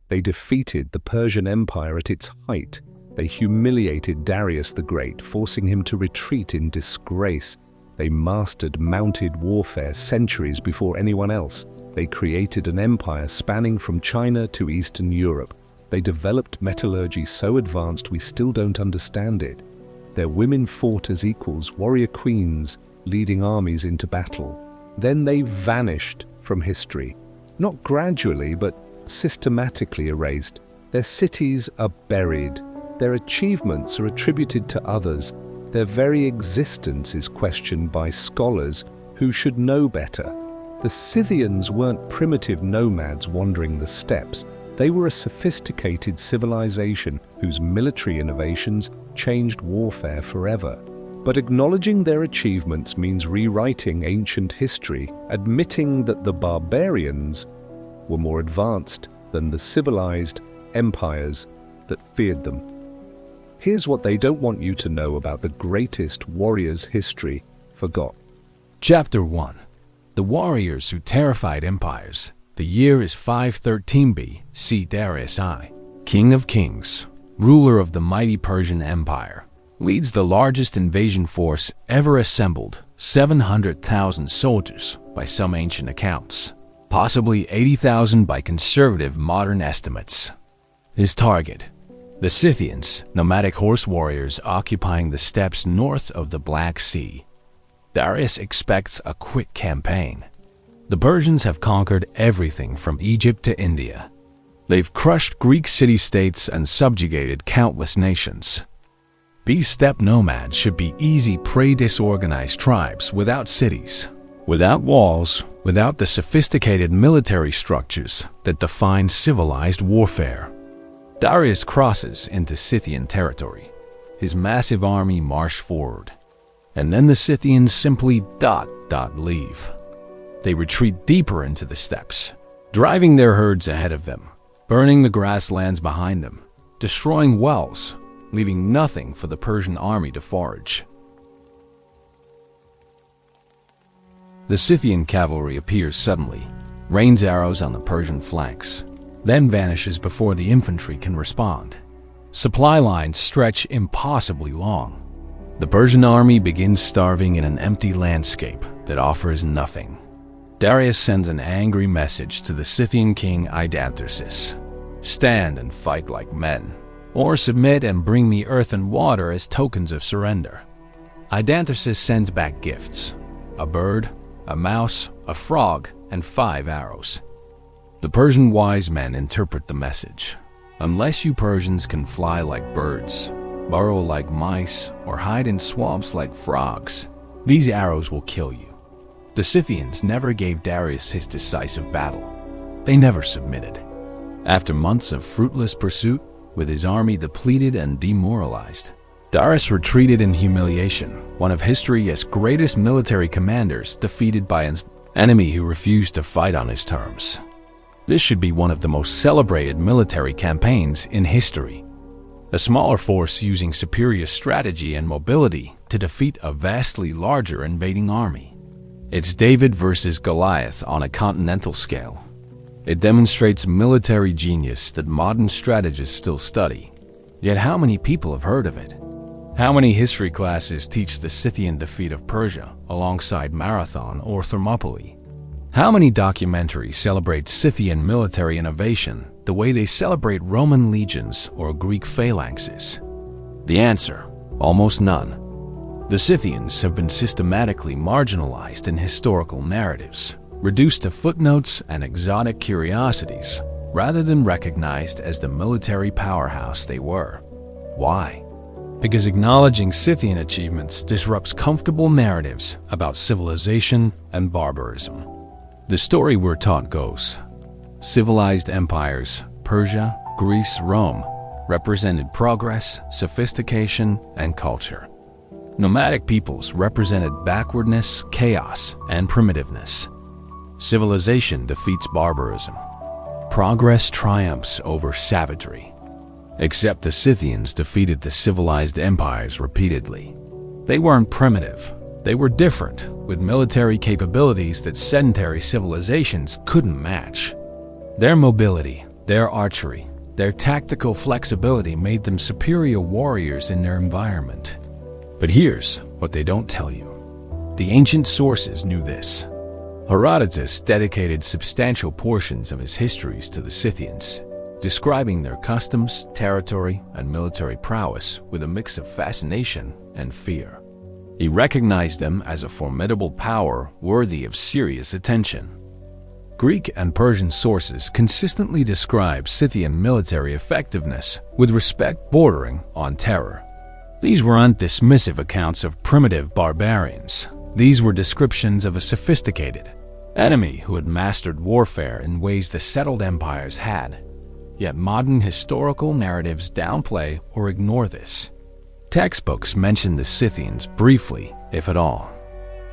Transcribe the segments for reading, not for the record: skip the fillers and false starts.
They defeated the Persian Empire at its height. They humiliated Darius the Great, forcing him to retreat in disgrace. They mastered mounted warfare centuries before anyone else. They created an empire spanning from China to Eastern Europe. They developed metallurgy so advanced we still don't understand it. Their women fought as equals, warrior queens, leading armies into battle. Then they vanished from history. Not gradually, but systematically erased. Their cities are buried. Their achievements are attributed to others. Their very existence is questioned by scholars who should know better. The Scythians weren't primitive nomads wandering the steppes. They were a sophisticated civilization whose military innovations changed warfare forever. But acknowledging their achievements means rewriting ancient history, admitting that the barbarians were more advanced than the civilized empires that feared them. Here's what they don't want you to know about the greatest warriors history forgot. Chapter 1. The warriors who terrified empires. The year is 513 B.C. Darius I, King of Kings, ruler of the mighty Persian Empire, leads the largest invasion force ever assembled, 700,000 soldiers by some ancient accounts, possibly 80,000 by conservative modern estimates. His target: the Scythians, nomadic horse warriors occupying the steppes north of the Black Sea. Darius expects a quick campaign. The Persians have conquered everything from Egypt to India. They've crushed Greek city-states and subjugated countless nations. These steppe nomads should be easy prey, disorganized tribes without cities, without walls, without the sophisticated military structures that define civilized warfare. Darius crosses into Scythian territory. His massive army marched forward, and then the Scythians simply leave. They retreat deeper into the steppes, driving their herds ahead of them, burning the grasslands behind them, destroying wells, leaving nothing for the Persian army to forage. The Scythian cavalry appears suddenly, rains arrows on the Persian flanks, then vanishes before the infantry can respond. Supply lines stretch impossibly long. The Persian army begins starving in an empty landscape that offers nothing. Darius sends an angry message to the Scythian king Idanthyrsus: "Stand and fight like men, or submit and bring me earth and water as tokens of surrender." Idanthyrsus sends back gifts: a bird, a mouse, a frog, and 5 arrows. The Persian wise men interpret the message: unless you Persians can fly like birds, burrow like mice, or hide in swamps like frogs, these arrows will kill you. The Scythians never gave Darius his decisive battle. They never submitted. After months of fruitless pursuit, with his army depleted and demoralized, Darius retreated in humiliation, one of history's greatest military commanders defeated by an enemy who refused to fight on his terms. This should be one of the most celebrated military campaigns in history. A smaller force using superior strategy and mobility to defeat a vastly larger invading army. It's David versus Goliath on a continental scale. It demonstrates military genius that modern strategists still study. Yet how many people have heard of it? How many history classes teach the Scythian defeat of Persia alongside Marathon or Thermopylae? How many documentaries celebrate Scythian military innovation the way they celebrate Roman legions or Greek phalanxes? The answer: almost none. The Scythians have been systematically marginalized in historical narratives, reduced to footnotes and exotic curiosities, rather than recognized as the military powerhouse they were. Why? Because acknowledging Scythian achievements disrupts comfortable narratives about civilization and barbarism. The story we're taught goes: civilized empires, Persia, Greece, Rome, represented progress, sophistication, and culture. Nomadic peoples represented backwardness, chaos, and primitiveness. Civilization defeats barbarism. Progress triumphs over savagery. Except the Scythians defeated the civilized empires repeatedly. They weren't primitive. They were different, with military capabilities that sedentary civilizations couldn't match. Their mobility, Their archery, their tactical flexibility made them superior warriors in their environment. But here's what they don't tell you. The ancient sources knew this. Herodotus dedicated substantial portions of his histories to the Scythians, describing their customs, territory, and military prowess with a mix of fascination and fear. He recognized them as a formidable power worthy of serious attention. Greek and Persian sources consistently describe Scythian military effectiveness with respect bordering on terror. These weren't dismissive accounts of primitive barbarians. These were descriptions of a sophisticated enemy who had mastered warfare in ways the settled empires had. Yet modern historical narratives downplay or ignore this. Textbooks mention the Scythians briefly, if at all.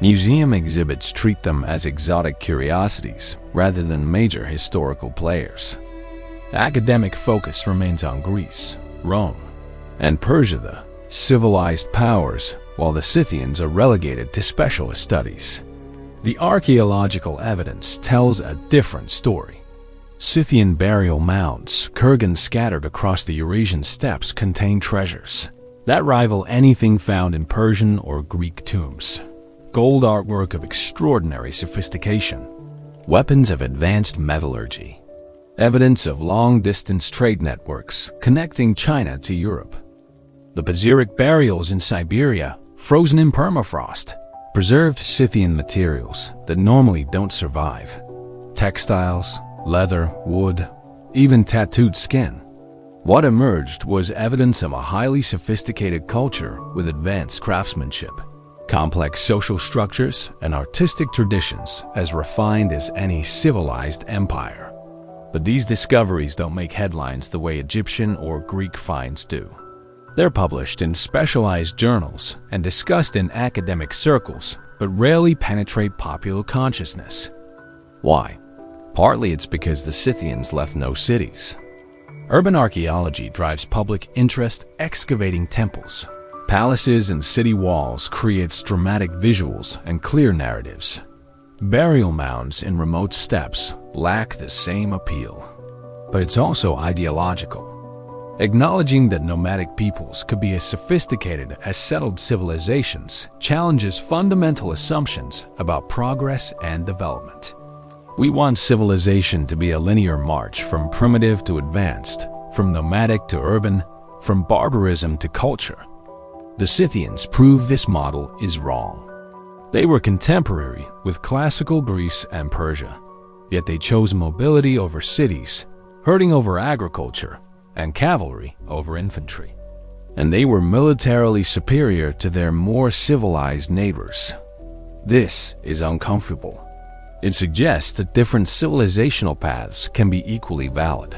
Museum exhibits treat them as exotic curiosities rather than major historical players. Academic focus remains on Greece, Rome, and Persia, the civilized powers, while the Scythians are relegated to specialist studies. The archaeological evidence tells a different story. Scythian burial mounds, kurgans scattered across the Eurasian steppes, contain treasures that rival anything found in Persian or Greek tombs. Gold artwork of extraordinary sophistication, weapons of advanced metallurgy, evidence of long-distance trade networks connecting China to Europe. The Pazyryk burials in Siberia, frozen in permafrost, preserved Scythian materials that normally don't survive. Textiles, leather, wood, even tattooed skin. What emerged was evidence of a highly sophisticated culture with advanced craftsmanship, complex social structures, and artistic traditions as refined as any civilized empire. But these discoveries don't make headlines the way Egyptian or Greek finds do. They're published in specialized journals and discussed in academic circles, but rarely penetrate popular consciousness. Why? Partly it's because the Scythians left no cities. Urban archaeology drives public interest. Excavating temples, palaces, and city walls creates dramatic visuals and clear narratives. Burial mounds in remote steppes lack the same appeal. But it's also ideological. Acknowledging that nomadic peoples could be as sophisticated as settled civilizations challenges fundamental assumptions about progress and development. We want civilization to be a linear march from primitive to advanced, from nomadic to urban, from barbarism to culture. The Scythians prove this model is wrong. They were contemporary with classical Greece and Persia, yet they chose mobility over cities, herding over agriculture, and cavalry over infantry. And they were militarily superior to their more civilized neighbors. This is uncomfortable. It suggests that different civilizational paths can be equally valid.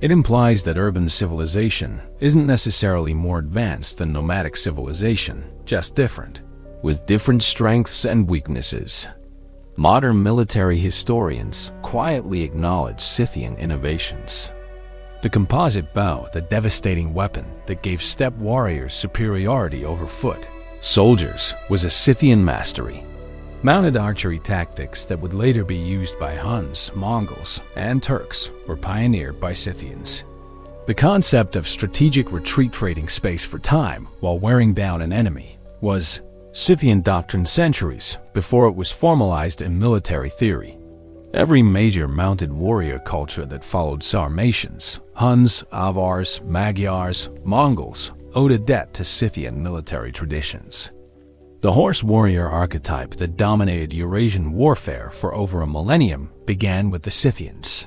It implies that urban civilization isn't necessarily more advanced than nomadic civilization, just different, with different strengths and weaknesses. Modern military historians quietly acknowledge Scythian innovations. The composite bow, the devastating weapon that gave steppe warriors superiority over foot soldiers, was a Scythian mastery. Mounted archery tactics that would later be used by Huns, Mongols, and Turks were pioneered by Scythians. The concept of strategic retreat, trading space for time while wearing down an enemy, was Scythian doctrine centuries before it was formalized in military theory. Every major mounted warrior culture that followed Sarmatians, Huns, Avars, Magyars, Mongols, owed a debt to Scythian military traditions. The horse warrior archetype that dominated Eurasian warfare for over a millennium began with the Scythians.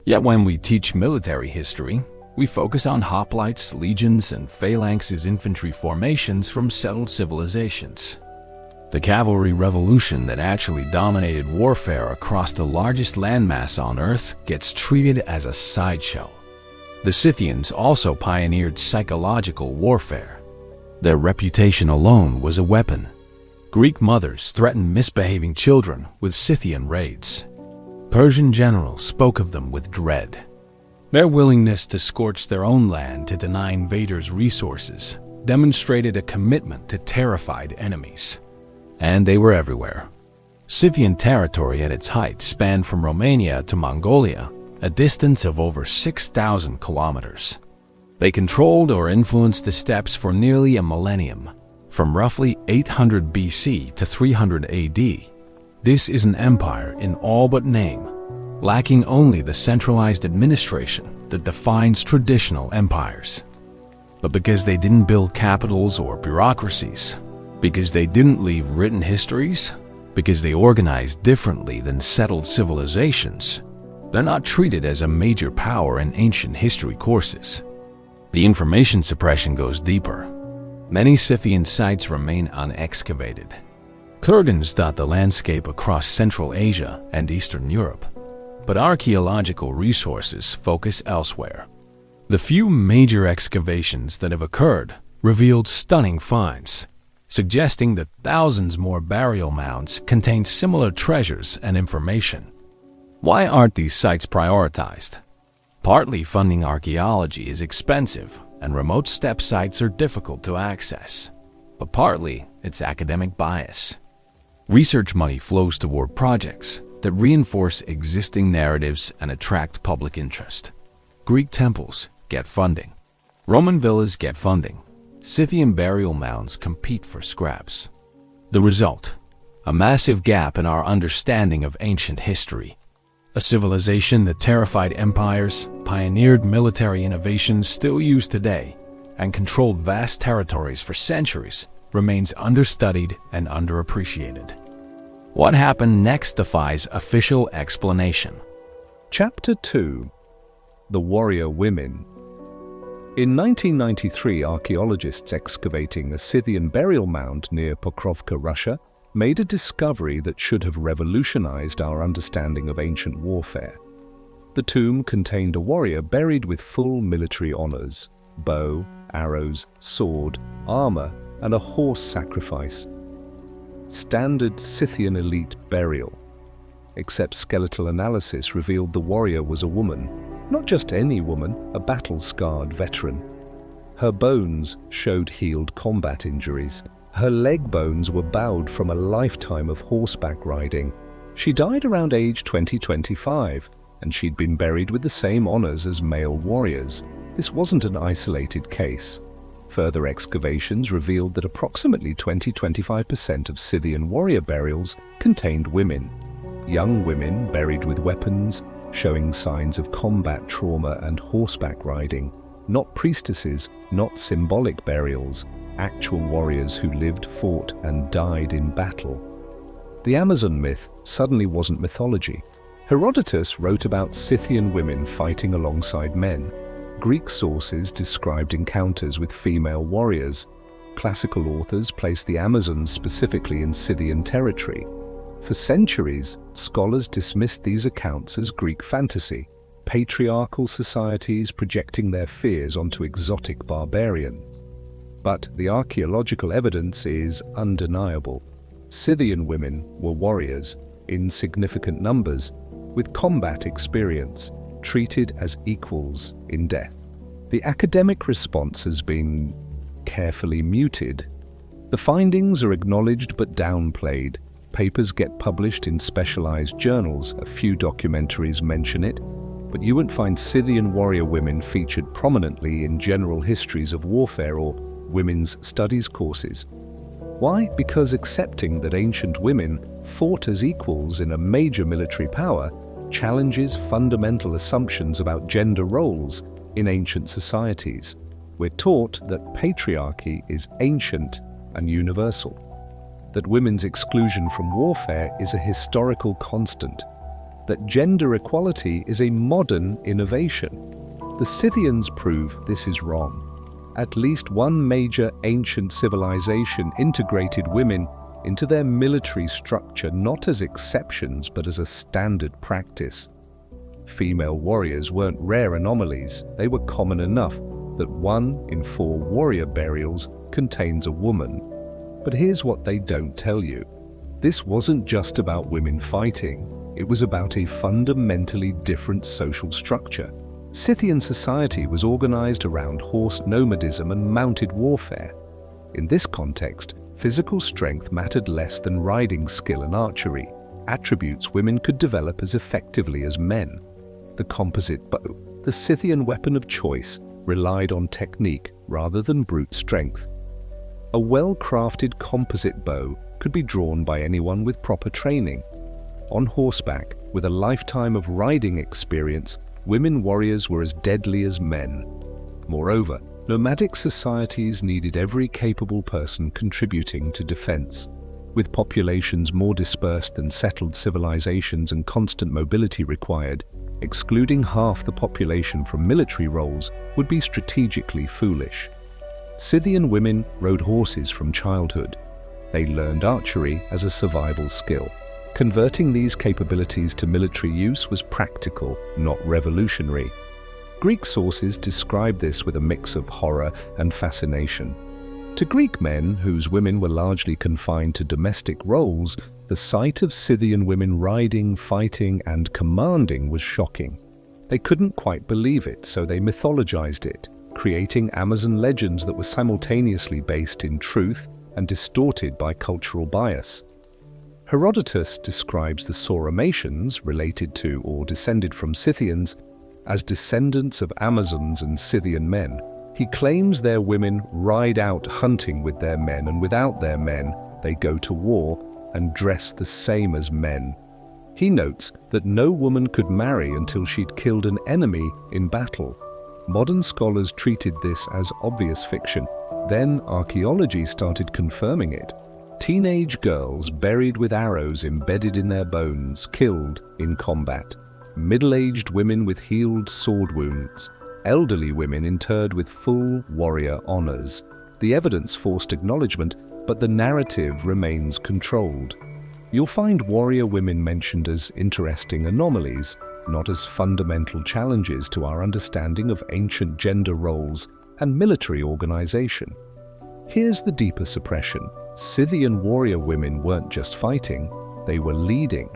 Yet when we teach military history, we focus on hoplites, legions, and phalanxes infantry formations from settled civilizations. The cavalry revolution that actually dominated warfare across the largest landmass on Earth gets treated as a sideshow. The Scythians also pioneered psychological warfare. Their reputation alone was a weapon. Greek mothers threatened misbehaving children with Scythian raids. Persian generals spoke of them with dread. Their willingness to scorch their own land to deny invaders resources demonstrated a commitment to terrified enemies. And they were everywhere. Scythian territory at its height spanned from Romania to Mongolia, a distance of over 6,000 kilometers. They controlled or influenced the steppes for nearly a millennium, from roughly 800 BC to 300 AD. This is an empire in all but name, lacking only the centralized administration that defines traditional empires. But because they didn't build capitals or bureaucracies, because they didn't leave written histories, because they organized differently than settled civilizations, they're not treated as a major power in ancient history courses. The information suppression goes deeper. Many Scythian sites remain unexcavated. Kurgans dot the landscape across Central Asia and Eastern Europe, but archaeological resources focus elsewhere. The few major excavations that have occurred revealed stunning finds, suggesting that thousands more burial mounds contain similar treasures and information. Why aren't these sites prioritized? Partly funding archaeology is expensive and remote steppe sites are difficult to access, but partly it's academic bias. Research money flows toward projects that reinforce existing narratives and attract public interest. Greek temples get funding. Roman villas get funding. Scythian burial mounds compete for scraps. The result? A massive gap in our understanding of ancient history. A civilization that terrified empires, pioneered military innovations still used today, and controlled vast territories for centuries, remains understudied and underappreciated. What happened next defies official explanation. Chapter 2. The Warrior Women. In 1993, archaeologists excavating a Scythian burial mound near Pokrovka, Russia, made a discovery that should have revolutionized our understanding of ancient warfare. The tomb contained a warrior buried with full military honors: bow, arrows, sword, armor, and a horse sacrifice. Standard Scythian elite burial. Except skeletal analysis revealed the warrior was a woman. Not just any woman, a battle-scarred veteran. Her bones showed healed combat injuries. Her leg bones were bowed from a lifetime of horseback riding. She died around age 20-25, and she'd been buried with the same honors as male warriors. This wasn't an isolated case. Further excavations revealed that approximately 20-25% of Scythian warrior burials contained women. Young women buried with weapons, showing signs of combat trauma and horseback riding. Not priestesses, not symbolic burials, actual warriors who lived, fought, and died in battle. The Amazon myth suddenly wasn't mythology. Herodotus wrote about Scythian women fighting alongside men. Greek sources described encounters with female warriors. Classical authors placed the Amazons specifically in Scythian territory. For centuries, scholars dismissed these accounts as Greek fantasy, patriarchal societies projecting their fears onto exotic barbarians. But the archaeological evidence is undeniable. Scythian women were warriors, in significant numbers, with combat experience, treated as equals in death. The academic response has been carefully muted. The findings are acknowledged but downplayed. Papers get published in specialized journals, a few documentaries mention it, but you won't find Scythian warrior women featured prominently in general histories of warfare or women's studies courses. Why? Because accepting that ancient women fought as equals in a major military power challenges fundamental assumptions about gender roles in ancient societies. We're taught that patriarchy is ancient and universal, that women's exclusion from warfare is a historical constant, that gender equality is a modern innovation. The Scythians prove this is wrong. At least one major ancient civilization integrated women into their military structure not as exceptions but as a standard practice. Female warriors weren't rare anomalies, they were common enough that 1 in 4 warrior burials contains a woman. But here's what they don't tell you. This wasn't just about women fighting, it was about a fundamentally different social structure. Scythian society was organized around horse nomadism and mounted warfare. In this context, physical strength mattered less than riding skill and archery, attributes women could develop as effectively as men. the composite bow. The Scythian weapon of choice relied on technique rather than brute strength. A well-crafted composite bow could be drawn by anyone with proper training. On horseback, with a lifetime of riding experience, women warriors were as deadly as men. Moreover, nomadic societies needed every capable person contributing to defense. With populations more dispersed than settled civilizations and constant mobility required, excluding half the population from military roles would be strategically foolish. Scythian women rode horses from childhood. They learned archery as a survival skill. Converting these capabilities to military use was practical, not revolutionary. Greek sources describe this with a mix of horror and fascination. To Greek men, whose women were largely confined to domestic roles, the sight of Scythian women riding, fighting, and commanding was shocking. They couldn't quite believe it, so they mythologized it, creating Amazon legends that were simultaneously based in truth and distorted by cultural bias. Herodotus describes the Sauromations, related to or descended from Scythians, as descendants of Amazons and Scythian men. He claims their women ride out hunting with their men, and without their men, they go to war and dress the same as men. He notes that no woman could marry until she'd killed an enemy in battle. Modern scholars treated this as obvious fiction. Then archaeology started confirming it. Teenage girls buried with arrows embedded in their bones, killed in combat. Middle-aged women with healed sword wounds. Elderly women interred with full warrior honors. The evidence forced acknowledgement, but the narrative remains controlled. You'll find warrior women mentioned as interesting anomalies, not as fundamental challenges to our understanding of ancient gender roles and military organization. Here's the deeper suppression. Scythian warrior women weren't just fighting, they were leading.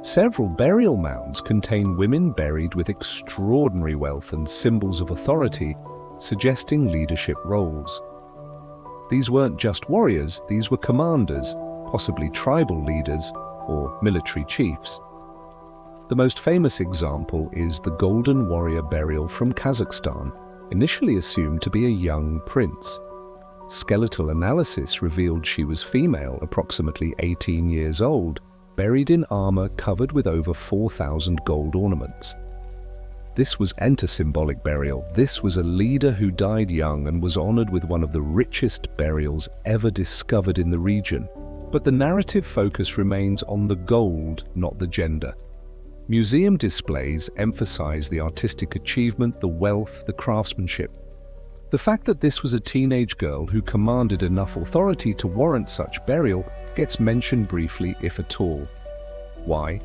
Several burial mounds contain women buried with extraordinary wealth and symbols of authority, suggesting leadership roles. These weren't just warriors, these were commanders, possibly tribal leaders or military chiefs. The most famous example is the Golden Warrior burial from Kazakhstan, initially assumed to be a young prince. Skeletal analysis revealed she was female, approximately 18 years old, buried in armor covered with over 4,000 gold ornaments. This was symbolic burial. This was a leader who died young and was honored with one of the richest burials ever discovered in the region. But the narrative focus remains on the gold, not the gender. Museum displays emphasize the artistic achievement, the wealth, the craftsmanship. The fact that this was a teenage girl who commanded enough authority to warrant such burial gets mentioned briefly, if at all. Why?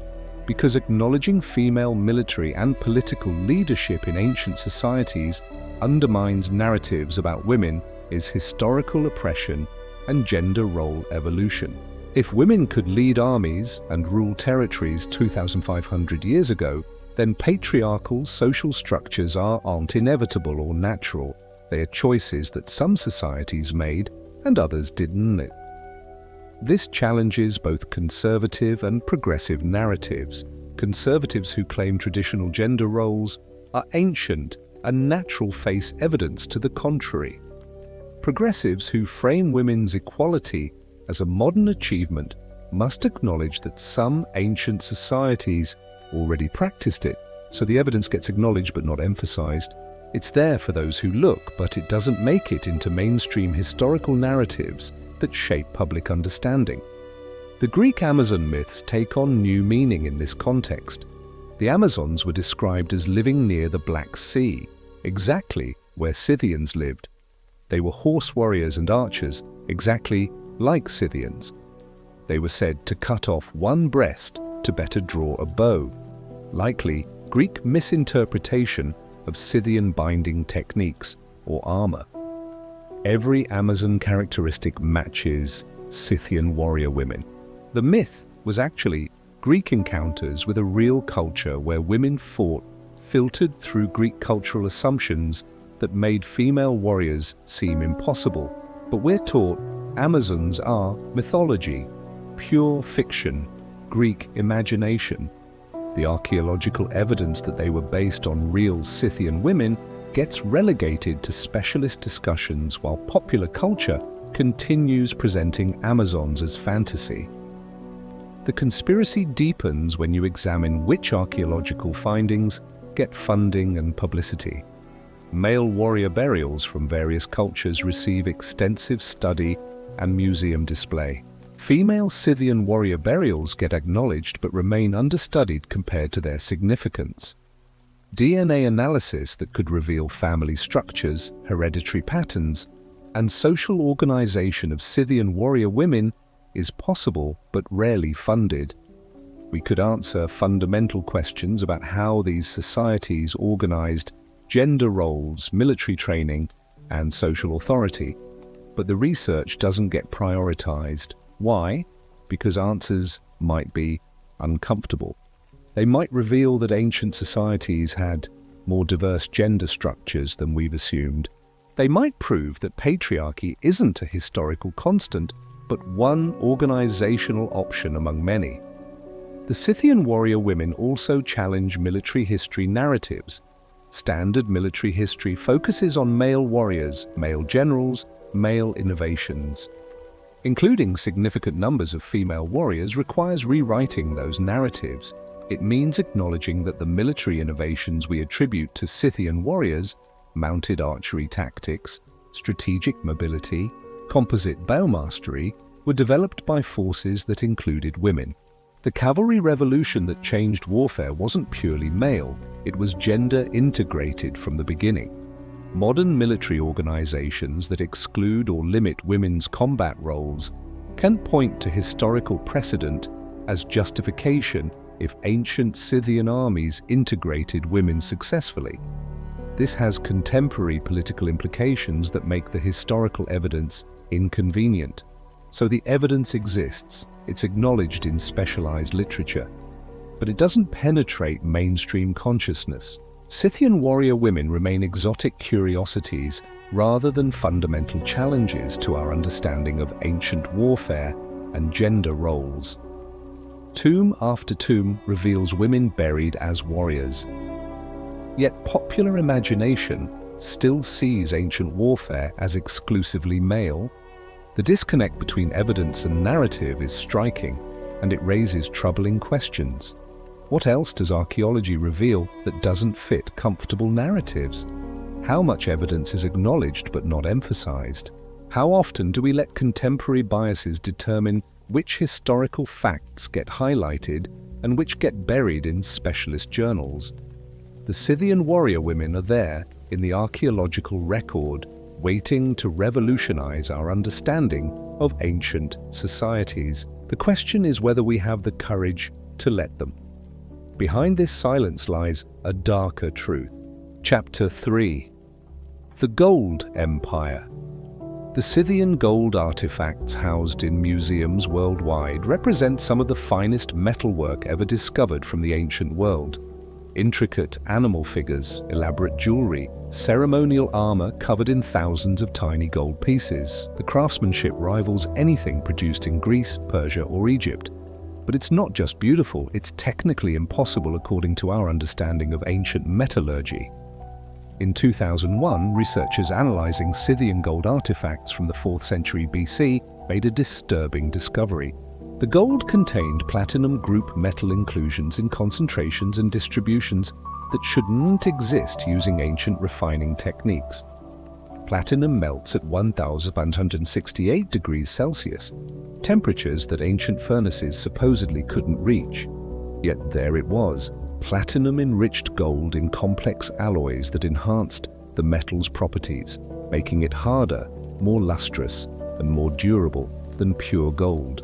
Because acknowledging female military and political leadership in ancient societies undermines narratives about women is historical oppression and gender role evolution. If women could lead armies and rule territories 2,500 years ago, then patriarchal social structures aren't inevitable or natural. They are choices that some societies made and others didn't. This challenges both conservative and progressive narratives. Conservatives who claim traditional gender roles are ancient and natural face evidence to the contrary. Progressives who frame women's equality as a modern achievement must acknowledge that some ancient societies already practiced it, so the evidence gets acknowledged but not emphasized. It's there for those who look, but it doesn't make it into mainstream historical narratives that shape public understanding. The Greek Amazon myths take on new meaning in this context. The Amazons were described as living near the Black Sea, exactly where Scythians lived. They were horse warriors and archers, exactly like Scythians. They were said to cut off one breast to better draw a bow, likely Greek misinterpretation of Scythian binding techniques or armor. Every Amazon characteristic matches Scythian warrior women. The myth was actually Greek encounters with a real culture where women fought, filtered through Greek cultural assumptions that made female warriors seem impossible. But we're taught Amazons are mythology, pure fiction, Greek imagination. The archaeological evidence that they were based on real Scythian women gets relegated to specialist discussions while popular culture continues presenting Amazons as fantasy. The conspiracy deepens when you examine which archaeological findings get funding and publicity. Male warrior burials from various cultures receive extensive study and museum display. Female Scythian warrior burials get acknowledged but remain understudied compared to their significance. DNA analysis that could reveal family structures, hereditary patterns, and social organization of Scythian warrior women is possible but rarely funded. We could answer fundamental questions about how these societies organized gender roles, military training, and social authority, but the research doesn't get prioritized. Why? Because answers might be uncomfortable. They might reveal that ancient societies had more diverse gender structures than we've assumed. They might prove that patriarchy isn't a historical constant, but one organizational option among many. The Scythian warrior women also challenge military history narratives. Standard military history focuses on male warriors, male generals, male innovations. Including significant numbers of female warriors requires rewriting those narratives. It means acknowledging that the military innovations we attribute to Scythian warriors, mounted archery tactics, strategic mobility, composite bow mastery, were developed by forces that included women. The cavalry revolution that changed warfare wasn't purely male, it was gender integrated from the beginning. Modern military organizations that exclude or limit women's combat roles can point to historical precedent as justification if ancient Scythian armies integrated women successfully. This has contemporary political implications that make the historical evidence inconvenient. So the evidence exists, it's acknowledged in specialized literature, but it doesn't penetrate mainstream consciousness. Scythian warrior women remain exotic curiosities rather than fundamental challenges to our understanding of ancient warfare and gender roles. Tomb after tomb reveals women buried as warriors. Yet popular imagination still sees ancient warfare as exclusively male. The disconnect between evidence and narrative is striking, and it raises troubling questions. What else does archaeology reveal that doesn't fit comfortable narratives? How much evidence is acknowledged but not emphasized? How often do we let contemporary biases determine which historical facts get highlighted and which get buried in specialist journals? The Scythian warrior women are there in the archaeological record, waiting to revolutionize our understanding of ancient societies. The question is whether we have the courage to let them. Behind this silence lies a darker truth. Chapter 3. The Gold Empire. The Scythian gold artifacts housed in museums worldwide represent some of the finest metalwork ever discovered from the ancient world. Intricate animal figures, elaborate jewelry, ceremonial armor covered in thousands of tiny gold pieces. The craftsmanship rivals anything produced in Greece, Persia, or Egypt. But it's not just beautiful, it's technically impossible according to our understanding of ancient metallurgy. In 2001, researchers analyzing Scythian gold artifacts from the 4th century BC made a disturbing discovery. The gold contained platinum group metal inclusions in concentrations and distributions that shouldn't exist using ancient refining techniques. Platinum melts at 1,168 degrees Celsius, temperatures that ancient furnaces supposedly couldn't reach. Yet there it was, platinum-enriched gold in complex alloys that enhanced the metal's properties, making it harder, more lustrous, and more durable than pure gold.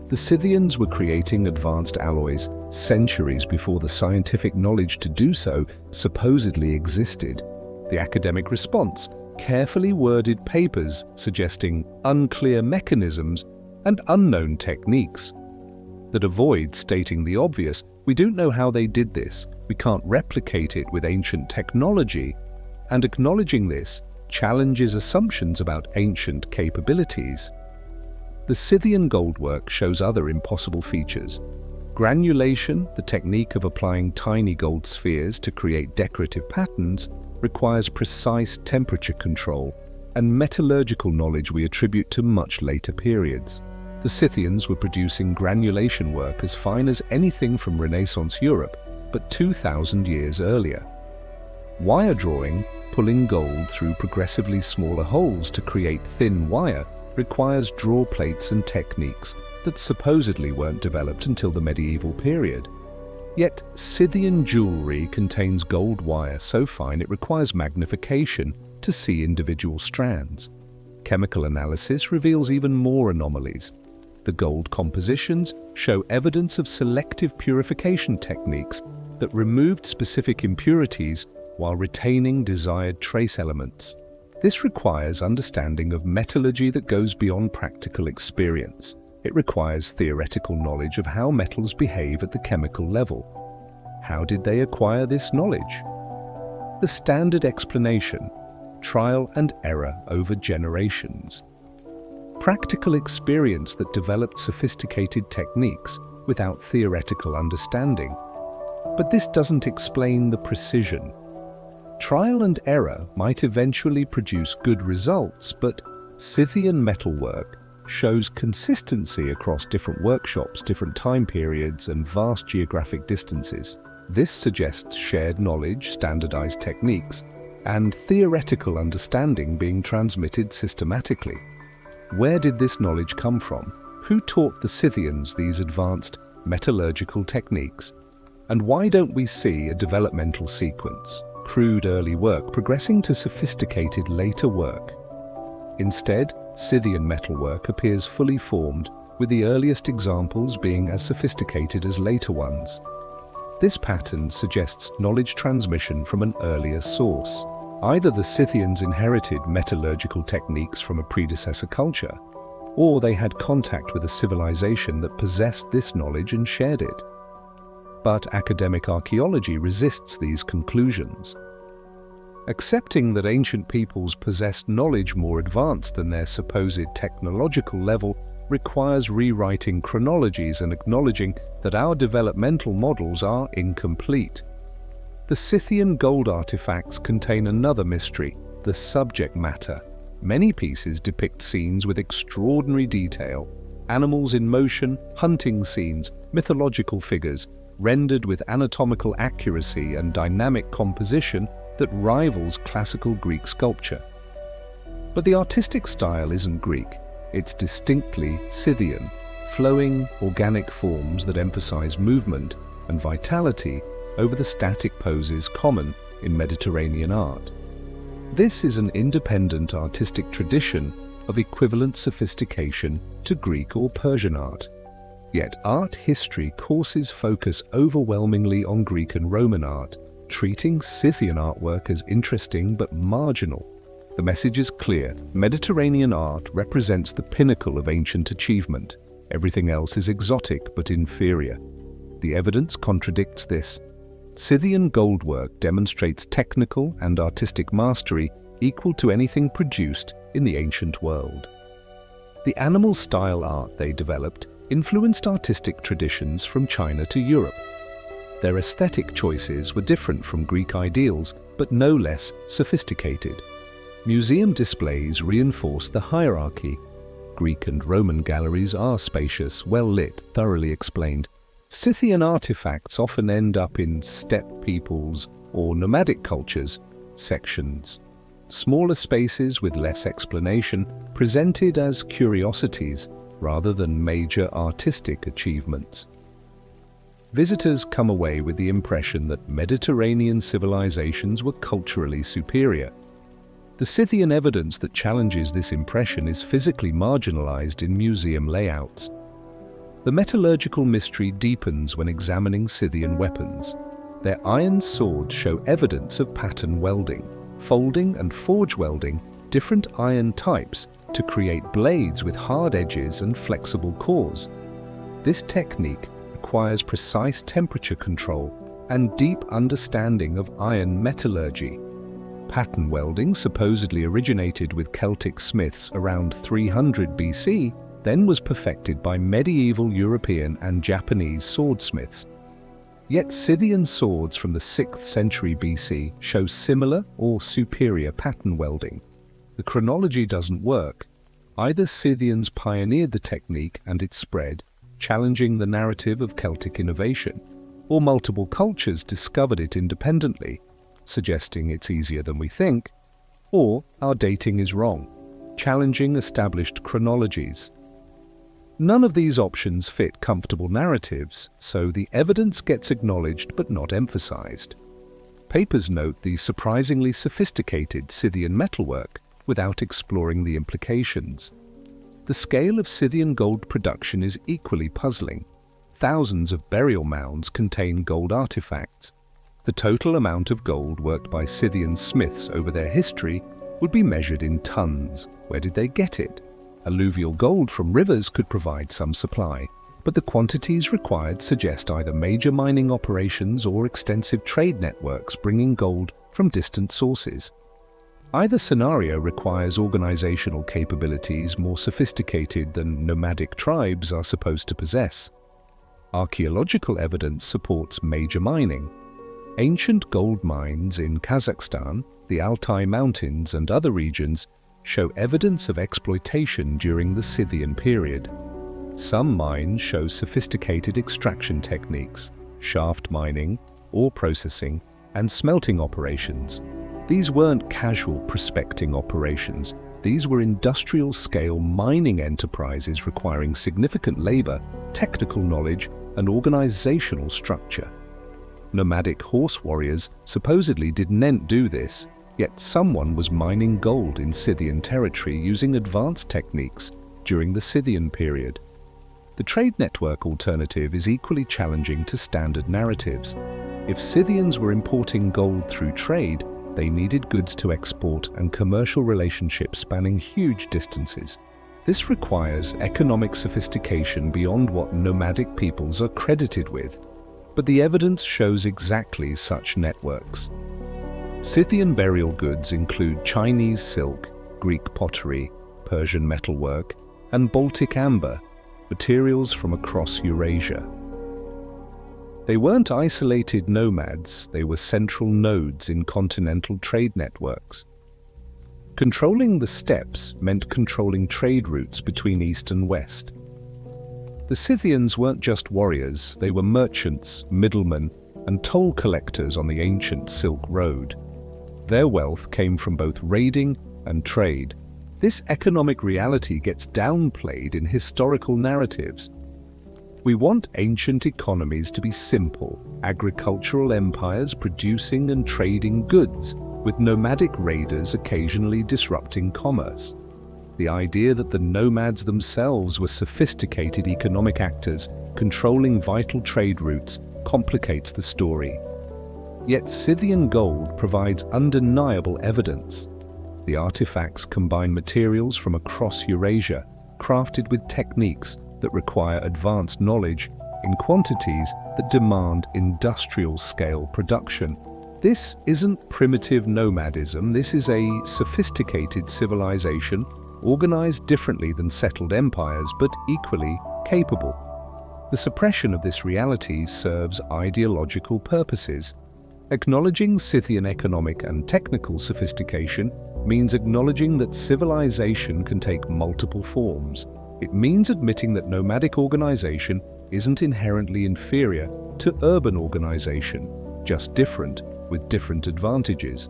The Scythians were creating advanced alloys centuries before the scientific knowledge to do so supposedly existed. The academic response: carefully worded papers suggesting unclear mechanisms and unknown techniques. That avoid stating the obvious: we don't know how they did this, we can't replicate it with ancient technology, and acknowledging this challenges assumptions about ancient capabilities. The Scythian goldwork shows other impossible features. Granulation, the technique of applying tiny gold spheres to create decorative patterns, requires precise temperature control and metallurgical knowledge we attribute to much later periods. The Scythians were producing granulation work as fine as anything from Renaissance Europe, but 2,000 years earlier. Wire drawing, pulling gold through progressively smaller holes to create thin wire, requires draw plates and techniques that supposedly weren't developed until the medieval period. Yet Scythian jewelry contains gold wire so fine it requires magnification to see individual strands. Chemical analysis reveals even more anomalies. The gold compositions show evidence of selective purification techniques that removed specific impurities while retaining desired trace elements. This requires understanding of metallurgy that goes beyond practical experience. It requires theoretical knowledge of how metals behave at the chemical level. How did they acquire this knowledge? The standard explanation: trial and error over generations. Practical experience that developed sophisticated techniques without theoretical understanding. But this doesn't explain the precision. Trial and error might eventually produce good results, but Scythian metalwork shows consistency across different workshops, different time periods, and vast geographic distances. This suggests shared knowledge, standardized techniques, and theoretical understanding being transmitted systematically. Where did this knowledge come from? Who taught the Scythians these advanced metallurgical techniques? And why don't we see a developmental sequence? Crude early work progressing to sophisticated later work. Instead, Scythian metalwork appears fully formed, with the earliest examples being as sophisticated as later ones. This pattern suggests knowledge transmission from an earlier source. Either the Scythians inherited metallurgical techniques from a predecessor culture, or they had contact with a civilization that possessed this knowledge and shared it. But academic archaeology resists these conclusions. Accepting that ancient peoples possessed knowledge more advanced than their supposed technological level requires rewriting chronologies and acknowledging that our developmental models are incomplete. The Scythian gold artifacts contain another mystery: the subject matter. Many pieces depict scenes with extraordinary detail: animals in motion, hunting scenes, mythological figures, rendered with anatomical accuracy and dynamic composition that rivals classical Greek sculpture. But the artistic style isn't Greek, it's distinctly Scythian, flowing, organic forms that emphasize movement and vitality over the static poses common in Mediterranean art. This is an independent artistic tradition of equivalent sophistication to Greek or Persian art. Yet art history courses focus overwhelmingly on Greek and Roman art, treating Scythian artwork as interesting but marginal. The message is clear: Mediterranean art represents the pinnacle of ancient achievement. Everything else is exotic but inferior. The evidence contradicts this. Scythian goldwork demonstrates technical and artistic mastery equal to anything produced in the ancient world. The animal style art they developed influenced artistic traditions from China to Europe. Their aesthetic choices were different from Greek ideals, but no less sophisticated. Museum displays reinforce the hierarchy. Greek and Roman galleries are spacious, well-lit, thoroughly explained. Scythian artifacts often end up in steppe peoples or nomadic cultures sections. Smaller spaces with less explanation, presented as curiosities rather than major artistic achievements. Visitors come away with the impression that Mediterranean civilizations were culturally superior. The Scythian evidence that challenges this impression is physically marginalized in museum layouts. The metallurgical mystery deepens when examining Scythian weapons. Their iron swords show evidence of pattern welding, folding and forge welding different iron types to create blades with hard edges and flexible cores. This technique requires precise temperature control and deep understanding of iron metallurgy. Pattern welding supposedly originated with Celtic smiths around 300 BC then was perfected by medieval European and Japanese swordsmiths. Yet Scythian swords from the 6th century BC show similar or superior pattern welding. The chronology doesn't work. Either Scythians pioneered the technique and it spread, challenging the narrative of Celtic innovation, or multiple cultures discovered it independently, suggesting it's easier than we think, or our dating is wrong, challenging established chronologies. None of these options fit comfortable narratives, so the evidence gets acknowledged but not emphasized. Papers note the surprisingly sophisticated Scythian metalwork without exploring the implications. The scale of Scythian gold production is equally puzzling. Thousands of burial mounds contain gold artifacts. The total amount of gold worked by Scythian smiths over their history would be measured in tons. Where did they get it? Alluvial gold from rivers could provide some supply, but the quantities required suggest either major mining operations or extensive trade networks bringing gold from distant sources. Either scenario requires organizational capabilities more sophisticated than nomadic tribes are supposed to possess. Archaeological evidence supports major mining. Ancient gold mines in Kazakhstan, the Altai Mountains and other regions show evidence of exploitation during the Scythian period. Some mines show sophisticated extraction techniques, shaft mining, ore processing, and smelting operations. These weren't casual prospecting operations. These were industrial-scale mining enterprises requiring significant labor, technical knowledge, and organizational structure. Nomadic horse warriors supposedly didn't do this, yet someone was mining gold in Scythian territory using advanced techniques during the Scythian period. The trade network alternative is equally challenging to standard narratives. If Scythians were importing gold through trade, they needed goods to export and commercial relationships spanning huge distances. This requires economic sophistication beyond what nomadic peoples are credited with, but the evidence shows exactly such networks. Scythian burial goods include Chinese silk, Greek pottery, Persian metalwork, and Baltic amber, materials from across Eurasia. They weren't isolated nomads, they were central nodes in continental trade networks. Controlling the steppes meant controlling trade routes between east and west. The Scythians weren't just warriors, they were merchants, middlemen, and toll collectors on the ancient Silk Road. Their wealth came from both raiding and trade. This economic reality gets downplayed in historical narratives. We want ancient economies to be simple, agricultural empires producing and trading goods, with nomadic raiders occasionally disrupting commerce. The idea that the nomads themselves were sophisticated economic actors controlling vital trade routes complicates the story. Yet Scythian gold provides undeniable evidence. The artifacts combine materials from across Eurasia, crafted with techniques that require advanced knowledge in quantities that demand industrial-scale production. This isn't primitive nomadism, this is a sophisticated civilization organized differently than settled empires, but equally capable. The suppression of this reality serves ideological purposes. Acknowledging Scythian economic and technical sophistication means acknowledging that civilization can take multiple forms. It means admitting that nomadic organization isn't inherently inferior to urban organization, just different with different advantages.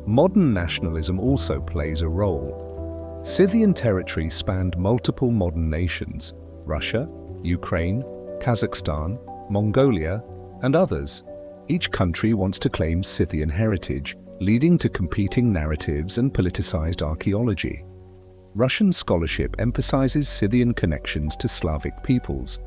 Modern nationalism also plays a role. Scythian territory spanned multiple modern nations: Russia, Ukraine, Kazakhstan, Mongolia, and others. Each country wants to claim Scythian heritage, leading to competing narratives and politicized archaeology. Russian scholarship emphasizes Scythian connections to Slavic peoples.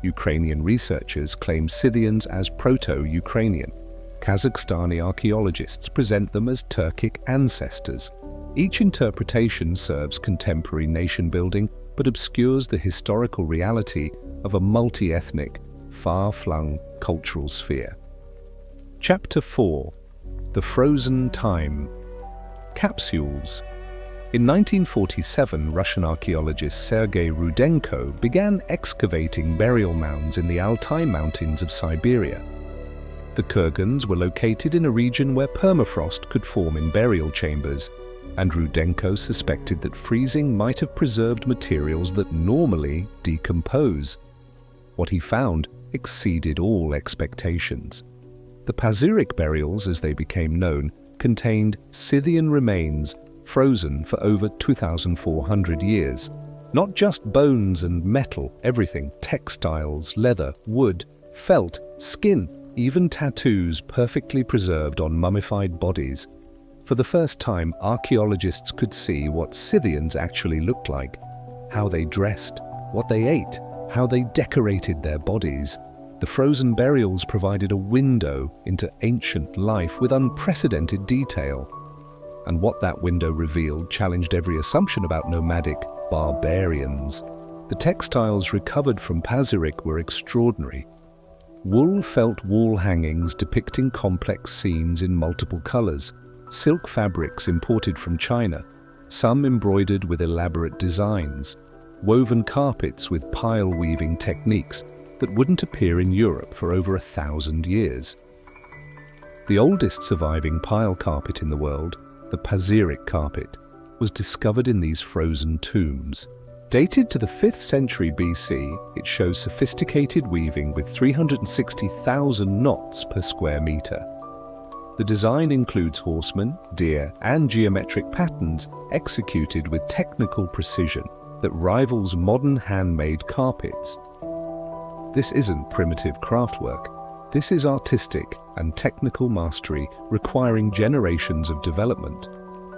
Ukrainian researchers claim Scythians as Proto-Ukrainian. Kazakhstani archaeologists present them as Turkic ancestors. Each interpretation serves contemporary nation-building but obscures the historical reality of a multi-ethnic, far-flung cultural sphere. Chapter 4. The Frozen Time. Capsules. In 1947, Russian archaeologist Sergei Rudenko began excavating burial mounds in the Altai Mountains of Siberia. The kurgans were located in a region where permafrost could form in burial chambers, and Rudenko suspected that freezing might have preserved materials that normally decompose. What he found exceeded all expectations. The Pazyryk burials, as they became known, contained Scythian remains frozen for over 2,400 years. Not just bones and metal, everything: textiles, leather, wood, felt, skin, even tattoos perfectly preserved on mummified bodies. For the first time, archaeologists could see what Scythians actually looked like, how they dressed, what they ate, how they decorated their bodies. The frozen burials provided a window into ancient life with unprecedented detail. And what that window revealed challenged every assumption about nomadic barbarians. The textiles recovered from Pazyryk were extraordinary. Wool felt wall hangings depicting complex scenes in multiple colors, silk fabrics imported from China, some embroidered with elaborate designs, woven carpets with pile weaving techniques that wouldn't appear in Europe for over 1,000 years. The oldest surviving pile carpet in the world, the Pazyryk carpet, was discovered in these frozen tombs. Dated to the 5th century BC, it shows sophisticated weaving with 360,000 knots per square meter. The design includes horsemen, deer, and geometric patterns executed with technical precision that rivals modern handmade carpets. This isn't primitive craftwork. This is artistic and technical mastery requiring generations of development.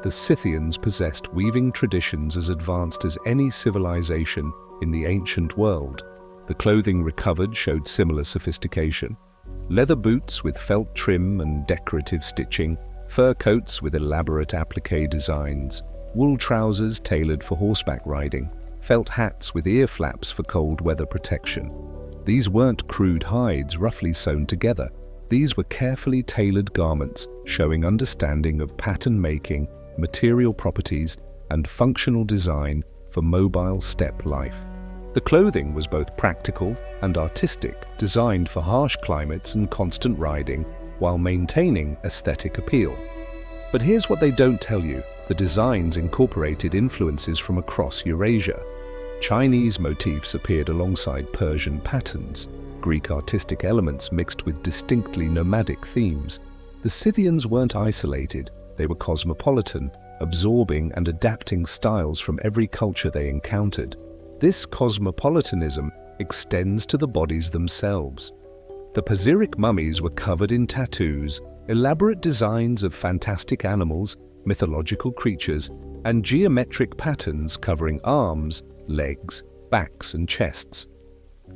The Scythians possessed weaving traditions as advanced as any civilization in the ancient world. The clothing recovered showed similar sophistication. Leather boots with felt trim and decorative stitching, fur coats with elaborate applique designs, wool trousers tailored for horseback riding, felt hats with ear flaps for cold weather protection. These weren't crude hides roughly sewn together. These were carefully tailored garments showing understanding of pattern making, material properties, and functional design for mobile steppe life. The clothing was both practical and artistic, designed for harsh climates and constant riding while maintaining aesthetic appeal. But here's what they don't tell you: the designs incorporated influences from across Eurasia. Chinese motifs appeared alongside Persian patterns, Greek artistic elements mixed with distinctly nomadic themes. The Scythians weren't isolated, they were cosmopolitan, absorbing and adapting styles from every culture they encountered. This cosmopolitanism extends to the bodies themselves. The Pazyryk mummies were covered in tattoos, elaborate designs of fantastic animals, mythological creatures, and geometric patterns covering arms, legs, backs, and chests.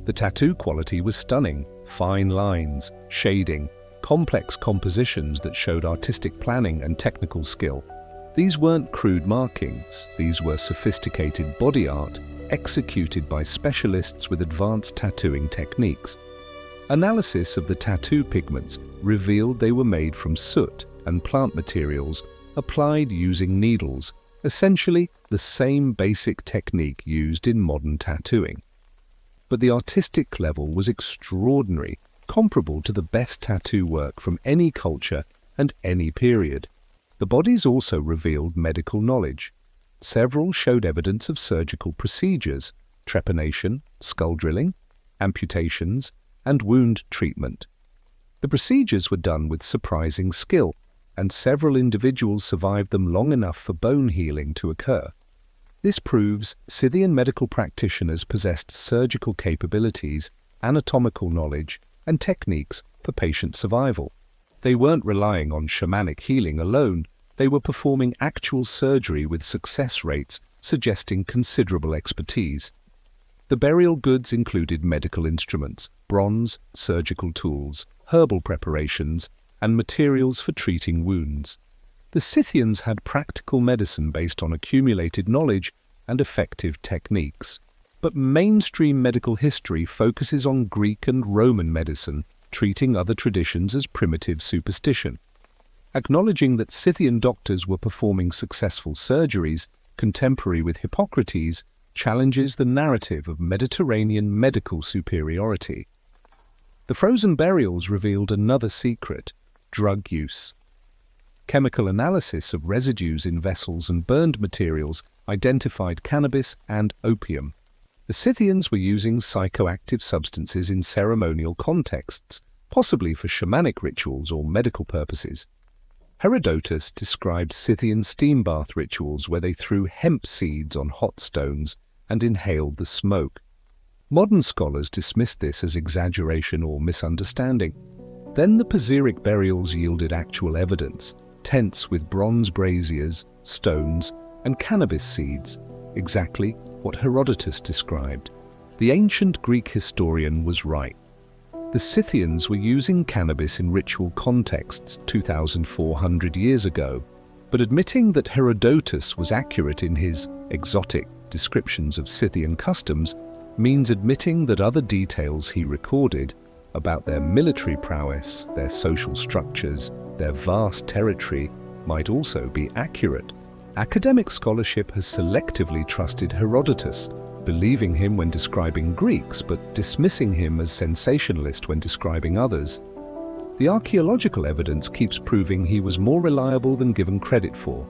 The tattoo quality was stunning: fine lines, shading, complex compositions that showed artistic planning and technical skill. These weren't crude markings, these were sophisticated body art executed by specialists with advanced tattooing techniques. Analysis of the tattoo pigments revealed they were made from soot and plant materials applied using needles, essentially the same basic technique used in modern tattooing. But the artistic level was extraordinary, comparable to the best tattoo work from any culture and any period. The bodies also revealed medical knowledge. Several showed evidence of surgical procedures, trepanation, skull drilling, amputations, and wound treatment. The procedures were done with surprising skill, and several individuals survived them long enough for bone healing to occur. This proves Scythian medical practitioners possessed surgical capabilities, anatomical knowledge, and techniques for patient survival. They weren't relying on shamanic healing alone, they were performing actual surgery with success rates suggesting considerable expertise. The burial goods included medical instruments, bronze, surgical tools, herbal preparations, and materials for treating wounds. The Scythians had practical medicine based on accumulated knowledge and effective techniques. But mainstream medical history focuses on Greek and Roman medicine, treating other traditions as primitive superstition. Acknowledging that Scythian doctors were performing successful surgeries contemporary with Hippocrates, challenges the narrative of Mediterranean medical superiority. The frozen burials revealed another secret: drug use. Chemical analysis of residues in vessels and burned materials identified cannabis and opium. The Scythians were using psychoactive substances in ceremonial contexts, possibly for shamanic rituals or medical purposes. Herodotus described Scythian steam bath rituals where they threw hemp seeds on hot stones and inhaled the smoke. Modern scholars dismissed this as exaggeration or misunderstanding. Then the Paziric burials yielded actual evidence: tents with bronze braziers, stones, and cannabis seeds, exactly what Herodotus described. The ancient Greek historian was right. The Scythians were using cannabis in ritual contexts 2,400 years ago, but admitting that Herodotus was accurate in his exotic descriptions of Scythian customs means admitting that other details he recorded about their military prowess, their social structures, their vast territory might also be accurate. Academic scholarship has selectively trusted Herodotus, believing him when describing Greeks but dismissing him as sensationalist when describing others. The archaeological evidence keeps proving he was more reliable than given credit for.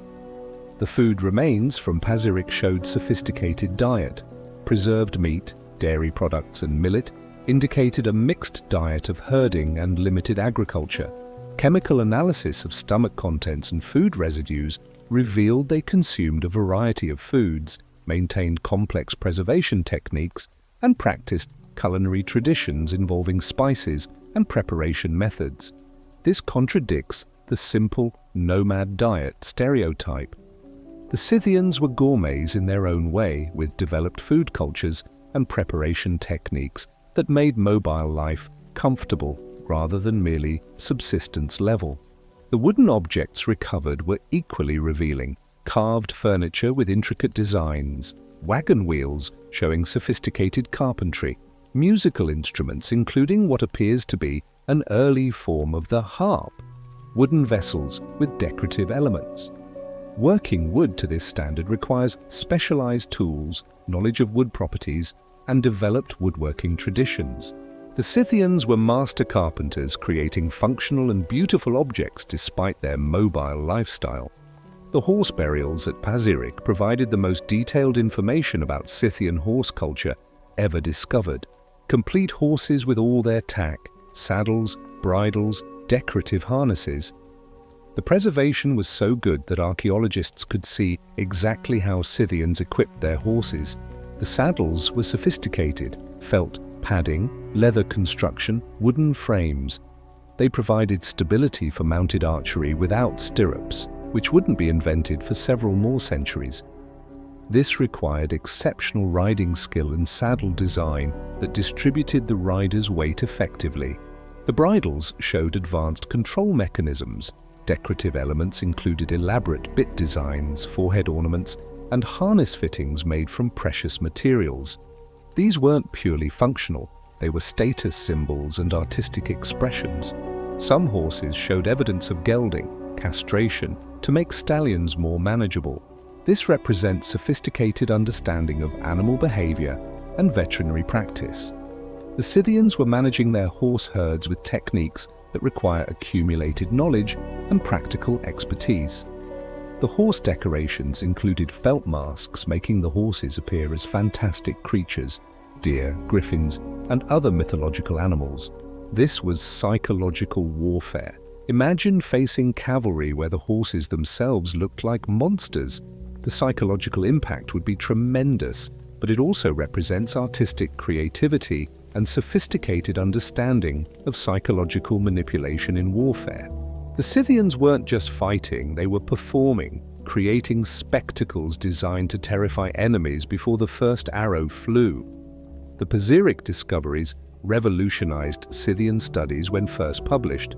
The food remains from Paziric showed sophisticated diet. Preserved meat, dairy products and millet indicated a mixed diet of herding and limited agriculture. Chemical analysis of stomach contents and food residues revealed they consumed a variety of foods, maintained complex preservation techniques, and practiced culinary traditions involving spices and preparation methods. This contradicts the simple nomad diet stereotype. The Scythians were gourmets in their own way, with developed food cultures and preparation techniques that made mobile life comfortable rather than merely subsistence level. The wooden objects recovered were equally revealing: carved furniture with intricate designs, wagon wheels showing sophisticated carpentry, musical instruments including what appears to be an early form of the harp, wooden vessels with decorative elements. Working wood to this standard requires specialized tools, knowledge of wood properties, and developed woodworking traditions. The Scythians were master carpenters, creating functional and beautiful objects despite their mobile lifestyle. The horse burials at Paziric provided the most detailed information about Scythian horse culture ever discovered. Complete horses with all their tack, saddles, bridles, decorative harnesses. The preservation was so good that archaeologists could see exactly how Scythians equipped their horses. The saddles were sophisticated: felt padding, leather construction, wooden frames. They provided stability for mounted archery without stirrups, which wouldn't be invented for several more centuries. This required exceptional riding skill and saddle design that distributed the rider's weight effectively. The bridles showed advanced control mechanisms. Decorative elements included elaborate bit designs, forehead ornaments, and harness fittings made from precious materials. These weren't purely functional, they were status symbols and artistic expressions. Some horses showed evidence of gelding, castration, to make stallions more manageable. This represents sophisticated understanding of animal behavior and veterinary practice. The Scythians were managing their horse herds with techniques that require accumulated knowledge and practical expertise. The horse decorations included felt masks, making the horses appear as fantastic creatures: deer, griffins, and other mythological animals. This was psychological warfare. Imagine facing cavalry where the horses themselves looked like monsters. The psychological impact would be tremendous, but it also represents artistic creativity and sophisticated understanding of psychological manipulation in warfare. The Scythians weren't just fighting, they were performing, creating spectacles designed to terrify enemies before the first arrow flew. The Paziric discoveries revolutionized Scythian studies when first published,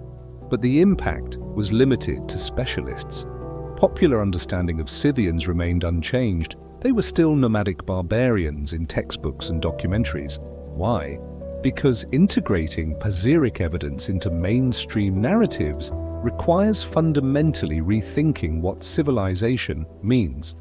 but the impact was limited to specialists. Popular understanding of Scythians remained unchanged. They were still nomadic barbarians in textbooks and documentaries. Why? Because integrating Paziric evidence into mainstream narratives requires fundamentally rethinking what civilization means.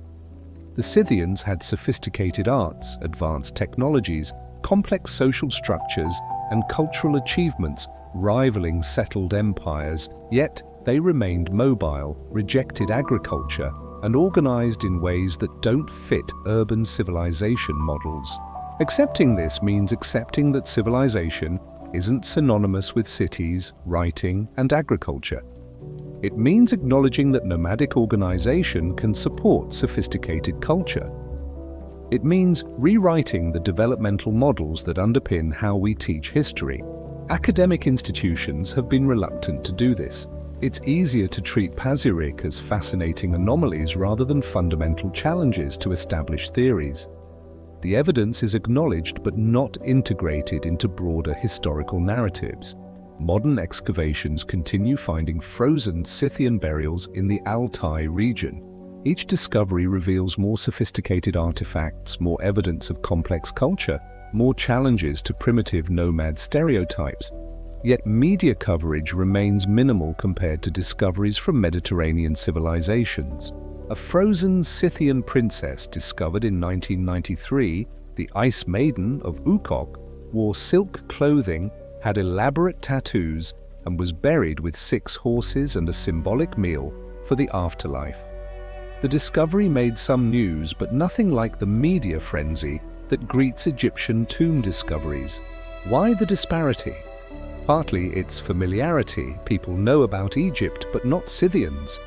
The Scythians had sophisticated arts, advanced technologies, complex social structures, and cultural achievements rivaling settled empires, yet they remained mobile, rejected agriculture, and organized in ways that don't fit urban civilization models. Accepting this means accepting that civilization isn't synonymous with cities, writing, and agriculture. It means acknowledging that nomadic organization can support sophisticated culture. It means rewriting the developmental models that underpin how we teach history. Academic institutions have been reluctant to do this. It's easier to treat Pazyryk as fascinating anomalies rather than fundamental challenges to established theories. The evidence is acknowledged but not integrated into broader historical narratives. Modern excavations continue finding frozen Scythian burials in the Altai region. Each discovery reveals more sophisticated artifacts, more evidence of complex culture, more challenges to primitive nomad stereotypes. Yet media coverage remains minimal compared to discoveries from Mediterranean civilizations. A frozen Scythian princess discovered in 1993, the Ice Maiden of Ukok, wore silk clothing, had elaborate tattoos, and was buried with 6 horses and a symbolic meal for the afterlife. The discovery made some news, but nothing like the media frenzy that greets Egyptian tomb discoveries. Why the disparity? Partly it's familiarity. People know about Egypt, but not Scythians.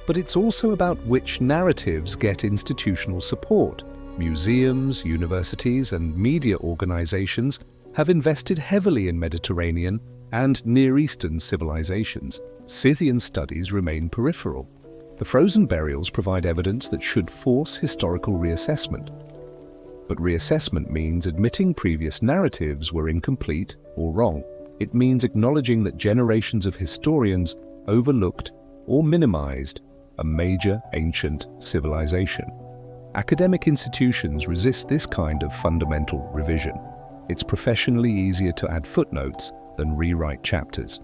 But it's also about which narratives get institutional support. Museums, universities, and media organizations have invested heavily in Mediterranean and Near Eastern civilizations. Scythian studies remain peripheral. The frozen burials provide evidence that should force historical reassessment. But reassessment means admitting previous narratives were incomplete or wrong. It means acknowledging that generations of historians overlooked or minimized a major ancient civilization. Academic institutions resist this kind of fundamental revision. It's professionally easier to add footnotes than rewrite chapters.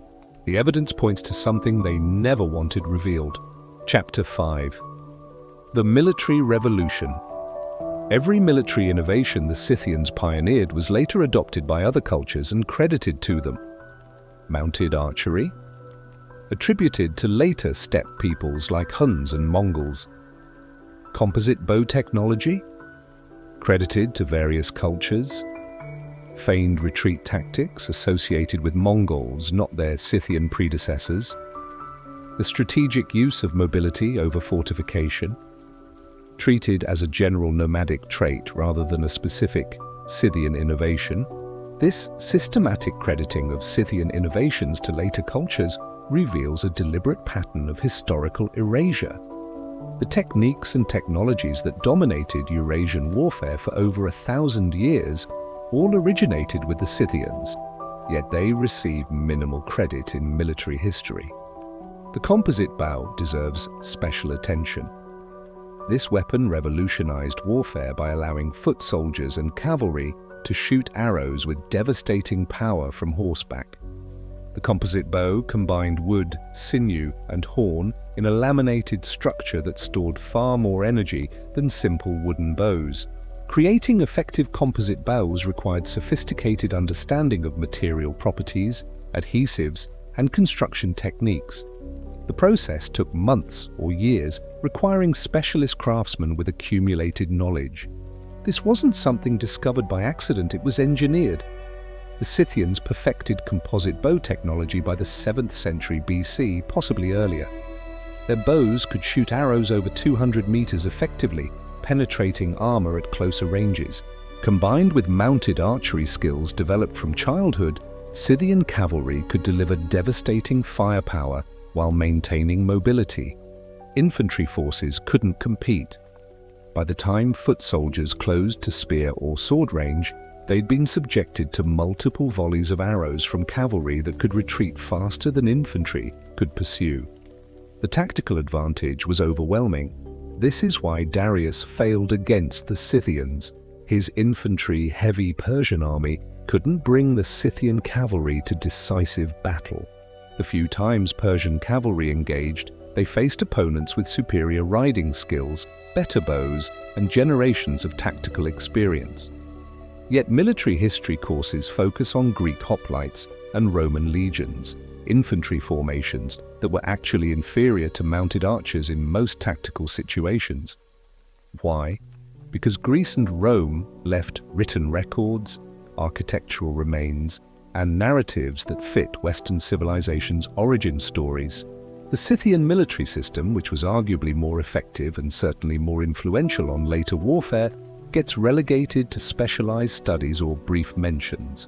The evidence points to something they never wanted revealed. Chapter 5. The Military Revolution. Every military innovation the Scythians pioneered was later adopted by other cultures and credited to them. Mounted archery, attributed to later steppe peoples like Huns and Mongols. Composite bow technology, credited to various cultures. Feigned retreat tactics associated with Mongols, not their Scythian predecessors. The strategic use of mobility over fortification, treated as a general nomadic trait rather than a specific Scythian innovation. This systematic crediting of Scythian innovations to later cultures reveals a deliberate pattern of historical erasure. The techniques and technologies that dominated Eurasian warfare for over 1,000 years all originated with the Scythians, yet they receive minimal credit in military history. The composite bow deserves special attention. This weapon revolutionized warfare by allowing foot soldiers and cavalry to shoot arrows with devastating power from horseback. The composite bow combined wood, sinew, and horn in a laminated structure that stored far more energy than simple wooden bows. Creating effective composite bows required sophisticated understanding of material properties, adhesives, and construction techniques. The process took months or years, requiring specialist craftsmen with accumulated knowledge. This wasn't something discovered by accident, it was engineered. The Scythians perfected composite bow technology by the 7th century BC, possibly earlier. Their bows could shoot arrows over 200 meters effectively, penetrating armor at closer ranges. Combined with mounted archery skills developed from childhood, Scythian cavalry could deliver devastating firepower while maintaining mobility. Infantry forces couldn't compete. By the time foot soldiers closed to spear or sword range, they'd been subjected to multiple volleys of arrows from cavalry that could retreat faster than infantry could pursue. The tactical advantage was overwhelming. This is why Darius failed against the Scythians. His infantry-heavy Persian army couldn't bring the Scythian cavalry to decisive battle. The few times Persian cavalry engaged, They faced opponents with superior riding skills, better bows, and generations of tactical experience. Yet military history courses focus on Greek hoplites and Roman legions, infantry formations that were actually inferior to mounted archers in most tactical situations. Why? Because Greece and Rome left written records, architectural remains, and narratives that fit Western civilization's origin stories. The Scythian military system, which was arguably more effective and certainly more influential on later warfare, gets relegated to specialized studies or brief mentions.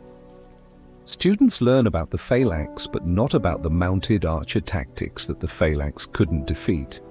Students learn about the phalanx, but not about the mounted archer tactics that the phalanx couldn't defeat.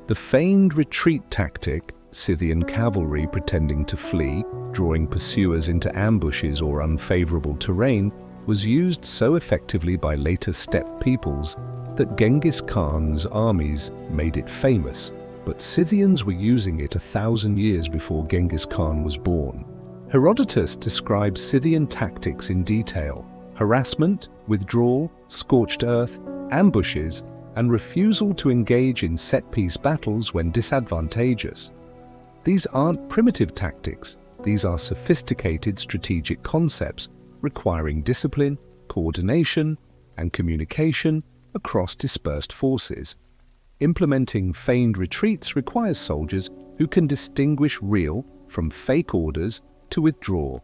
The feigned retreat tactic, Scythian cavalry pretending to flee, drawing pursuers into ambushes or unfavorable terrain, was used so effectively by later steppe peoples that Genghis Khan's armies made it famous, but Scythians were using it 1,000 years before Genghis Khan was born. Herodotus describes Scythian tactics in detail: harassment, withdrawal, scorched earth, ambushes, and refusal to engage in set-piece battles when disadvantageous. These aren't primitive tactics, these are sophisticated strategic concepts requiring discipline, coordination, and communication across dispersed forces. Implementing feigned retreats requires soldiers who can distinguish real from fake orders to withdraw.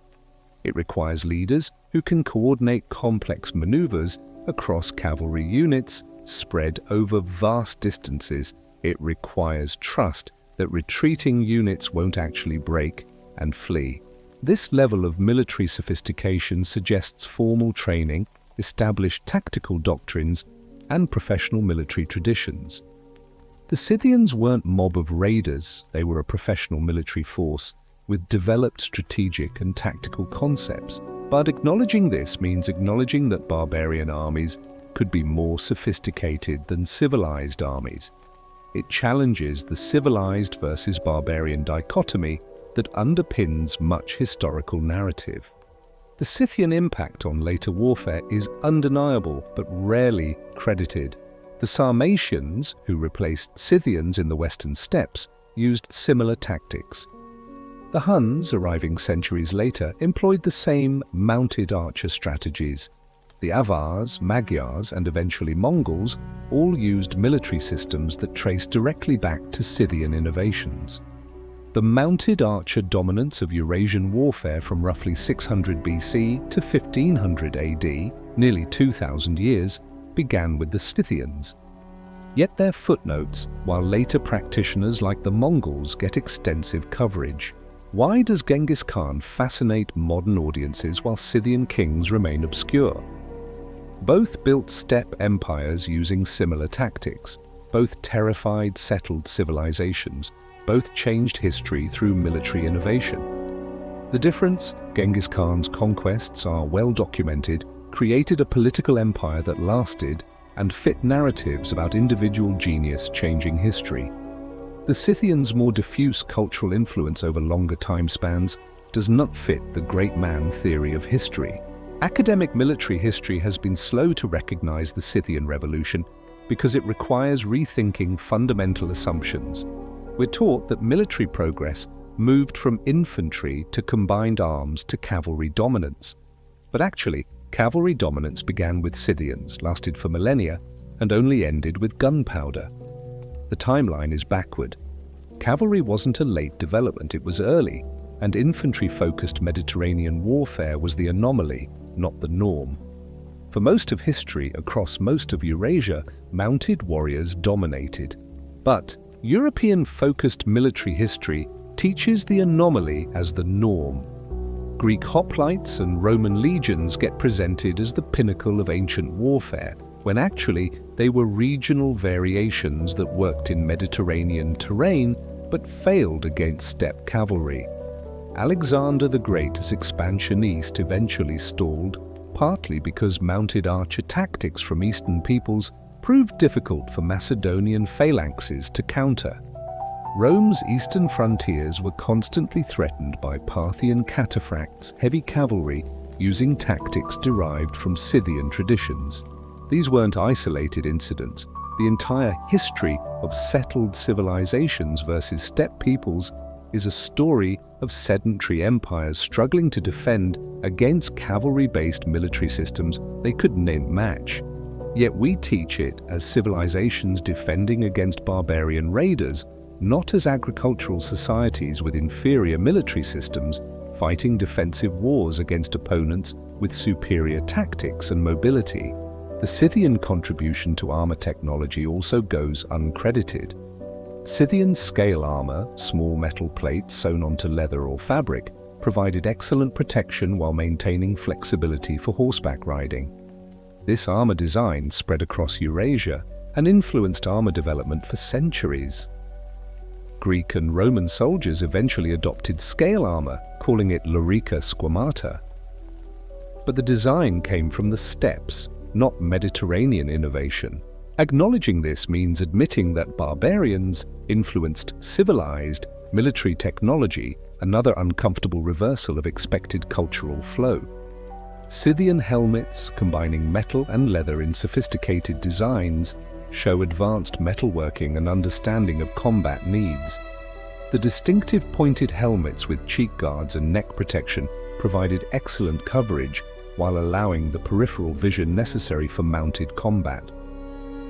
It requires leaders who can coordinate complex maneuvers across cavalry units spread over vast distances. It requires trust that retreating units won't actually break and flee. This level of military sophistication suggests formal training, established tactical doctrines, and professional military traditions. The Scythians weren't a mob of raiders, they were a professional military force with developed strategic and tactical concepts. But acknowledging this means acknowledging that barbarian armies could be more sophisticated than civilized armies. It challenges the civilized versus barbarian dichotomy that underpins much historical narrative. The Scythian impact on later warfare is undeniable but rarely credited. The Sarmatians, who replaced Scythians in the western steppes, used similar tactics. The Huns, arriving centuries later, employed the same mounted archer strategies. The Avars, Magyars, and eventually Mongols all used military systems that trace directly back to Scythian innovations. The mounted archer dominance of Eurasian warfare from roughly 600 BC to 1500 AD, nearly 2,000 years, began with the Scythians. Yet their footnotes, while later practitioners like the Mongols get extensive coverage. Why does Genghis Khan fascinate modern audiences while Scythian kings remain obscure? Both built steppe empires using similar tactics. Both terrified settled civilizations. Both changed history through military innovation. The difference: Genghis Khan's conquests are well documented, created a political empire that lasted, and fit narratives about individual genius changing history. The Scythians' more diffuse cultural influence over longer time spans does not fit the great man theory of history. Academic military history has been slow to recognize the Scythian revolution because it requires rethinking fundamental assumptions. We're taught that military progress moved from infantry to combined arms to cavalry dominance. But actually, cavalry dominance began with Scythians, lasted for millennia, and only ended with gunpowder. The timeline is backward. Cavalry wasn't a late development, it was early, and infantry-focused Mediterranean warfare was the anomaly, not the norm. For most of history, across most of Eurasia, mounted warriors dominated. But European-focused military history teaches the anomaly as the norm. Greek hoplites and Roman legions get presented as the pinnacle of ancient warfare, when actually they were regional variations that worked in Mediterranean terrain but failed against steppe cavalry. Alexander the Great's expansion east eventually stalled, partly because mounted archer tactics from eastern peoples proved difficult for Macedonian phalanxes to counter. Rome's eastern frontiers were constantly threatened by Parthian cataphracts, heavy cavalry, using tactics derived from Scythian traditions. These weren't isolated incidents. The entire history of settled civilizations versus steppe peoples is a story of sedentary empires struggling to defend against cavalry-based military systems they couldn't match. Yet we teach it as civilizations defending against barbarian raiders, not as agricultural societies with inferior military systems fighting defensive wars against opponents with superior tactics and mobility. The Scythian contribution to armor technology also goes uncredited. Scythian scale armor, small metal plates sewn onto leather or fabric, provided excellent protection while maintaining flexibility for horseback riding. This armor design spread across Eurasia and influenced armor development for centuries. Greek and Roman soldiers eventually adopted scale armor, calling it lorica squamata. But the design came from the steppes, not Mediterranean innovation. Acknowledging this means admitting that barbarians influenced civilized military technology, another uncomfortable reversal of expected cultural flow. Scythian helmets, combining metal and leather in sophisticated designs, show advanced metalworking and understanding of combat needs. The distinctive pointed helmets with cheek guards and neck protection provided excellent coverage while allowing the peripheral vision necessary for mounted combat.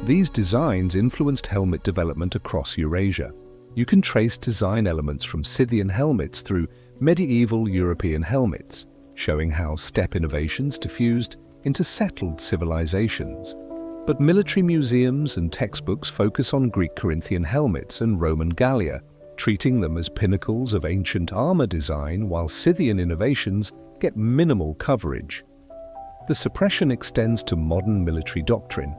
These designs influenced helmet development across Eurasia. You can trace design elements from Scythian helmets through medieval European helmets, showing how steppe innovations diffused into settled civilizations. But military museums and textbooks focus on Greek Corinthian helmets and Roman Gallia, treating them as pinnacles of ancient armor design, while Scythian innovations get minimal coverage. The suppression extends to modern military doctrine.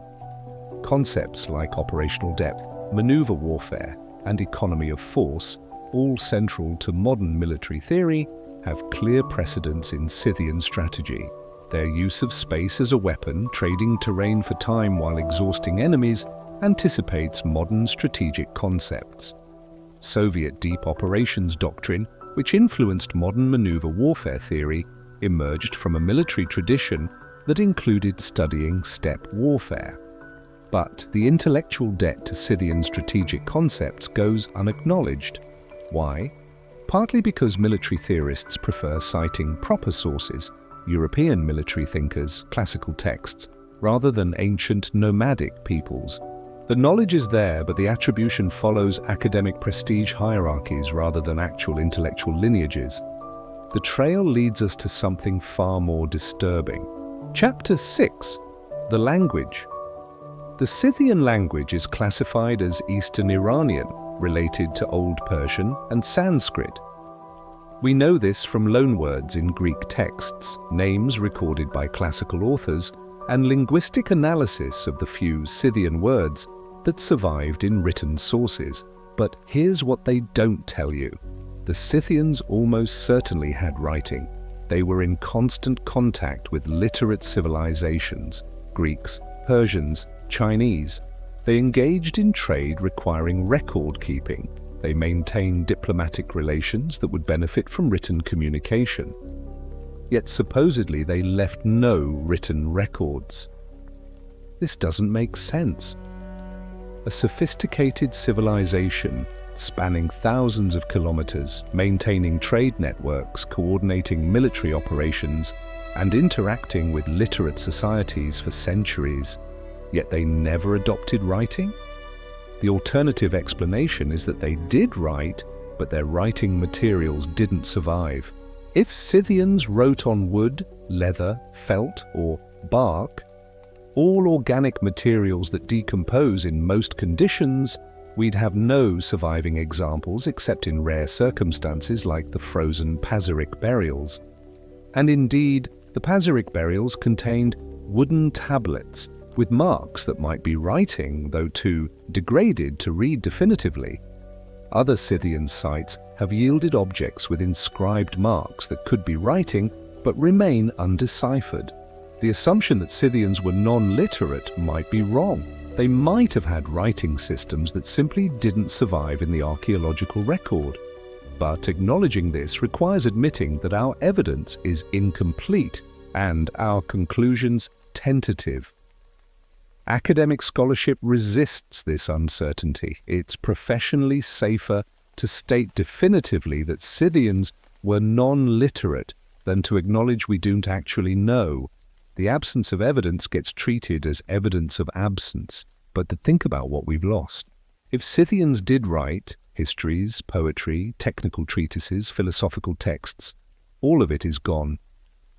Concepts like operational depth, maneuver warfare, and economy of force, all central to modern military theory, have clear precedence in Scythian strategy. Their use of space as a weapon, trading terrain for time while exhausting enemies, anticipates modern strategic concepts. Soviet deep operations doctrine, which influenced modern maneuver warfare theory, emerged from a military tradition that included studying steppe warfare. But the intellectual debt to Scythian strategic concepts goes unacknowledged. Why? Partly because military theorists prefer citing proper sources, European military thinkers, classical texts, rather than ancient nomadic peoples. The knowledge is there, but the attribution follows academic prestige hierarchies rather than actual intellectual lineages. The trail leads us to something far more disturbing. Chapter 6. The language. The Scythian language is classified as Eastern Iranian, related to Old Persian and Sanskrit. We know this from loanwords in Greek texts, names recorded by classical authors, and linguistic analysis of the few Scythian words that survived in written sources. But here's what they don't tell you. The Scythians almost certainly had writing. They were in constant contact with literate civilizations, Greeks, Persians, Chinese. They engaged in trade requiring record-keeping. They maintained diplomatic relations that would benefit from written communication. Yet supposedly they left no written records. This doesn't make sense. A sophisticated civilization spanning thousands of kilometers, maintaining trade networks, coordinating military operations, and interacting with literate societies for centuries, yet they never adopted writing? The alternative explanation is that they did write, but their writing materials didn't survive. If Scythians wrote on wood, leather, felt, or bark, all organic materials that decompose in most conditions, we'd have no surviving examples except in rare circumstances like the frozen Pazyryk burials. And indeed, the Pazyryk burials contained wooden tablets with marks that might be writing, though too degraded to read definitively. Other Scythian sites have yielded objects with inscribed marks that could be writing but remain undeciphered. The assumption that Scythians were non-literate might be wrong. They might have had writing systems that simply didn't survive in the archaeological record. But acknowledging this requires admitting that our evidence is incomplete and our conclusions tentative. Academic scholarship resists this uncertainty. It's professionally safer to state definitively that Scythians were non-literate than to acknowledge we don't actually know. The absence of evidence gets treated as evidence of absence, but to think about what we've lost. If Scythians did write histories, poetry, technical treatises, philosophical texts, all of it is gone.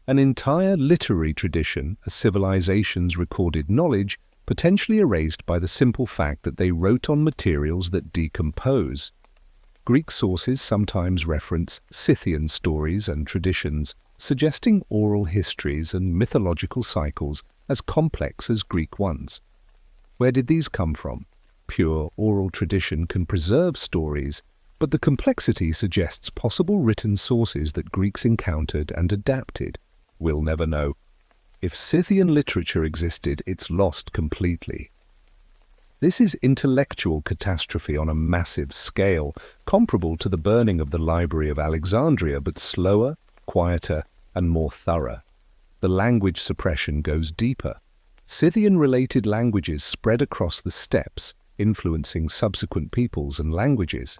An entire literary tradition, a civilization's recorded knowledge, potentially erased by the simple fact that they wrote on materials that decompose. Greek sources sometimes reference Scythian stories and traditions, suggesting oral histories and mythological cycles as complex as Greek ones. Where did these come from? Pure oral tradition can preserve stories, but the complexity suggests possible written sources that Greeks encountered and adapted. We'll never know. If Scythian literature existed, it's lost completely. This is intellectual catastrophe on a massive scale, comparable to the burning of the Library of Alexandria, but slower, quieter, and more thorough. The language suppression goes deeper. Scythian-related languages spread across the steppes, influencing subsequent peoples and languages.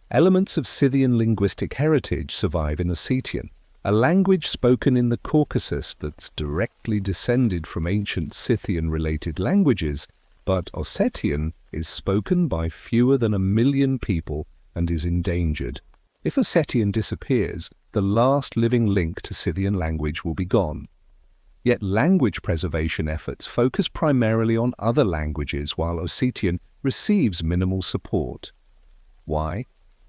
Elements of Scythian linguistic heritage survive in Ossetian, a language spoken in the Caucasus that's directly descended from ancient Scythian-related languages, but Ossetian is spoken by fewer than 1 million people and is endangered. If Ossetian disappears, the last living link to Scythian language will be gone. Yet language preservation efforts focus primarily on other languages, while Ossetian receives minimal support. Why?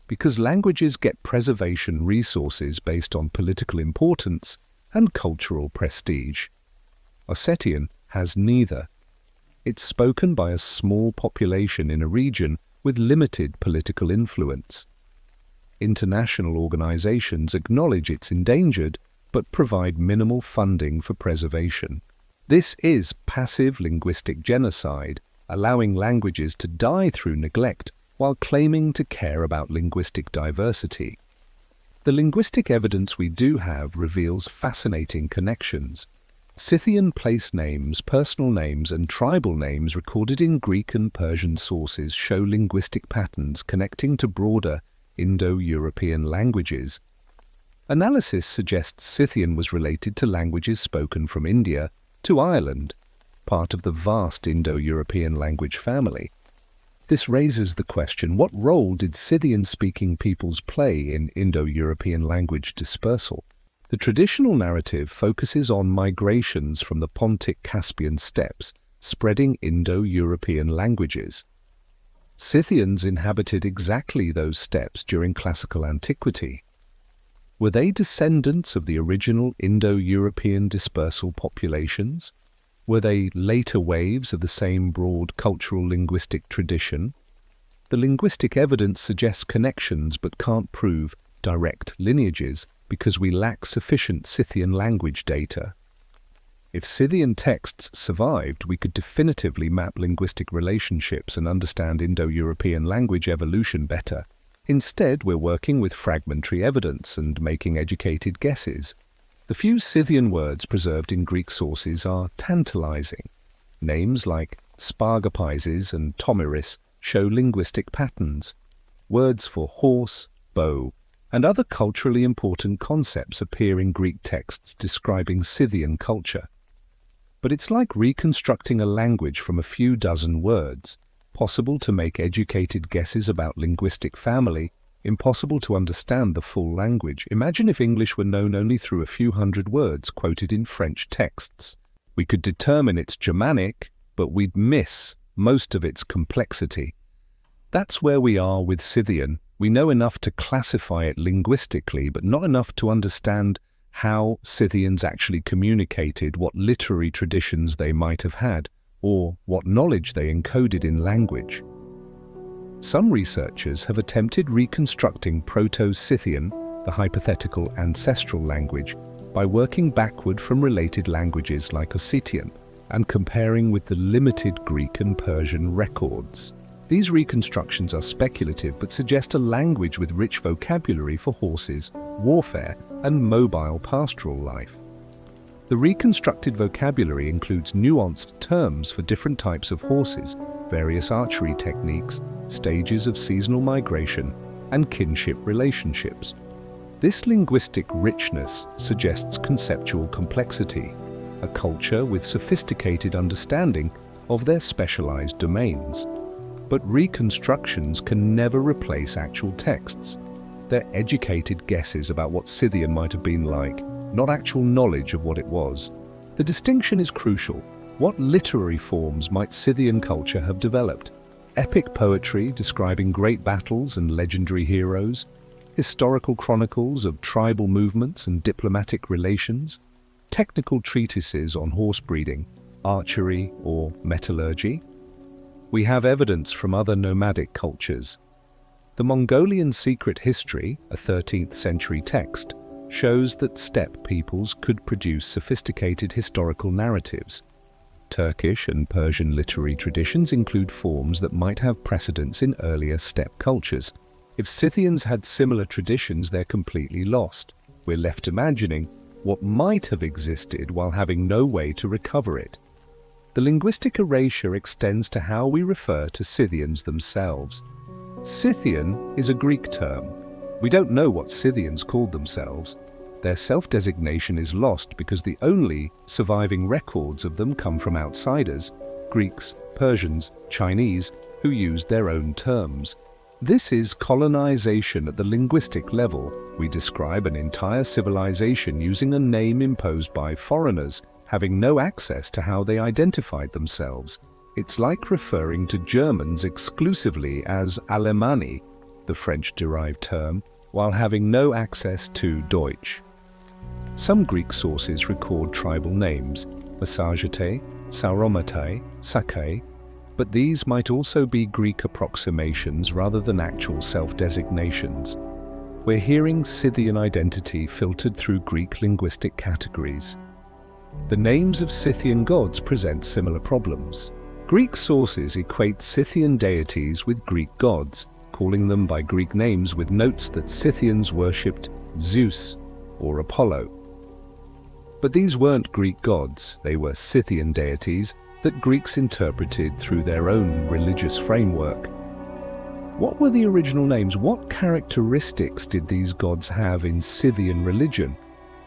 Because languages get preservation resources based on political importance and cultural prestige. Ossetian has neither. It's spoken by a small population in a region with limited political influence. International organizations acknowledge it's endangered, but provide minimal funding for preservation. This is passive linguistic genocide, allowing languages to die through neglect while claiming to care about linguistic diversity. The linguistic evidence we do have reveals fascinating connections. Scythian place names, personal names, and tribal names recorded in Greek and Persian sources show linguistic patterns connecting to broader Indo-European languages. Analysis suggests Scythian was related to languages spoken from India to Ireland, part of the vast Indo-European language family. This raises the question, what role did Scythian-speaking peoples play in Indo-European language dispersal? The traditional narrative focuses on migrations from the Pontic-Caspian steppes, spreading Indo-European languages. Scythians inhabited exactly those steppes during classical antiquity. Were they descendants of the original Indo-European dispersal populations? Were they later waves of the same broad cultural linguistic tradition? The linguistic evidence suggests connections but can't prove direct lineages because we lack sufficient Scythian language data. If Scythian texts survived, we could definitively map linguistic relationships and understand Indo-European language evolution better. Instead, we're working with fragmentary evidence and making educated guesses. The few Scythian words preserved in Greek sources are tantalizing. Names like Spargopyses and Tomiris show linguistic patterns. Words for horse, bow, and other culturally important concepts appear in Greek texts describing Scythian culture. But it's like reconstructing a language from a few dozen words, possible to make educated guesses about linguistic family, impossible to understand the full language. Imagine if English were known only through a few hundred words quoted in French texts. We could determine it's Germanic, but we'd miss most of its complexity. That's where we are with Scythian. We know enough to classify it linguistically, but not enough to understand how Scythians actually communicated, what literary traditions they might have had, or what knowledge they encoded in language. Some researchers have attempted reconstructing Proto-Scythian, the hypothetical ancestral language, by working backward from related languages like Ossetian and comparing with the limited Greek and Persian records. These reconstructions are speculative but suggest a language with rich vocabulary for horses, warfare, and mobile pastoral life. The reconstructed vocabulary includes nuanced terms for different types of horses, various archery techniques, stages of seasonal migration, and kinship relationships. This linguistic richness suggests conceptual complexity, a culture with sophisticated understanding of their specialized domains. But reconstructions can never replace actual texts. They're educated guesses about what Scythian might have been like, not actual knowledge of what it was. The distinction is crucial. What literary forms might Scythian culture have developed? Epic poetry describing great battles and legendary heroes? Historical chronicles of tribal movements and diplomatic relations? Technical treatises on horse breeding, archery, or metallurgy? We have evidence from other nomadic cultures. The Mongolian Secret History, a 13th century text, shows that steppe peoples could produce sophisticated historical narratives. Turkish and Persian literary traditions include forms that might have precedence in earlier steppe cultures. If Scythians had similar traditions, they're completely lost. We're left imagining what might have existed while having no way to recover it. The linguistic erasure extends to how we refer to Scythians themselves. Scythian is a Greek term. We don't know what Scythians called themselves. Their self-designation is lost because the only surviving records of them come from outsiders, Greeks, Persians, Chinese, who used their own terms. This is colonization at the linguistic level. We describe an entire civilization using a name imposed by foreigners, having no access to how they identified themselves. It's like referring to Germans exclusively as Alemanni, the French-derived term, while having no access to Deutsch. Some Greek sources record tribal names, Massagetes, Sauromatai, Sakai, but these might also be Greek approximations rather than actual self-designations. We're hearing Scythian identity filtered through Greek linguistic categories. The names of Scythian gods present similar problems. Greek sources equate Scythian deities with Greek gods, calling them by Greek names with notes that Scythians worshipped Zeus or Apollo. But these weren't Greek gods, they were Scythian deities that Greeks interpreted through their own religious framework. What were the original names? What characteristics did these gods have in Scythian religion?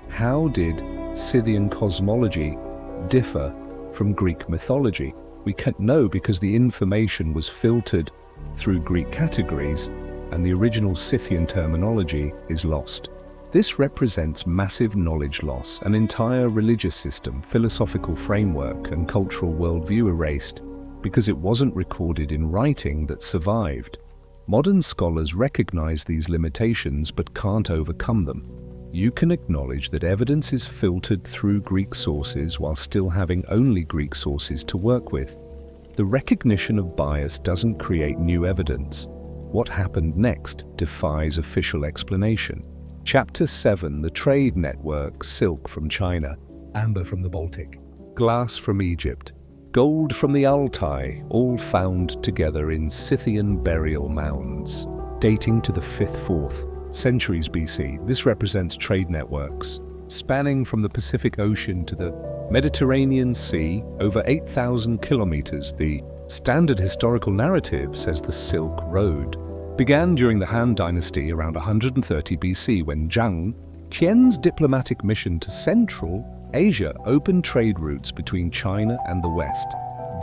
How did Scythian cosmology differ from Greek mythology? We can't know because the information was filtered through Greek categories and the original Scythian terminology is lost. This represents massive knowledge loss, an entire religious system, philosophical framework, and cultural worldview erased because it wasn't recorded in writing that survived. Modern scholars recognize these limitations but can't overcome them. You can acknowledge that evidence is filtered through Greek sources while still having only Greek sources to work with. The recognition of bias doesn't create new evidence. What happened next defies official explanation. Chapter 7: The Trade Network. Silk from China, amber from the Baltic, glass from Egypt, gold from the Altai, all found together in Scythian burial mounds. Dating to the 5th-4th centuries BC, this represents trade networks. Spanning from the Pacific Ocean to the Mediterranean Sea, over 8,000 kilometers, the standard historical narrative says the Silk Road began during the Han Dynasty around 130 BC when Zhang Qian's diplomatic mission to Central Asia opened trade routes between China and the West.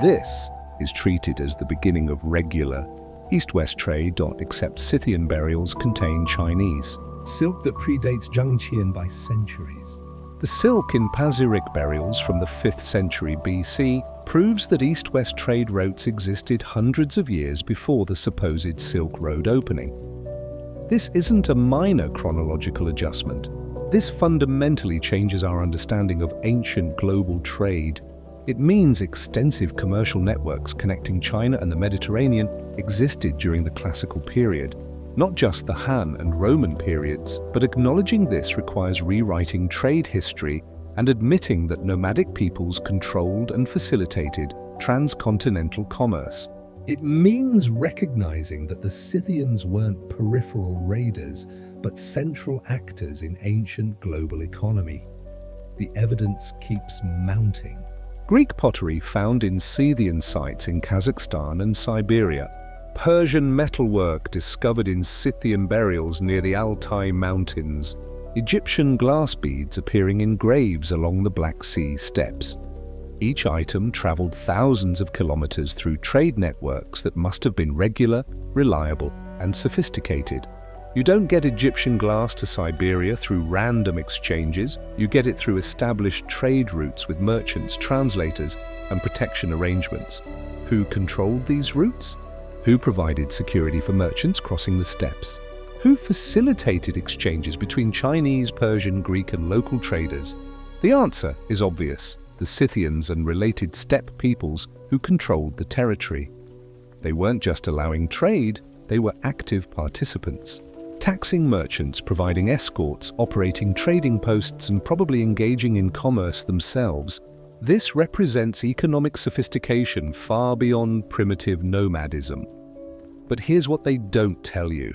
This is treated as the beginning of regular East-West trade, except Scythian burials contain Chinese silk that predates Zhang Qian by centuries. The silk in Pazyryk burials from the 5th century BC proves that East-West trade routes existed hundreds of years before the supposed Silk Road opening. This isn't a minor chronological adjustment. This fundamentally changes our understanding of ancient global trade. It means extensive commercial networks connecting China and the Mediterranean existed during the classical period, not just the Han and Roman periods, but acknowledging this requires rewriting trade history and admitting that nomadic peoples controlled and facilitated transcontinental commerce. It means recognizing that the Scythians weren't peripheral raiders, but central actors in ancient global economy. the evidence keeps mounting. Greek pottery found in Scythian sites in Kazakhstan and Siberia. Persian metalwork discovered in Scythian burials near the Altai Mountains. Egyptian glass beads appearing in graves along the Black Sea steppes. Each item traveled thousands of kilometers through trade networks that must have been regular, reliable, and sophisticated. You don't get Egyptian glass to Siberia through random exchanges. You get it through established trade routes with merchants, translators, and protection arrangements. Who controlled these routes? Who provided security for merchants crossing the steppes? Who facilitated exchanges between Chinese, Persian, Greek, and local traders? The answer is obvious: the Scythians and related steppe peoples who controlled the territory. They weren't just allowing trade, they were active participants. Taxing merchants, providing escorts, operating trading posts, and probably engaging in commerce themselves. This represents economic sophistication far beyond primitive nomadism. But here's what they don't tell you.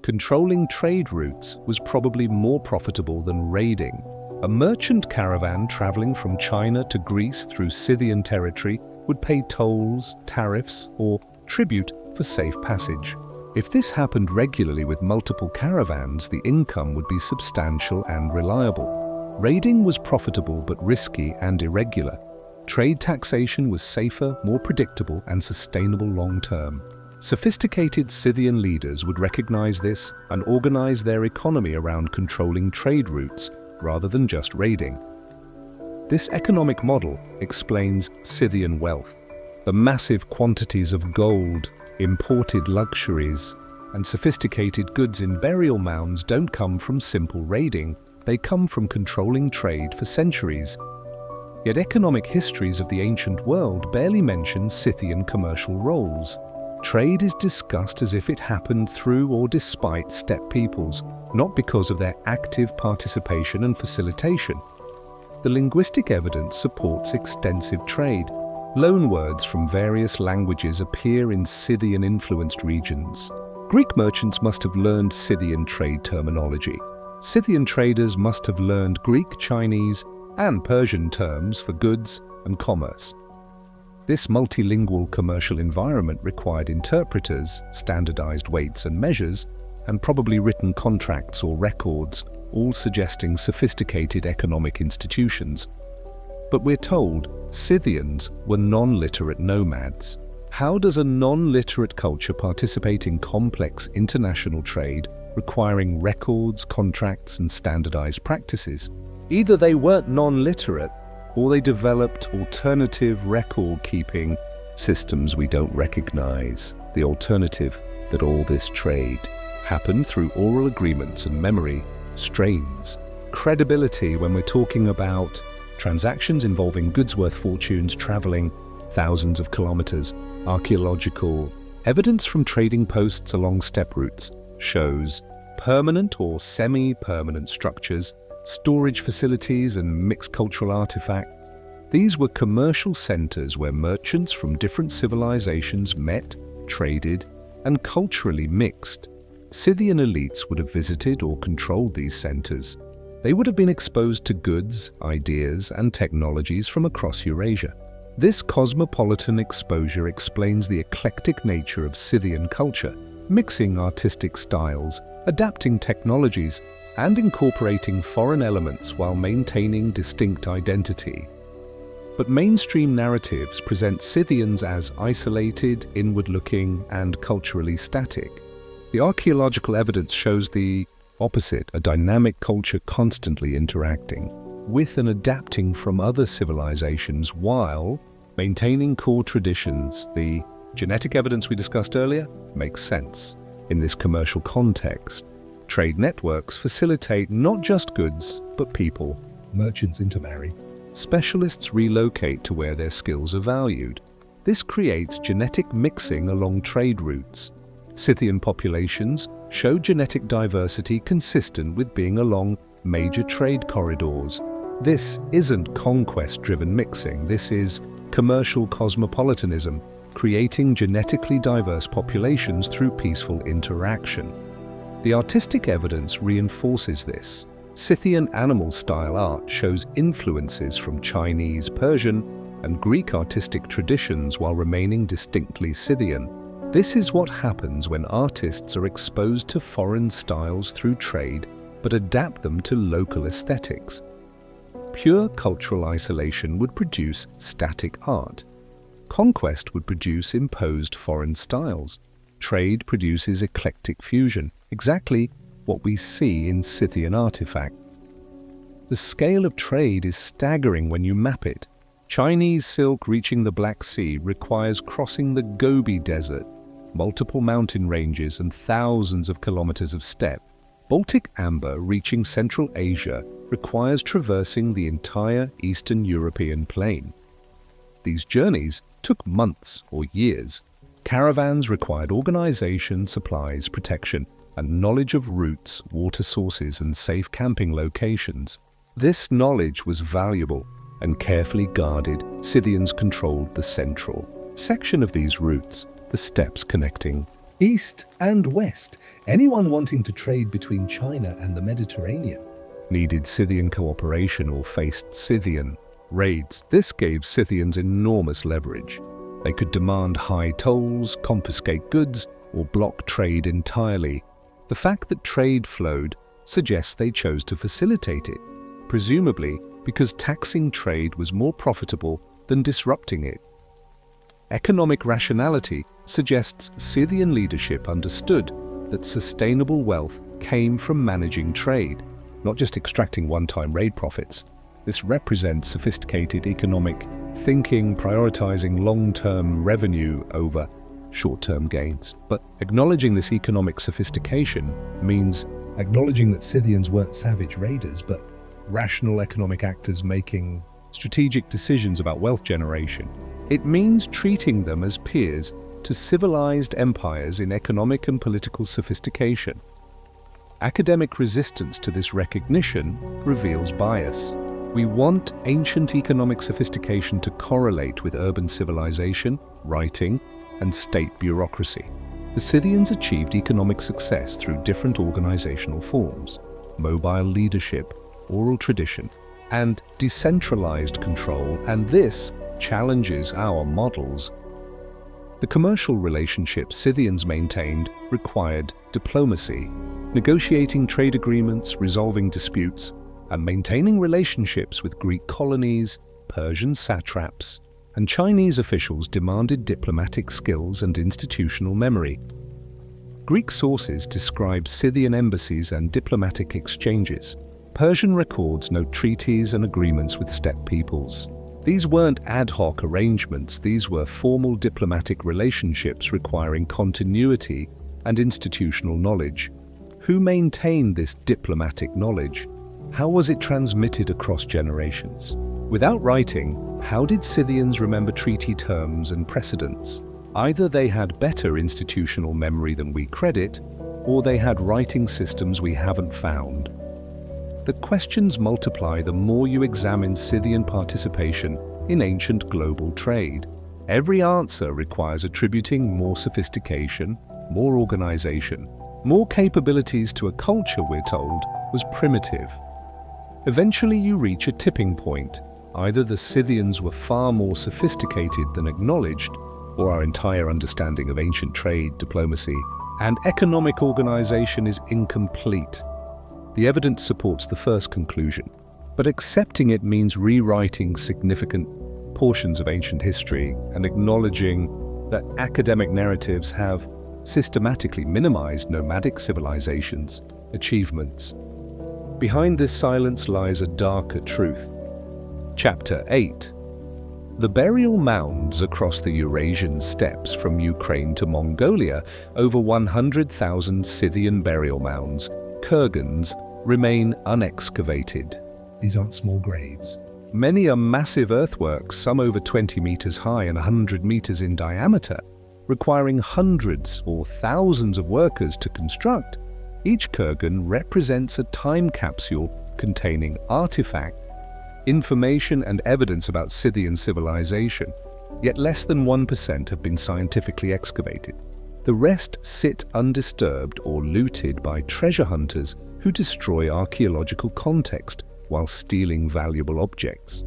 Controlling trade routes was probably more profitable than raiding. A merchant caravan traveling from China to Greece through Scythian territory would pay tolls, tariffs, or tribute for safe passage. If this happened regularly with multiple caravans, the income would be substantial and reliable. Raiding was profitable but risky and irregular. Trade taxation was safer, more predictable, and sustainable long-term. Sophisticated Scythian leaders would recognize this and organize their economy around controlling trade routes rather than just raiding. This economic model explains Scythian wealth. The massive quantities of gold, imported luxuries, and sophisticated goods in burial mounds don't come from simple raiding, they come from controlling trade for centuries. Yet economic histories of the ancient world barely mention Scythian commercial roles. Trade is discussed as if it happened through or despite steppe peoples, not because of their active participation and facilitation. The linguistic evidence supports extensive trade. Loanwords from various languages appear in Scythian-influenced regions. Greek merchants must have learned Scythian trade terminology. Scythian traders must have learned Greek, Chinese, and Persian terms for goods and commerce. This multilingual commercial environment required interpreters, standardized weights and measures, and probably written contracts or records, all suggesting sophisticated economic institutions. But we're told Scythians were non-literate nomads. How does a non-literate culture participate in complex international trade requiring records, contracts, and standardized practices? Either they weren't non-literate, or they developed alternative record-keeping systems we don't recognize. The alternative that all this trade happened through oral agreements and memory strains credibility when we're talking about transactions involving goods worth fortunes traveling thousands of kilometers. Archaeological evidence from trading posts along steppe routes shows permanent or semi-permanent structures, storage facilities, and mixed cultural artifacts. These were commercial centers where merchants from different civilizations met, traded, and culturally mixed. Scythian elites would have visited or controlled these centers. They would have been exposed to goods, ideas, and technologies from across Eurasia. This cosmopolitan exposure explains the eclectic nature of Scythian culture, mixing artistic styles, adapting technologies, and incorporating foreign elements while maintaining distinct identity. But mainstream narratives present Scythians as isolated, inward-looking, and culturally static. The archaeological evidence shows the opposite, a dynamic culture constantly interacting with and adapting from other civilizations while maintaining core traditions. The genetic evidence we discussed earlier makes sense. In this commercial context, trade networks facilitate not just goods, but people. Merchants intermarry. Specialists relocate to where their skills are valued. This creates genetic mixing along trade routes. Scythian populations show genetic diversity consistent with being along major trade corridors. This isn't conquest-driven mixing, this is commercial cosmopolitanism, creating genetically diverse populations through peaceful interaction. The artistic evidence reinforces this. Scythian animal-style art shows influences from Chinese, Persian, and Greek artistic traditions while remaining distinctly Scythian. This is what happens when artists are exposed to foreign styles through trade, but adapt them to local aesthetics. Pure cultural isolation would produce static art. Conquest would produce imposed foreign styles. Trade produces eclectic fusion, exactly what we see in Scythian artifacts. The scale of trade is staggering when you map it. Chinese silk reaching the Black Sea requires crossing the Gobi Desert, multiple mountain ranges and thousands of kilometers of steppe. Baltic amber reaching Central Asia requires traversing the entire Eastern European plain. These journeys took months or years. Caravans required organization, supplies, protection, and knowledge of routes, water sources, and safe camping locations. This knowledge was valuable and carefully guarded. Scythians controlled the central section of these routes, the steppes connecting east and west. Anyone wanting to trade between China and the Mediterranean needed Scythian cooperation or faced Scythian raids. This gave Scythians enormous leverage. They could demand high tolls, confiscate goods, or block trade entirely. The fact that trade flowed suggests they chose to facilitate it, presumably because taxing trade was more profitable than disrupting it. Economic rationality suggests Scythian leadership understood that sustainable wealth came from managing trade, not just extracting one-time raid profits. This represents sophisticated economic thinking, prioritizing long-term revenue over short-term gains. But acknowledging this economic sophistication means acknowledging that Scythians weren't savage raiders, but rational economic actors making strategic decisions about wealth generation. It means treating them as peers to civilized empires in economic and political sophistication. Academic resistance to this recognition reveals bias. We want ancient economic sophistication to correlate with urban civilization, writing, and state bureaucracy. The Scythians achieved economic success through different organizational forms: mobile leadership, oral tradition, and decentralized control, and this challenges our models. The commercial relationships Scythians maintained required diplomacy, negotiating trade agreements, resolving disputes, and maintaining relationships with Greek colonies, Persian satraps, and Chinese officials demanded diplomatic skills and institutional memory. Greek sources describe Scythian embassies and diplomatic exchanges. Persian records note treaties and agreements with steppe peoples. These weren't ad hoc arrangements, these were formal diplomatic relationships requiring continuity and institutional knowledge. Who maintained this diplomatic knowledge? How was it transmitted across generations? Without writing, how did Scythians remember treaty terms and precedents? Either they had better institutional memory than we credit, or they had writing systems we haven't found. The questions multiply the more you examine Scythian participation in ancient global trade. Every answer requires attributing more sophistication, more organization, more capabilities to a culture we're told was primitive. Eventually you reach a tipping point. Either the Scythians were far more sophisticated than acknowledged, or our entire understanding of ancient trade, diplomacy, and economic organization is incomplete. The evidence supports the first conclusion, but accepting it means rewriting significant portions of ancient history and acknowledging that academic narratives have systematically minimized nomadic civilizations' achievements. Behind this silence lies a darker truth. Chapter 8. The burial mounds across the Eurasian steppes from Ukraine to Mongolia, over 100,000 Scythian burial mounds, kurgans, remain unexcavated. These aren't small graves. Many are massive earthworks, some over 20 meters high and 100 meters in diameter, requiring hundreds or thousands of workers to construct. Each kurgan represents a time capsule containing artifacts, information and evidence about Scythian civilization, yet less than 1% have been scientifically excavated. The rest sit undisturbed or looted by treasure hunters who destroy archaeological context while stealing valuable objects.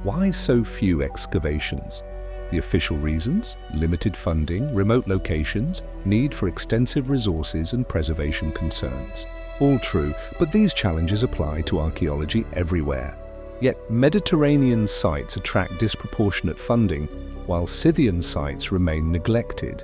Why so few excavations? The official reasons: limited funding, remote locations, need for extensive resources and preservation concerns. All true, but these challenges apply to archaeology everywhere. Yet Mediterranean sites attract disproportionate funding, while Scythian sites remain neglected.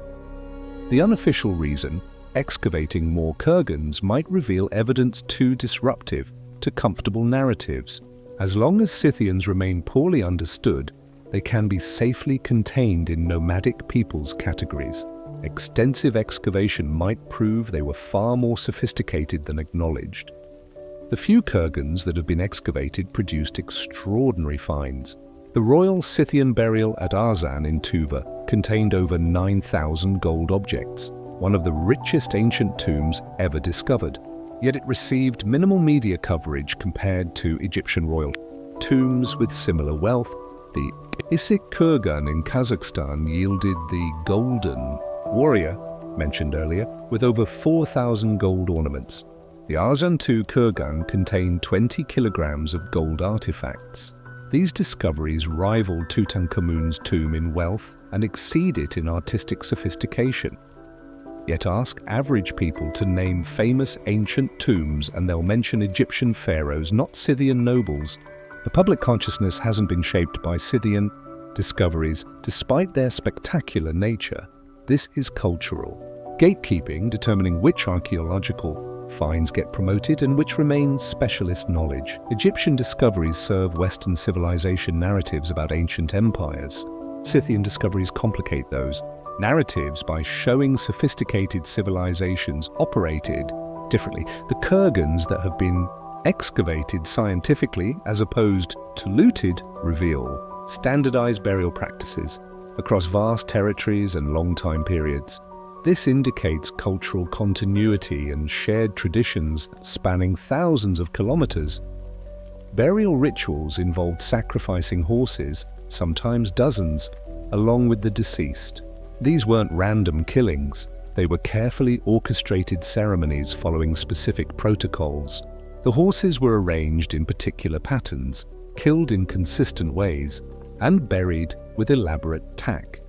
The unofficial reason: excavating more kurgans might reveal evidence too disruptive to comfortable narratives. As long as Scythians remain poorly understood, they can be safely contained in nomadic peoples categories. Extensive excavation might prove they were far more sophisticated than acknowledged. The few kurgans that have been excavated produced extraordinary finds. The royal Scythian burial at Arzan in Tuva contained over 9,000 gold objects, one of the richest ancient tombs ever discovered. Yet it received minimal media coverage compared to Egyptian royal tombs with similar wealth. The Issyk kurgan in Kazakhstan yielded the golden warrior mentioned earlier, with over 4,000 gold ornaments. The Arzan II kurgan contained 20 kilograms of gold artifacts. These discoveries rival Tutankhamun's tomb in wealth and exceed it in artistic sophistication. Yet ask average people to name famous ancient tombs and they'll mention Egyptian pharaohs, not Scythian nobles. The public consciousness hasn't been shaped by Scythian discoveries, despite their spectacular nature. This is cultural. Gatekeeping, determining which archaeological finds get promoted and which remain specialist knowledge. Egyptian discoveries serve Western civilization narratives about ancient empires. Scythian discoveries complicate those narratives by showing sophisticated civilizations operated differently. The kurgans that have been excavated scientifically as opposed to looted reveal standardized burial practices across vast territories and long time periods. This indicates cultural continuity and shared traditions spanning thousands of kilometers. Burial rituals involved sacrificing horses, sometimes dozens, along with the deceased. These weren't random killings. They were carefully orchestrated ceremonies following specific protocols. The horses were arranged in particular patterns, killed in consistent ways, and buried with elaborate tack.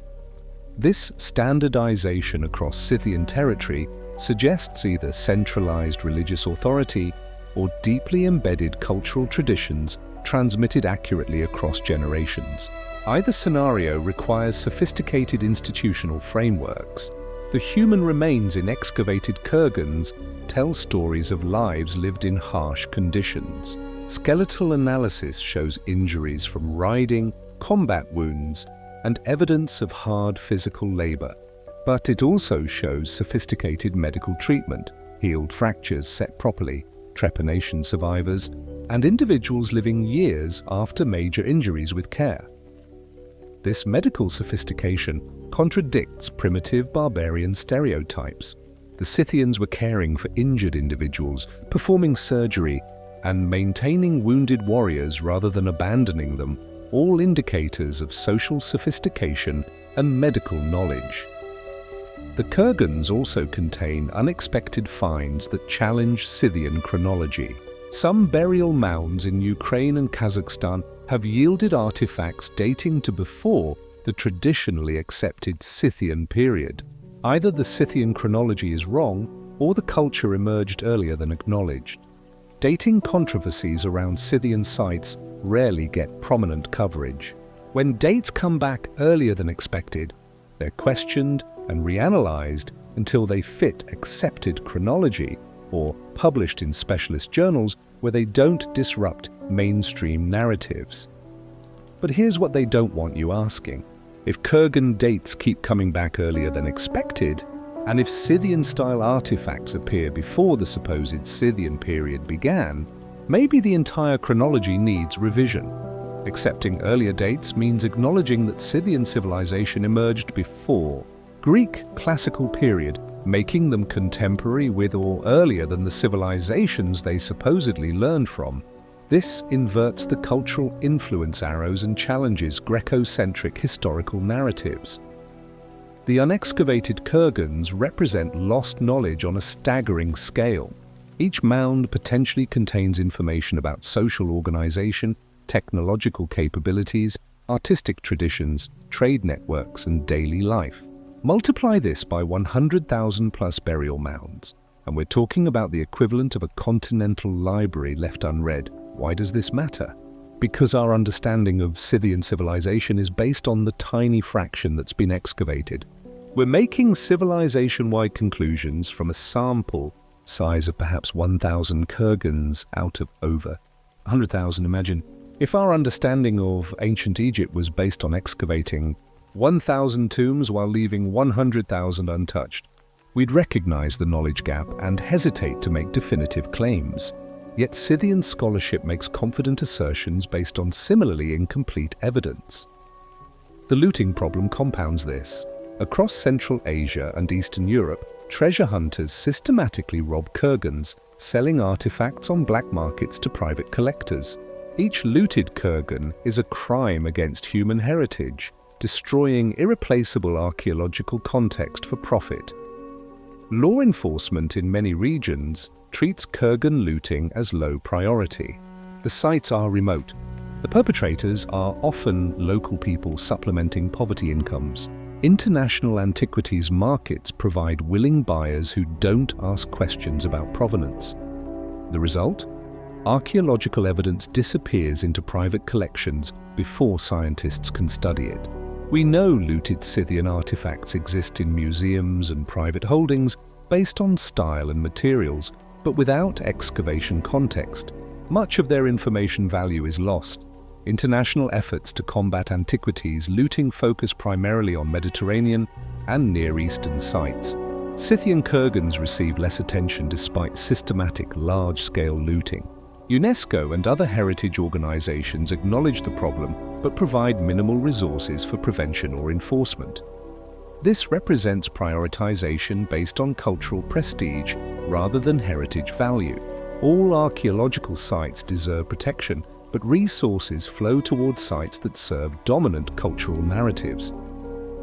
This standardization across Scythian territory suggests either centralized religious authority or deeply embedded cultural traditions transmitted accurately across generations. Either scenario requires sophisticated institutional frameworks. The human remains in excavated kurgans tell stories of lives lived in harsh conditions. Skeletal analysis shows injuries from riding, combat wounds, and evidence of hard physical labor. But it also shows sophisticated medical treatment, healed fractures set properly, trepanation survivors, and individuals living years after major injuries with care. This medical sophistication contradicts primitive barbarian stereotypes. The Scythians were caring for injured individuals, performing surgery, and maintaining wounded warriors rather than abandoning them, all indicators of social sophistication and medical knowledge. The kurgans also contain unexpected finds that challenge Scythian chronology. Some burial mounds in Ukraine and Kazakhstan have yielded artifacts dating to before the traditionally accepted Scythian period. Either the Scythian chronology is wrong, or the culture emerged earlier than acknowledged. Dating controversies around Scythian sites rarely get prominent coverage. When dates come back earlier than expected, they're questioned and reanalyzed until they fit accepted chronology or published in specialist journals where they don't disrupt mainstream narratives. But here's what they don't want you asking. If kurgan dates keep coming back earlier than expected, and if Scythian-style artifacts appear before the supposed Scythian period began, maybe the entire chronology needs revision. Accepting earlier dates means acknowledging that Scythian civilization emerged before Greek classical period, making them contemporary with or earlier than the civilizations they supposedly learned from. This inverts the cultural influence arrows and challenges Greco-centric historical narratives. The unexcavated kurgans represent lost knowledge on a staggering scale. Each mound potentially contains information about social organization, technological capabilities, artistic traditions, trade networks, and daily life. Multiply this by 100,000 plus burial mounds, and we're talking about the equivalent of a continental library left unread. Why does this matter? Because our understanding of Scythian civilization is based on the tiny fraction that's been excavated. We're making civilization-wide conclusions from a sample size of perhaps 1,000 kurgans out of over 100,000. Imagine if our understanding of ancient Egypt was based on excavating 1,000 tombs while leaving 100,000 untouched. We'd recognize the knowledge gap and hesitate to make definitive claims. Yet Scythian scholarship makes confident assertions based on similarly incomplete evidence. The looting problem compounds this. Across Central Asia and Eastern Europe, treasure hunters systematically rob kurgans, selling artifacts on black markets to private collectors. Each looted kurgan is a crime against human heritage, destroying irreplaceable archaeological context for profit. Law enforcement in many regions treats kurgan looting as low priority. The sites are remote. The perpetrators are often local people supplementing poverty incomes. International antiquities markets provide willing buyers who don't ask questions about provenance. The result? Archaeological evidence disappears into private collections before scientists can study it. We know looted Scythian artifacts exist in museums and private holdings based on style and materials, but without excavation context. Much of their information value is lost. International efforts to combat antiquities looting focus primarily on Mediterranean and Near Eastern sites. Scythian kurgans receive less attention despite systematic large-scale looting. UNESCO and other heritage organizations acknowledge the problem but provide minimal resources for prevention or enforcement. This represents prioritization based on cultural prestige rather than heritage value. All archaeological sites deserve protection, but resources flow towards sites that serve dominant cultural narratives.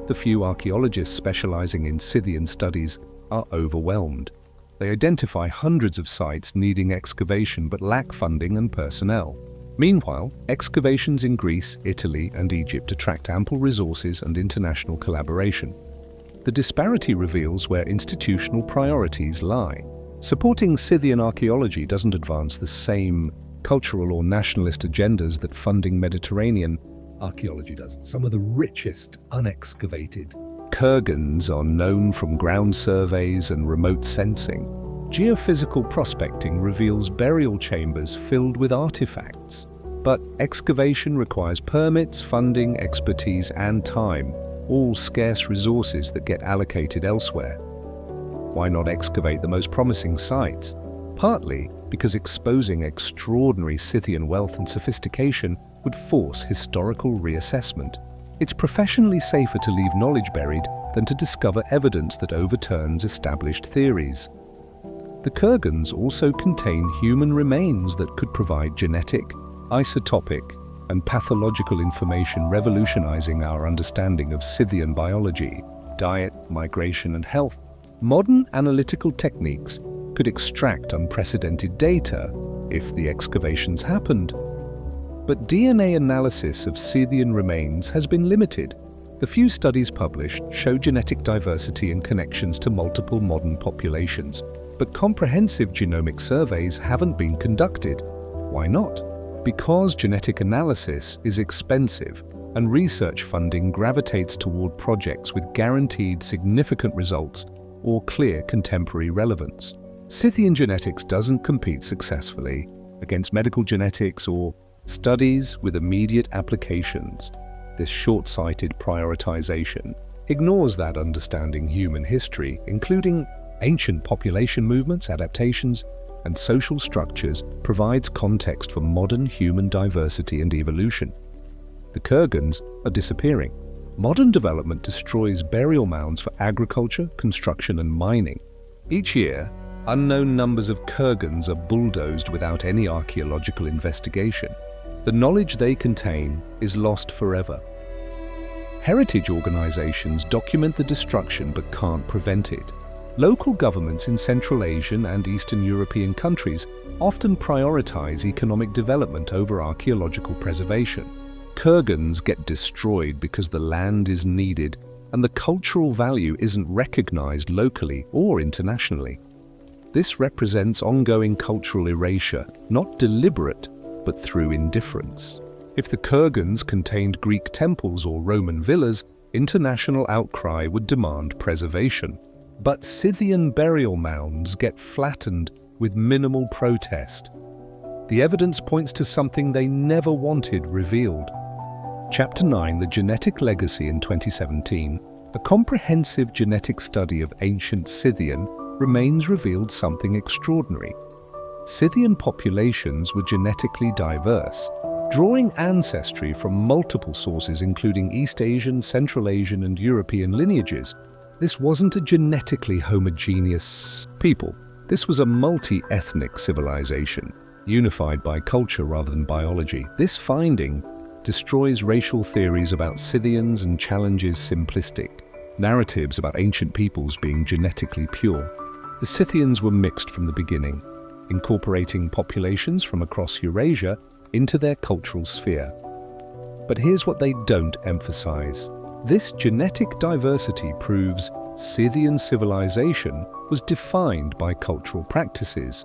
The few archaeologists specializing in Scythian studies are overwhelmed. They identify hundreds of sites needing excavation but lack funding and personnel. Meanwhile, excavations in Greece, Italy, and Egypt attract ample resources and international collaboration. The disparity reveals where institutional priorities lie. Supporting Scythian archaeology doesn't advance the same cultural or nationalist agendas that funding Mediterranean archaeology does. Some of the richest unexcavated kurgans are known from ground surveys and remote sensing. Geophysical prospecting reveals burial chambers filled with artifacts. But excavation requires permits, funding, expertise, and time, all scarce resources that get allocated elsewhere. Why not excavate the most promising sites? Partly because exposing extraordinary Scythian wealth and sophistication would force historical reassessment. It's professionally safer to leave knowledge buried than to discover evidence that overturns established theories. The kurgans also contain human remains that could provide genetic, isotopic, and pathological information, revolutionizing our understanding of Scythian biology, diet, migration, and health. Modern analytical techniques could extract unprecedented data if the excavations happened. But DNA analysis of Scythian remains has been limited. The few studies published show genetic diversity and connections to multiple modern populations, but comprehensive genomic surveys haven't been conducted. Why not? Because genetic analysis is expensive and research funding gravitates toward projects with guaranteed significant results or clear contemporary relevance. Scythian genetics doesn't compete successfully against medical genetics or studies with immediate applications. This short-sighted prioritization ignores that understanding human history, including ancient population movements, adaptations, and social structures, provides context for modern human diversity and evolution. The kurgans are disappearing. Modern development destroys burial mounds for agriculture, construction, and mining. Each year, unknown numbers of kurgans are bulldozed without any archaeological investigation. The knowledge they contain is lost forever. Heritage organizations document the destruction but can't prevent it. Local governments in Central Asian and Eastern European countries often prioritize economic development over archaeological preservation. Kurgans get destroyed because the land is needed and the cultural value isn't recognized locally or internationally. This represents ongoing cultural erasure, not deliberate, but through indifference. If the Kurgans contained Greek temples or Roman villas, international outcry would demand preservation. But Scythian burial mounds get flattened with minimal protest. The evidence points to something they never wanted revealed. Chapter 9, The Genetic Legacy in 2017, a comprehensive genetic study of ancient Scythian remains revealed something extraordinary. Scythian populations were genetically diverse, drawing ancestry from multiple sources including East Asian, Central Asian and European lineages. This wasn't a genetically homogeneous people. This was a multi-ethnic civilization, unified by culture rather than biology. This finding destroys racial theories about Scythians and challenges simplistic narratives about ancient peoples being genetically pure. The Scythians were mixed from the beginning, incorporating populations from across Eurasia into their cultural sphere. But here's what they don't emphasize. This genetic diversity proves Scythian civilization was defined by cultural practices: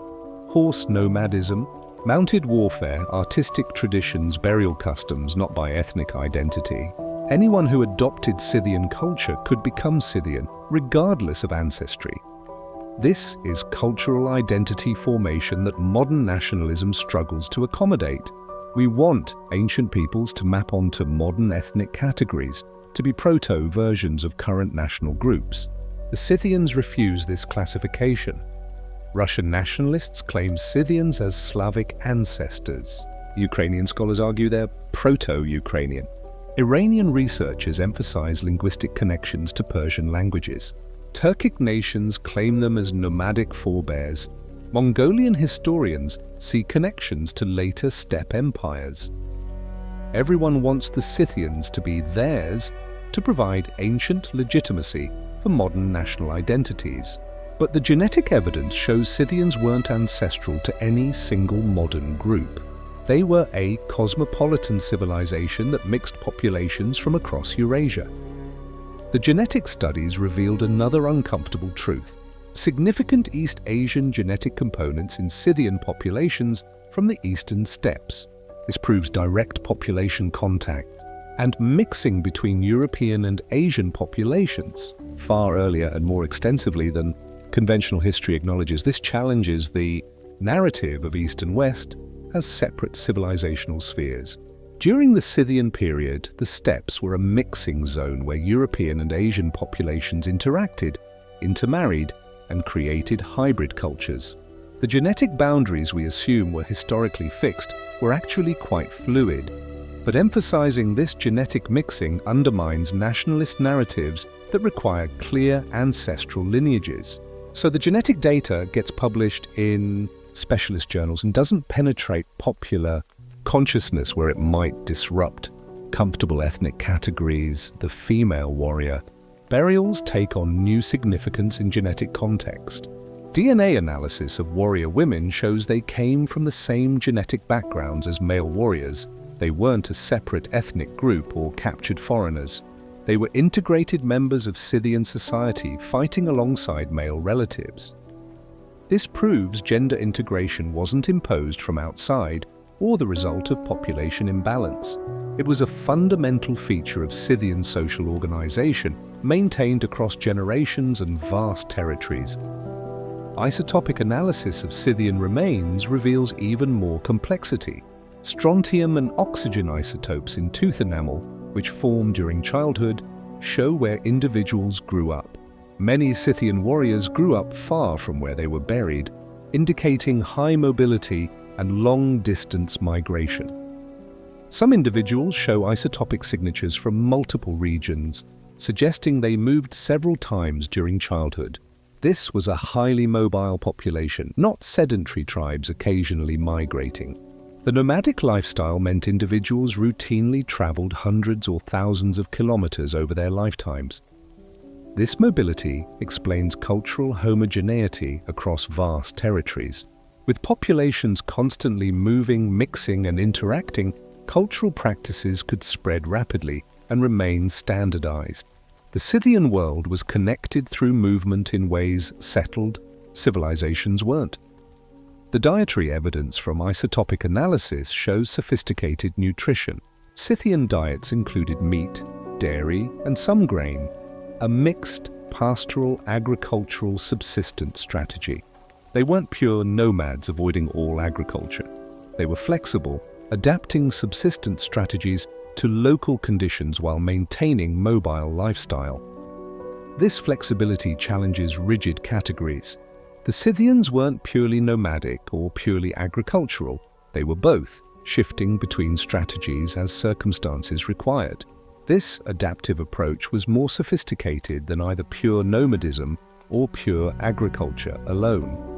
horse nomadism, mounted warfare, artistic traditions, burial customs, not by ethnic identity. Anyone who adopted Scythian culture could become Scythian, regardless of ancestry. This is cultural identity formation that modern nationalism struggles to accommodate. We want ancient peoples to map onto modern ethnic categories, to be proto-versions of current national groups. The Scythians refuse this classification. Russian nationalists claim Scythians as Slavic ancestors. Ukrainian scholars argue they're proto-Ukrainian. Iranian researchers emphasize linguistic connections to Persian languages. Turkic nations claim them as nomadic forebears. Mongolian historians see connections to later steppe empires. Everyone wants the Scythians to be theirs to provide ancient legitimacy for modern national identities. But the genetic evidence shows Scythians weren't ancestral to any single modern group. They were a cosmopolitan civilization that mixed populations from across Eurasia. The genetic studies revealed another uncomfortable truth: significant East Asian genetic components in Scythian populations from the eastern steppes. This proves direct population contact and mixing between European and Asian populations far earlier and more extensively than conventional history acknowledges. This challenges the narrative of East and West as separate civilizational spheres. During the Scythian period, the steppes were a mixing zone where European and Asian populations interacted, intermarried, and created hybrid cultures. The genetic boundaries we assume were historically fixed were actually quite fluid, but emphasizing this genetic mixing undermines nationalist narratives that require clear ancestral lineages. So the genetic data gets published in specialist journals and doesn't penetrate popular consciousness where it might disrupt comfortable ethnic categories, the female warrior. Burials take on new significance in genetic context. DNA analysis of warrior women shows they came from the same genetic backgrounds as male warriors. They weren't a separate ethnic group or captured foreigners. They were integrated members of Scythian society fighting alongside male relatives. This proves gender integration wasn't imposed from outside or the result of population imbalance. It was a fundamental feature of Scythian social organization, maintained across generations and vast territories. Isotopic analysis of Scythian remains reveals even more complexity. Strontium and oxygen isotopes in tooth enamel, which form during childhood, show where individuals grew up. Many Scythian warriors grew up far from where they were buried, indicating high mobility and long-distance migration. Some individuals show isotopic signatures from multiple regions, suggesting they moved several times during childhood. This was a highly mobile population, not sedentary tribes occasionally migrating. The nomadic lifestyle meant individuals routinely traveled hundreds or thousands of kilometers over their lifetimes. This mobility explains cultural homogeneity across vast territories. With populations constantly moving, mixing, and interacting, cultural practices could spread rapidly and remain standardized. The Scythian world was connected through movement in ways settled civilizations weren't. The dietary evidence from isotopic analysis shows sophisticated nutrition. Scythian diets included meat, dairy, and some grain, a mixed pastoral agricultural subsistence strategy. They weren't pure nomads avoiding all agriculture. They were flexible, adapting subsistence strategies to local conditions while maintaining mobile lifestyle. This flexibility challenges rigid categories. The Scythians weren't purely nomadic or purely agricultural. They were both, shifting between strategies as circumstances required. This adaptive approach was more sophisticated than either pure nomadism or pure agriculture alone.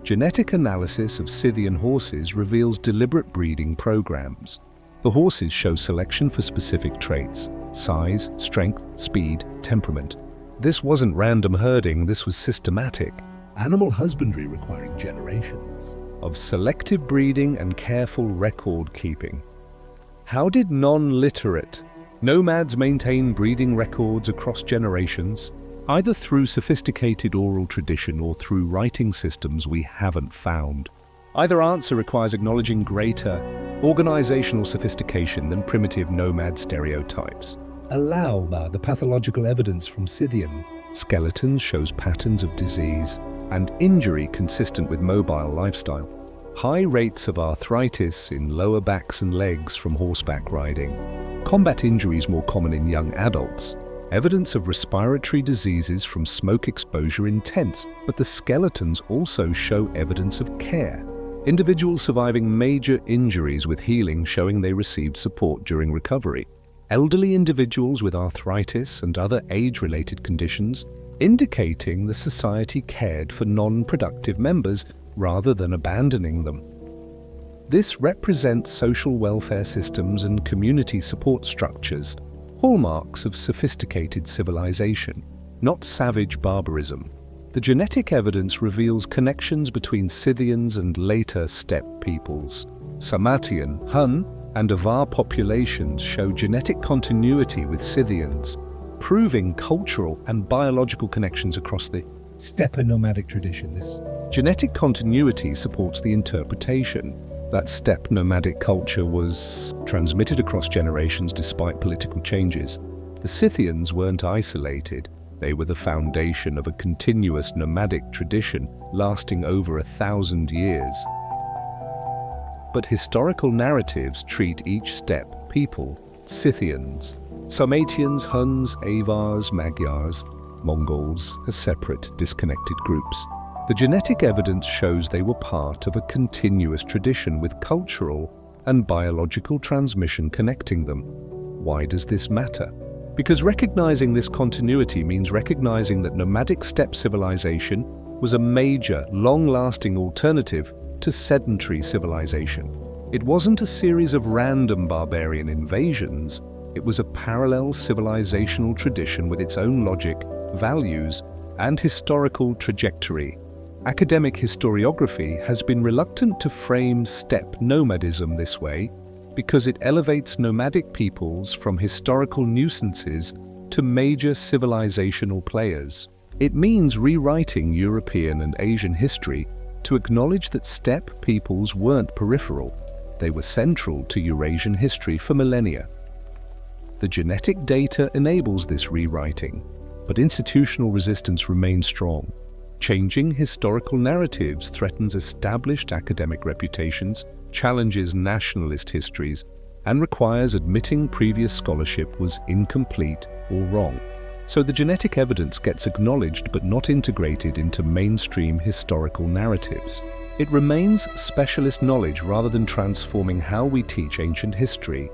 Genetic analysis of Scythian horses reveals deliberate breeding programs. The horses show selection for specific traits: size, strength, speed, temperament. This wasn't random herding, this was systematic. Animal husbandry requiring generations Of selective breeding and careful record keeping. How did non-literate nomads maintain breeding records across generations? Either through sophisticated oral tradition or through writing systems we haven't found. Either answer requires acknowledging greater organizational sophistication than primitive nomad stereotypes. Allow the pathological evidence from Scythian Skeletons shows patterns of disease and injury consistent with mobile lifestyle. High rates of arthritis in lower backs and legs from horseback riding. Combat injuries more common in young adults. Evidence of respiratory diseases from smoke exposure in tents, but the skeletons also show evidence of care. Individuals surviving major injuries with healing showing they received support during recovery. Elderly individuals with arthritis and other age-related conditions, indicating the society cared for non-productive members rather than abandoning them. This represents social welfare systems and community support structures, hallmarks of sophisticated civilization, not savage barbarism. The genetic evidence reveals connections between Scythians and later steppe peoples. Sarmatian, Hun, and Avar populations show genetic continuity with Scythians, proving cultural and biological connections across the steppe nomadic tradition. This genetic continuity supports the interpretation that steppe nomadic culture was transmitted across generations despite political changes. The Scythians weren't isolated. They were the foundation of a continuous nomadic tradition lasting over 1,000 years. But historical narratives treat each steppe people, Scythians, Sarmatians, Huns, Avars, Magyars, Mongols, as separate, disconnected groups. The genetic evidence shows they were part of a continuous tradition with cultural and biological transmission connecting them. Why does this matter? Because recognizing this continuity means recognizing that nomadic steppe civilization was a major, long-lasting alternative to sedentary civilization. It wasn't a series of random barbarian invasions, it was a parallel civilizational tradition with its own logic, values, and historical trajectory. Academic historiography has been reluctant to frame steppe nomadism this way because it elevates nomadic peoples from historical nuisances to major civilizational players. It means rewriting European and Asian history to acknowledge that steppe peoples weren't peripheral, they were central to Eurasian history for millennia. The genetic data enables this rewriting, but institutional resistance remains strong. Changing historical narratives threatens established academic reputations, challenges nationalist histories, and requires admitting previous scholarship was incomplete or wrong. So the genetic evidence gets acknowledged but not integrated into mainstream historical narratives. It remains specialist knowledge rather than transforming how we teach ancient history.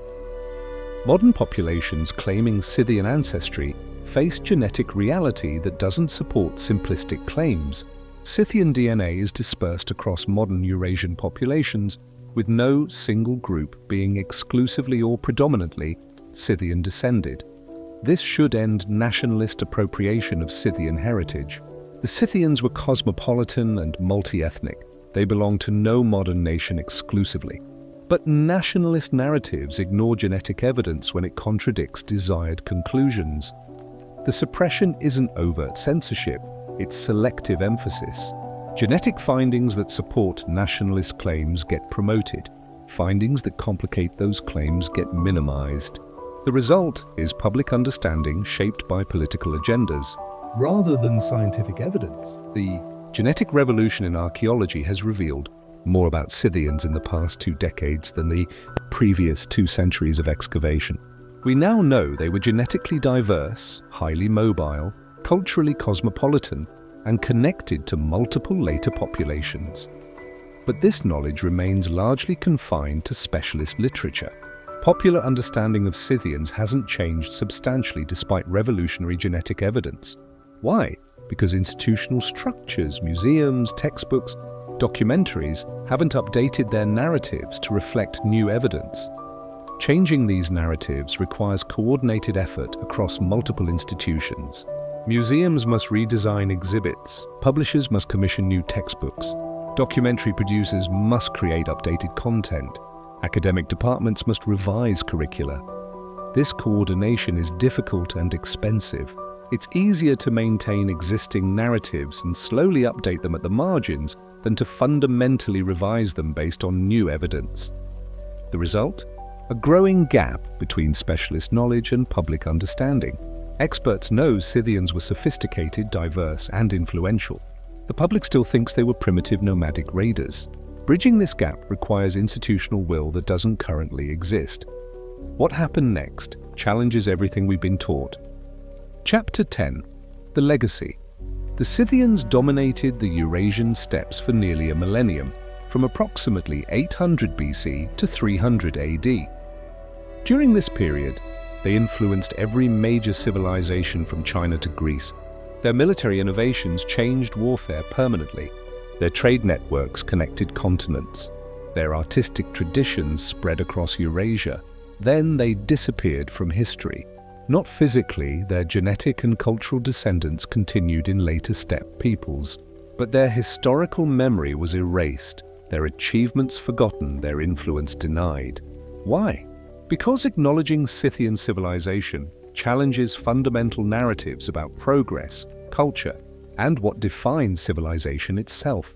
Modern populations claiming Scythian ancestry face genetic reality that doesn't support simplistic claims. Scythian DNA is dispersed across modern Eurasian populations, with no single group being exclusively or predominantly Scythian descended. This should end nationalist appropriation of Scythian heritage. The Scythians were cosmopolitan and multi-ethnic. They belonged to no modern nation exclusively. But nationalist narratives ignore genetic evidence when it contradicts desired conclusions. The suppression isn't overt censorship, it's selective emphasis. Genetic findings that support nationalist claims get promoted. Findings that complicate those claims get minimized. The result is public understanding shaped by political agendas. Rather than scientific evidence, The genetic revolution in archaeology has revealed more about Scythians in the past 2 decades than the previous 2 centuries of excavation. We now know they were genetically diverse, highly mobile, culturally cosmopolitan, and connected to multiple later populations. But this knowledge remains largely confined to specialist literature. Popular understanding of Scythians hasn't changed substantially despite revolutionary genetic evidence. Why? Because institutional structures, museums, textbooks, documentaries haven't updated their narratives to reflect new evidence. Changing these narratives requires coordinated effort across multiple institutions. Museums must redesign exhibits, publishers must commission new textbooks, documentary producers must create updated content, academic departments must revise curricula. This coordination is difficult and expensive. It's easier to maintain existing narratives and slowly update them at the margins than to fundamentally revise them based on new evidence. The result? A growing gap between specialist knowledge and public understanding. Experts know Scythians were sophisticated, diverse, and influential. The public still thinks they were primitive nomadic raiders. Bridging this gap requires institutional will that doesn't currently exist. What happened next challenges everything we've been taught. Chapter 10. The Legacy. The Scythians dominated the Eurasian steppes for nearly a millennium, from approximately 800 BC to 300 AD. During this period, they influenced every major civilization from China to Greece. Their military innovations changed warfare permanently. Their trade networks connected continents. Their artistic traditions spread across Eurasia. Then they disappeared from history. Not physically, their genetic and cultural descendants continued in later steppe peoples, but their historical memory was erased, their achievements forgotten, their influence denied. Why? Because acknowledging Scythian civilization challenges fundamental narratives about progress, culture, and what defines civilization itself.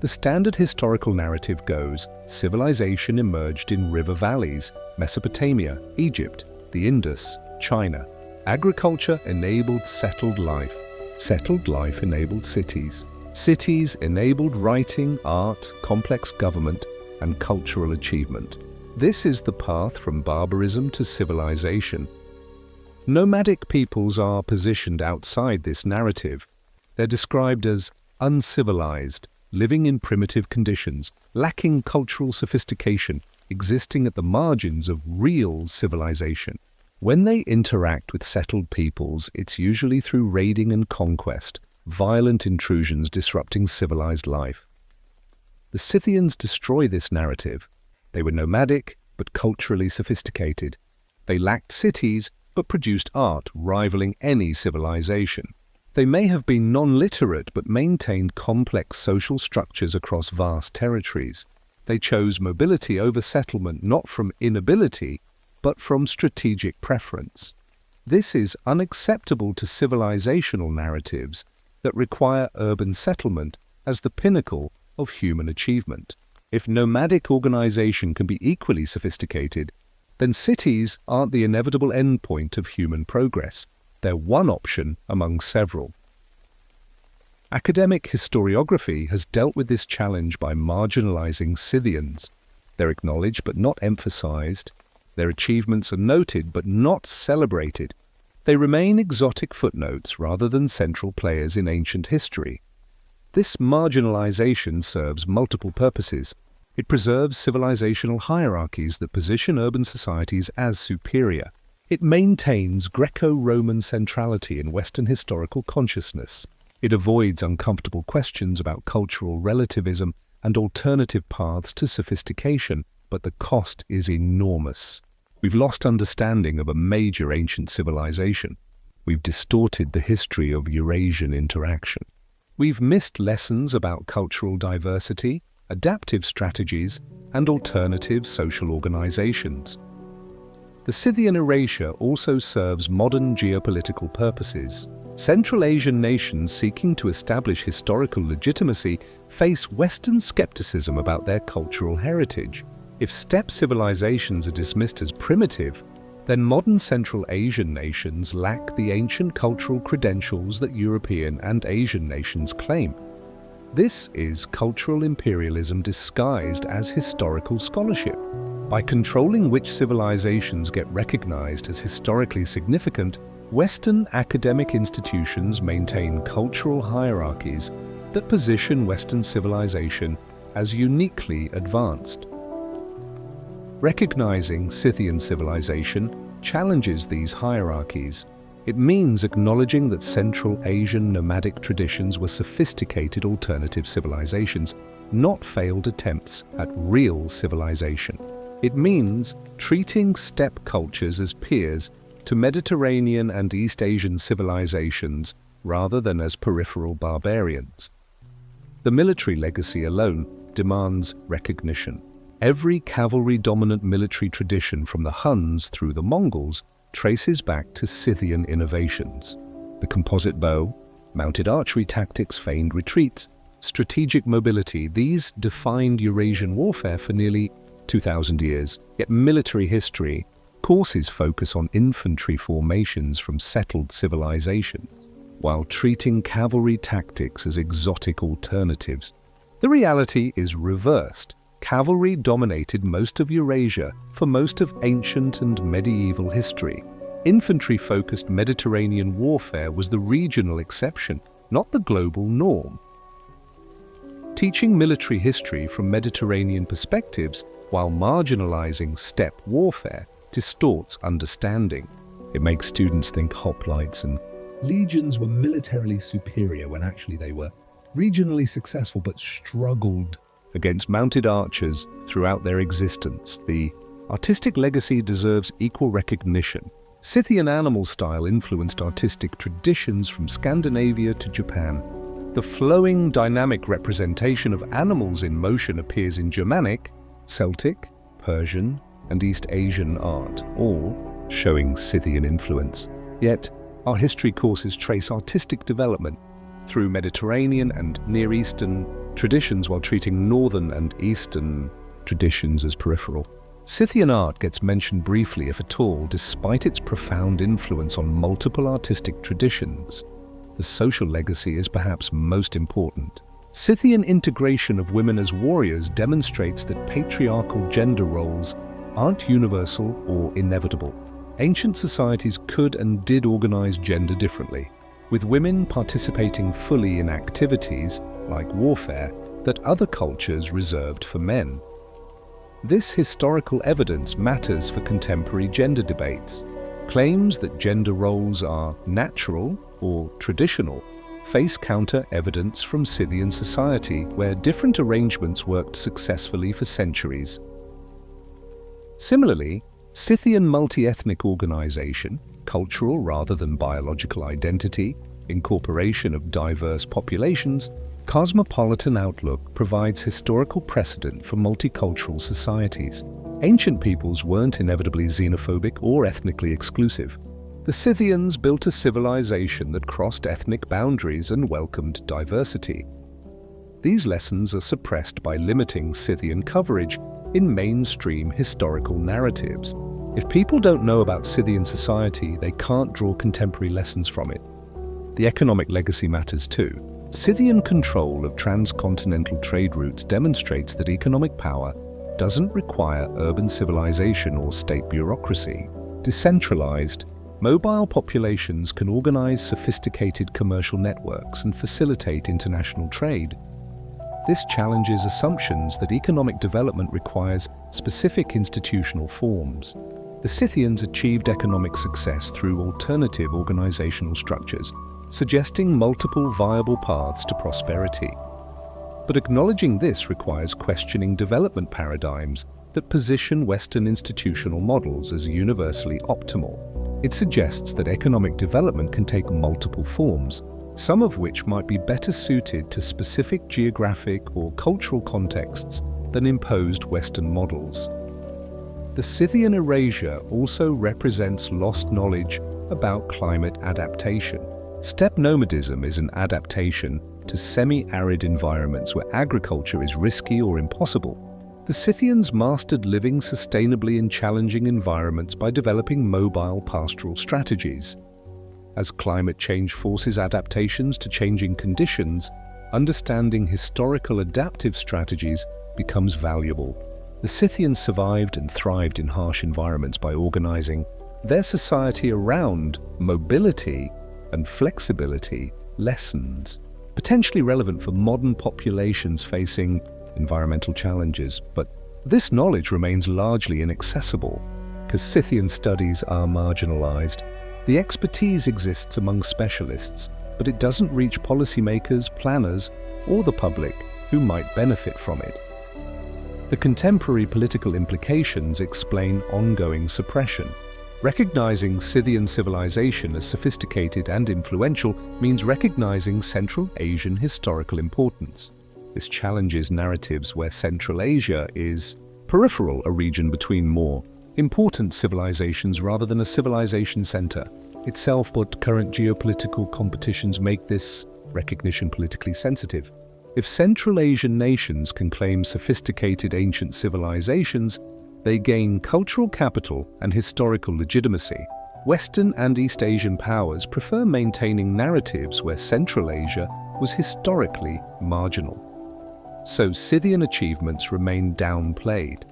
The standard historical narrative goes, civilization emerged in river valleys, Mesopotamia, Egypt, the Indus, China. Agriculture enabled settled life. Settled life enabled cities. Cities enabled writing, art, complex government, and cultural achievement. This is the path from barbarism to civilization. Nomadic peoples are positioned outside this narrative. They're described as uncivilized, living in primitive conditions, lacking cultural sophistication, existing at the margins of real civilization. When they interact with settled peoples, it's usually through raiding and conquest, violent intrusions disrupting civilized life. The Scythians destroy this narrative. They were nomadic, but culturally sophisticated. They lacked cities, but produced art rivaling any civilization. They may have been non-literate, but maintained complex social structures across vast territories. They chose mobility over settlement not from inability, but from strategic preference. This is unacceptable to civilizational narratives that require urban settlement as the pinnacle of human achievement. If nomadic organization can be equally sophisticated, then cities aren't the inevitable endpoint of human progress. They're one option among several. Academic historiography has dealt with this challenge by marginalizing Scythians. They're acknowledged but not emphasized. Their achievements are noted but not celebrated. They remain exotic footnotes rather than central players in ancient history. This marginalization serves multiple purposes. It preserves civilizational hierarchies that position urban societies as superior. It maintains Greco-Roman centrality in Western historical consciousness. It avoids uncomfortable questions about cultural relativism and alternative paths to sophistication, but the cost is enormous. We've lost understanding of a major ancient civilization. We've distorted the history of Eurasian interaction. We've missed lessons about cultural diversity, adaptive strategies, and alternative social organizations. The Scythian erasure also serves modern geopolitical purposes. Central Asian nations seeking to establish historical legitimacy face Western skepticism about their cultural heritage. If steppe civilizations are dismissed as primitive, then modern Central Asian nations lack the ancient cultural credentials that European and Asian nations claim. This is cultural imperialism disguised as historical scholarship. By controlling which civilizations get recognized as historically significant, Western academic institutions maintain cultural hierarchies that position Western civilization as uniquely advanced. Recognizing Scythian civilization challenges these hierarchies. It means acknowledging that Central Asian nomadic traditions were sophisticated alternative civilizations, not failed attempts at real civilization. It means treating steppe cultures as peers to Mediterranean and East Asian civilizations rather than as peripheral barbarians. The military legacy alone demands recognition. Every cavalry-dominant military tradition from the Huns through the Mongols traces back to Scythian innovations. The composite bow, mounted archery tactics, feigned retreats, strategic mobility, these defined Eurasian warfare for nearly 2,000 years. Yet military history courses focus on infantry formations from settled civilizations, while treating cavalry tactics as exotic alternatives. The reality is reversed. Cavalry dominated most of Eurasia for most of ancient and medieval history. Infantry-focused Mediterranean warfare was the regional exception, not the global norm. Teaching military history from Mediterranean perspectives while marginalizing steppe warfare distorts understanding. It makes students think hoplites and Legions were militarily superior when actually they were regionally successful but struggled against mounted archers throughout their existence. The artistic legacy deserves equal recognition. Scythian animal style influenced artistic traditions from Scandinavia to Japan. The flowing, dynamic representation of animals in motion appears in Germanic, Celtic, Persian, and East Asian art, all showing Scythian influence. Yet, our history courses trace artistic development through Mediterranean and Near Eastern traditions while treating Northern and Eastern traditions as peripheral. Scythian art gets mentioned briefly, if at all, despite its profound influence on multiple artistic traditions. The social legacy is perhaps most important. Scythian integration of women as warriors demonstrates that patriarchal gender roles aren't universal or inevitable. Ancient societies could and did organize gender differently, with women participating fully in activities, like warfare, that other cultures reserved for men. This historical evidence matters for contemporary gender debates. Claims that gender roles are natural or traditional face counter-evidence from Scythian society, where different arrangements worked successfully for centuries. Similarly, Scythian multi-ethnic organization, cultural rather than biological identity, incorporation of diverse populations, cosmopolitan outlook provides historical precedent for multicultural societies. Ancient peoples weren't inevitably xenophobic or ethnically exclusive. The Scythians built a civilization that crossed ethnic boundaries and welcomed diversity. These lessons are suppressed by limiting Scythian coverage in mainstream historical narratives. If people don't know about Scythian society, they can't draw contemporary lessons from it. The economic legacy matters too. Scythian control of transcontinental trade routes demonstrates that economic power doesn't require urban civilization or state bureaucracy. Decentralized, mobile populations can organize sophisticated commercial networks and facilitate international trade. This challenges assumptions that economic development requires specific institutional forms. The Scythians achieved economic success through alternative organizational structures, suggesting multiple viable paths to prosperity. But acknowledging this requires questioning development paradigms that position Western institutional models as universally optimal. It suggests that economic development can take multiple forms, some of which might be better suited to specific geographic or cultural contexts than imposed Western models. The Scythian Eurasia also represents lost knowledge about climate adaptation. Steppe nomadism is an adaptation to semi-arid environments where agriculture is risky or impossible. The Scythians mastered living sustainably in challenging environments by developing mobile pastoral strategies. As climate change forces adaptations to changing conditions, understanding historical adaptive strategies becomes valuable. The Scythians survived and thrived in harsh environments by organizing their society around mobility and flexibility lessons, potentially relevant for modern populations facing environmental challenges. But this knowledge remains largely inaccessible because Scythian studies are marginalized. The expertise exists among specialists, but it doesn't reach policymakers, planners, or the public who might benefit from it. The contemporary political implications explain ongoing suppression. Recognizing Scythian civilization as sophisticated and influential means recognizing Central Asian historical importance. This challenges narratives where Central Asia is peripheral, a region between more important civilizations rather than a civilization center itself, but current geopolitical competitions make this recognition politically sensitive. If Central Asian nations can claim sophisticated ancient civilizations, they gain cultural capital and historical legitimacy. Western and East Asian powers prefer maintaining narratives where Central Asia was historically marginal. So Scythian achievements remain downplayed,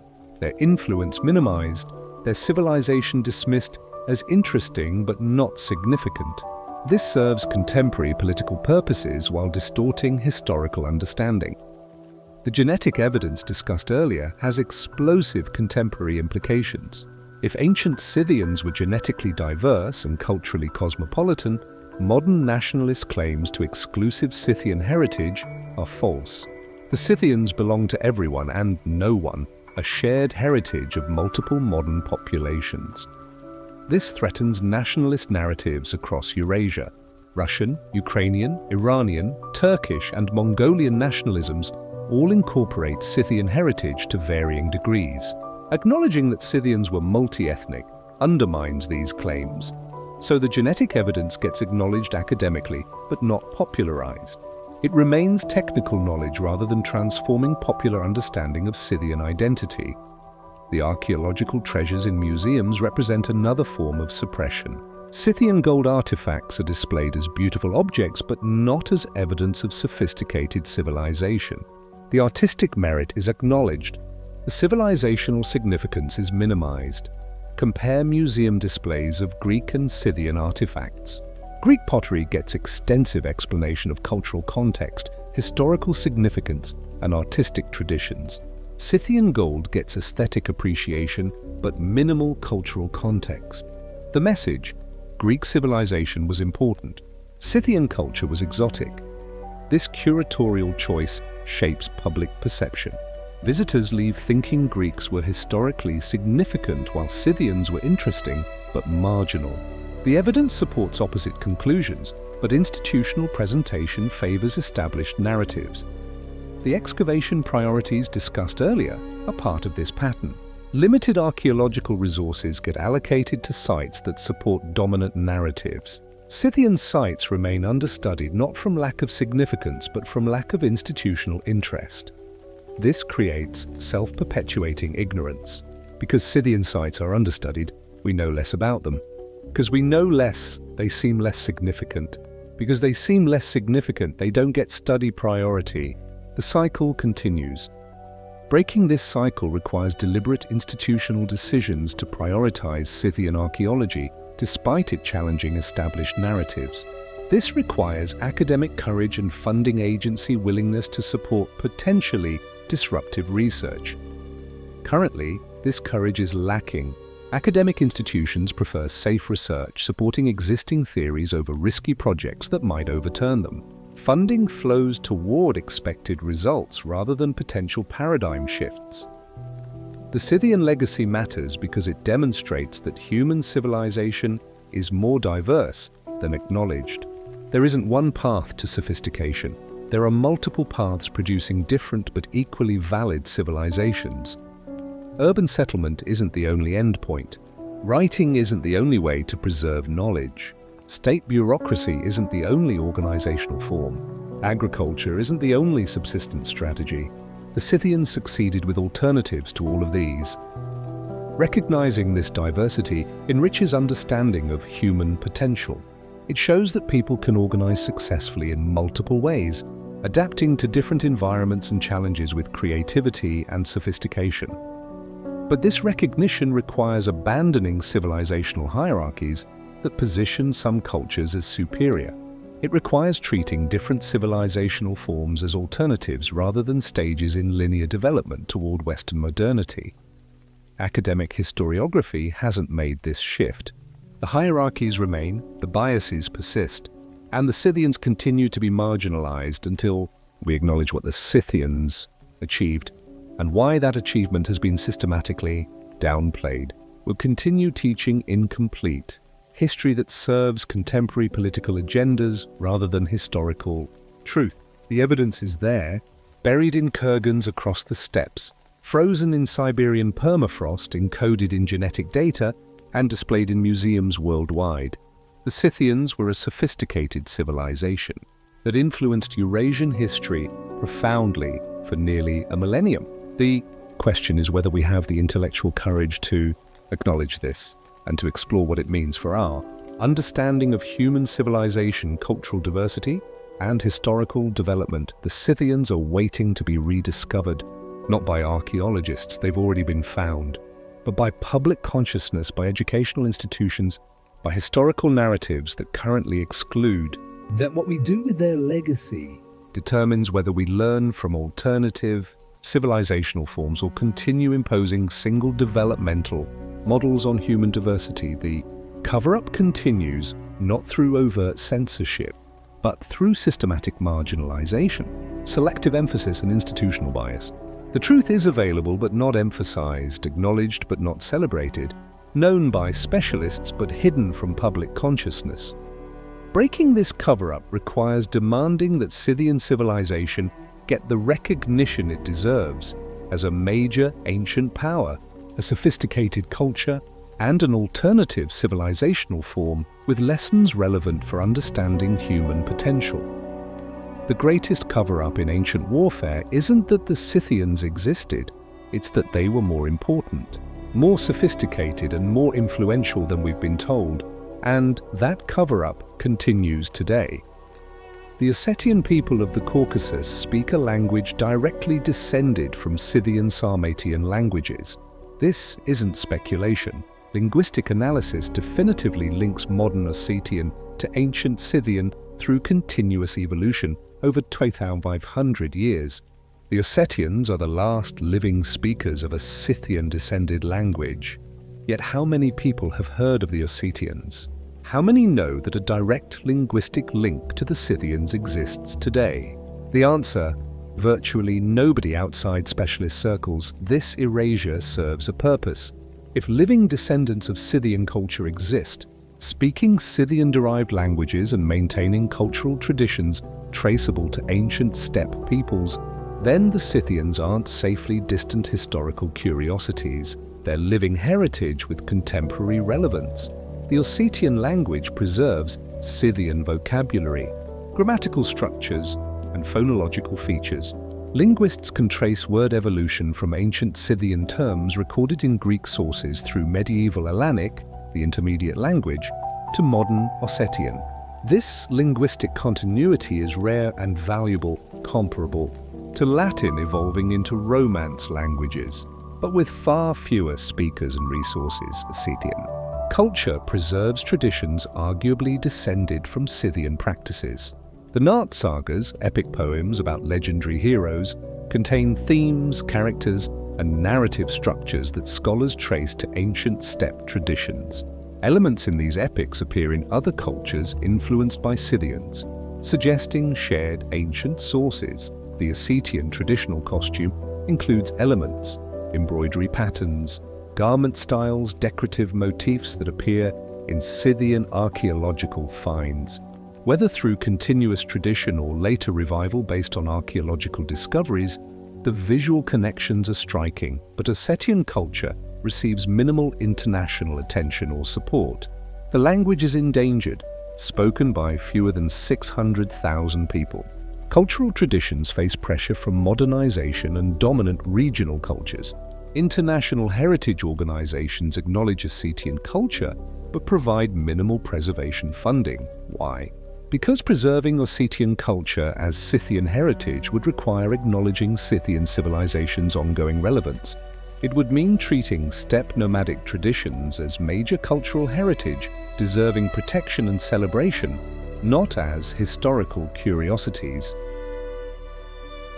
their influence minimized, their civilization dismissed as interesting but not significant. This serves contemporary political purposes while distorting historical understanding. The genetic evidence discussed earlier has explosive contemporary implications. If ancient Scythians were genetically diverse and culturally cosmopolitan, modern nationalist claims to exclusive Scythian heritage are false. The Scythians belong to everyone and no one, a shared heritage of multiple modern populations. This threatens nationalist narratives across Eurasia. Russian, Ukrainian, Iranian, Turkish, and Mongolian nationalisms all incorporate Scythian heritage to varying degrees. Acknowledging that Scythians were multi-ethnic undermines these claims, so the genetic evidence gets acknowledged academically but not popularized. It remains technical knowledge rather than transforming popular understanding of Scythian identity. The archaeological treasures in museums represent another form of suppression. Scythian gold artifacts are displayed as beautiful objects but not as evidence of sophisticated civilization. The artistic merit is acknowledged. The civilizational significance is minimized. Compare museum displays of Greek and Scythian artifacts. Greek pottery gets extensive explanation of cultural context, historical significance, and artistic traditions. Scythian gold gets aesthetic appreciation, but minimal cultural context. The message: Greek civilization was important. Scythian culture was exotic. This curatorial choice shapes public perception. Visitors leave thinking Greeks were historically significant while Scythians were interesting but marginal. The evidence supports opposite conclusions, but institutional presentation favors established narratives. The excavation priorities discussed earlier are part of this pattern. Limited archaeological resources get allocated to sites that support dominant narratives. Scythian sites remain understudied not from lack of significance but from lack of institutional interest. This creates self-perpetuating ignorance. Because Scythian sites are understudied, we know less about them. Because we know less, they seem less significant. Because they seem less significant, they don't get study priority. The cycle continues. Breaking this cycle requires deliberate institutional decisions to prioritize Scythian archaeology, despite it challenging established narratives. This requires academic courage and funding agency willingness to support potentially disruptive research. Currently, this courage is lacking. Academic institutions prefer safe research, supporting existing theories over risky projects that might overturn them. Funding flows toward expected results rather than potential paradigm shifts. The Scythian legacy matters because it demonstrates that human civilization is more diverse than acknowledged. There isn't one path to sophistication. There are multiple paths producing different but equally valid civilizations. Urban settlement isn't the only endpoint. Writing isn't the only way to preserve knowledge. State bureaucracy isn't the only organizational form. Agriculture isn't the only subsistence strategy. The Scythians succeeded with alternatives to all of these. Recognizing this diversity enriches understanding of human potential. It shows that people can organize successfully in multiple ways, adapting to different environments and challenges with creativity and sophistication. But this recognition requires abandoning civilizational hierarchies that position some cultures as superior. It requires treating different civilizational forms as alternatives rather than stages in linear development toward Western modernity. Academic historiography hasn't made this shift. The hierarchies remain, the biases persist, and the Scythians continue to be marginalized until we acknowledge what the Scythians achieved and why that achievement has been systematically downplayed. We'll continue teaching incomplete history that serves contemporary political agendas rather than historical truth. The evidence is there, buried in kurgans across the steppes, frozen in Siberian permafrost, encoded in genetic data, and displayed in museums worldwide. The Scythians were a sophisticated civilization that influenced Eurasian history profoundly for nearly a millennium. The question is whether we have the intellectual courage to acknowledge this and to explore what it means for our understanding of human civilization, cultural diversity, and historical development. The Scythians are waiting to be rediscovered, not by archaeologists, they've already been found, but by public consciousness, by educational institutions, by historical narratives that currently exclude. That what we do with their legacy Determines whether we learn from alternative civilizational forms or continue imposing single developmental models on human diversity. The cover-up continues not through overt censorship, but through systematic marginalization, selective emphasis and institutional bias. The truth is available but not emphasized, acknowledged but not celebrated, known by specialists but hidden from public consciousness. Breaking this cover-up requires demanding that Scythian civilization get the recognition it deserves as a major ancient power, a sophisticated culture, and an alternative civilizational form with lessons relevant for understanding human potential. The greatest cover-up in ancient warfare isn't that the Scythians existed, it's that they were more important, more sophisticated and more influential than we've been told, and that cover-up continues today. The Ossetian people of the Caucasus speak a language directly descended from Scythian Sarmatian languages. This isn't speculation. Linguistic analysis definitively links modern Ossetian to ancient Scythian through continuous evolution over 2,500 years. The Ossetians are the last living speakers of a Scythian-descended language. Yet how many people have heard of the Ossetians? How many know that a direct linguistic link to the Scythians exists today? The answer: virtually nobody outside specialist circles. This erasure serves a purpose. If living descendants of Scythian culture exist, speaking Scythian-derived languages and maintaining cultural traditions traceable to ancient steppe peoples, then the Scythians aren't safely distant historical curiosities. They're living heritage with contemporary relevance. The Ossetian language preserves Scythian vocabulary, grammatical structures, and phonological features. Linguists can trace word evolution from ancient Scythian terms recorded in Greek sources through medieval Alanic, the intermediate language, to modern Ossetian. This linguistic continuity is rare and valuable, comparable to Latin evolving into Romance languages, but with far fewer speakers and resources. Scythian culture preserves traditions arguably descended from Scythian practices. The Nart sagas, epic poems about legendary heroes, contain themes, characters, and narrative structures that scholars trace to ancient steppe traditions. Elements in these epics appear in other cultures influenced by Scythians, suggesting shared ancient sources. The Ossetian traditional costume includes elements embroidery patterns, garment styles, decorative motifs that appear in Scythian archaeological finds. Whether through continuous tradition or later revival based on archaeological discoveries, the visual connections are striking, but Scythian culture receives minimal international attention or support. The language is endangered, spoken by fewer than 600,000 people. Cultural traditions face pressure from modernization and dominant regional cultures. International heritage organizations acknowledge Scythian culture, but provide minimal preservation funding. Why? Because preserving Scythian culture as Scythian heritage would require acknowledging Scythian civilization's ongoing relevance. It would mean treating steppe nomadic traditions as major cultural heritage deserving protection and celebration, not as historical curiosities.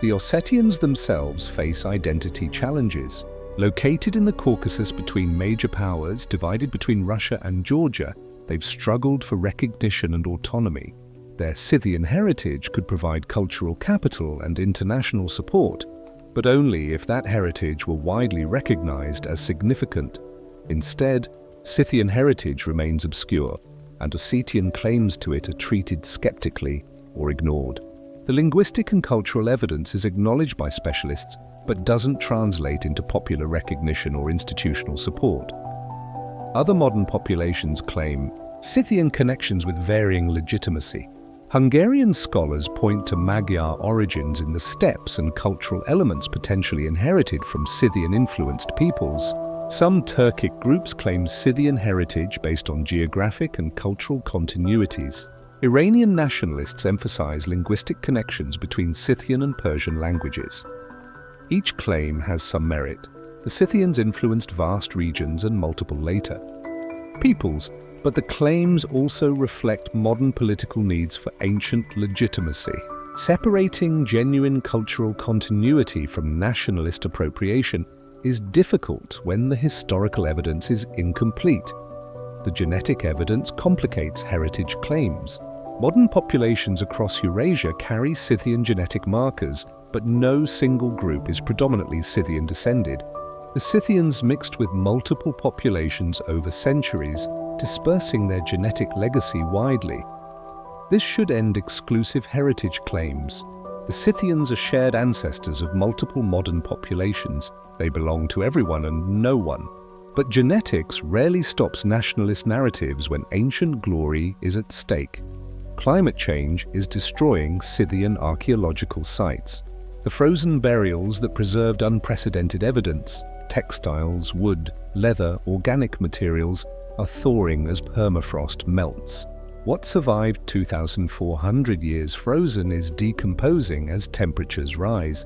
The Ossetians themselves face identity challenges. Located in the Caucasus between major powers, divided between Russia and Georgia, they've struggled for recognition and autonomy. Their Scythian heritage could provide cultural capital and international support, but only if that heritage were widely recognized as significant. Instead, Scythian heritage remains obscure, and Ossetian claims to it are treated skeptically or ignored. The linguistic and cultural evidence is acknowledged by specialists, but doesn't translate into popular recognition or institutional support. Other modern populations claim Scythian connections with varying legitimacy. Hungarian scholars point to Magyar origins in the steppes and cultural elements potentially inherited from Scythian-influenced peoples. Some Turkic groups claim Scythian heritage based on geographic and cultural continuities. Iranian nationalists emphasize linguistic connections between Scythian and Persian languages. Each claim has some merit. The Scythians influenced vast regions and multiple later peoples, but the claims also reflect modern political needs for ancient legitimacy. Separating genuine cultural continuity from nationalist appropriation is difficult when the historical evidence is incomplete. The genetic evidence complicates heritage claims. Modern populations across Eurasia carry Scythian genetic markers, but no single group is predominantly Scythian descended. The Scythians mixed with multiple populations over centuries, dispersing their genetic legacy widely. This should end exclusive heritage claims. The Scythians are shared ancestors of multiple modern populations. They belong to everyone and no one. But genetics rarely stops nationalist narratives when ancient glory is at stake. Climate change is destroying Scythian archaeological sites. The frozen burials that preserved unprecedented evidence, textiles, wood, leather, organic materials, are thawing as permafrost melts. What survived 2,400 years frozen is decomposing as temperatures rise.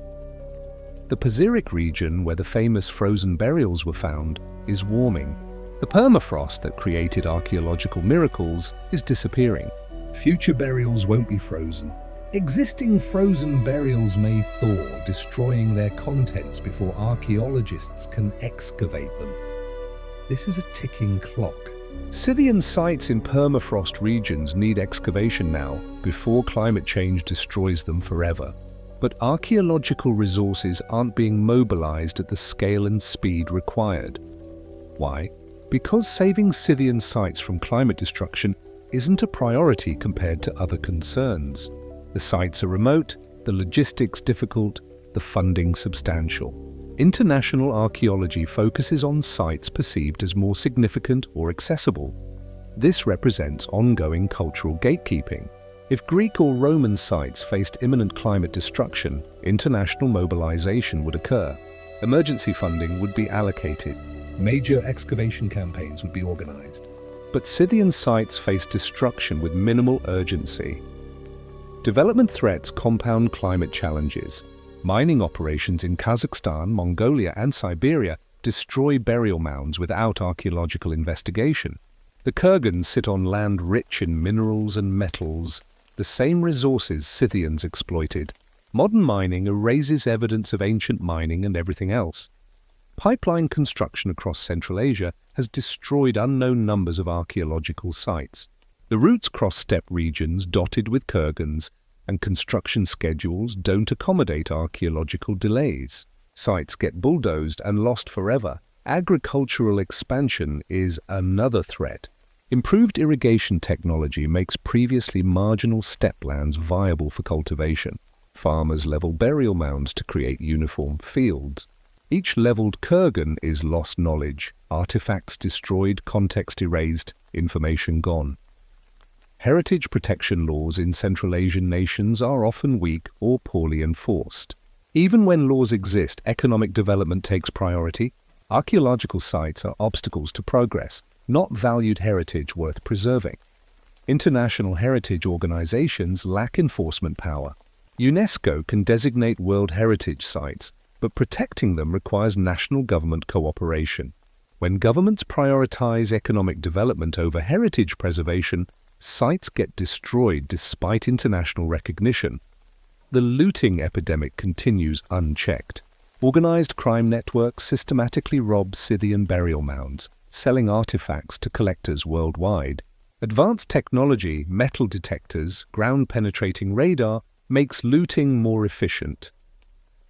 The Pazyryk region, where the famous frozen burials were found, is warming. The permafrost that created archaeological miracles is disappearing. Future burials won't be frozen. Existing frozen burials may thaw, destroying their contents before archaeologists can excavate them. This is a ticking clock. Scythian sites in permafrost regions need excavation now, before climate change destroys them forever. But archaeological resources aren't being mobilized at the scale and speed required. Why? Because saving Scythian sites from climate destruction isn't a priority compared to other concerns. The sites are remote, the logistics difficult, the funding substantial. International archaeology focuses on sites perceived as more significant or accessible. This represents ongoing cultural gatekeeping. If Greek or Roman sites faced imminent climate destruction, international mobilization would occur. Emergency funding would be allocated. Major excavation campaigns would be organized. But Scythian sites face destruction with minimal urgency. Development threats compound climate challenges. Mining operations in Kazakhstan, Mongolia, and Siberia destroy burial mounds without archaeological investigation. The Kurgans sit on land rich in minerals and metals, the same resources Scythians exploited. Modern mining erases evidence of ancient mining and everything else. Pipeline construction across Central Asia has destroyed unknown numbers of archaeological sites. The routes cross steppe regions dotted with Kurgans, and construction schedules don't accommodate archaeological delays. Sites get bulldozed and lost forever. Agricultural expansion is another threat. Improved irrigation technology makes previously marginal steppe lands viable for cultivation. Farmers level burial mounds to create uniform fields. Each leveled kurgan is lost knowledge, artifacts destroyed, context erased, information gone. Heritage protection laws in Central Asian nations are often weak or poorly enforced. Even when laws exist, economic development takes priority. Archaeological sites are obstacles to progress, not valued heritage worth preserving. International heritage organizations lack enforcement power. UNESCO can designate World Heritage Sites, but protecting them requires national government cooperation. When governments prioritize economic development over heritage preservation, sites get destroyed despite international recognition. The looting epidemic continues unchecked. Organized crime networks systematically rob Scythian burial mounds, selling artifacts to collectors worldwide. Advanced technology, metal detectors, ground-penetrating radar makes looting more efficient.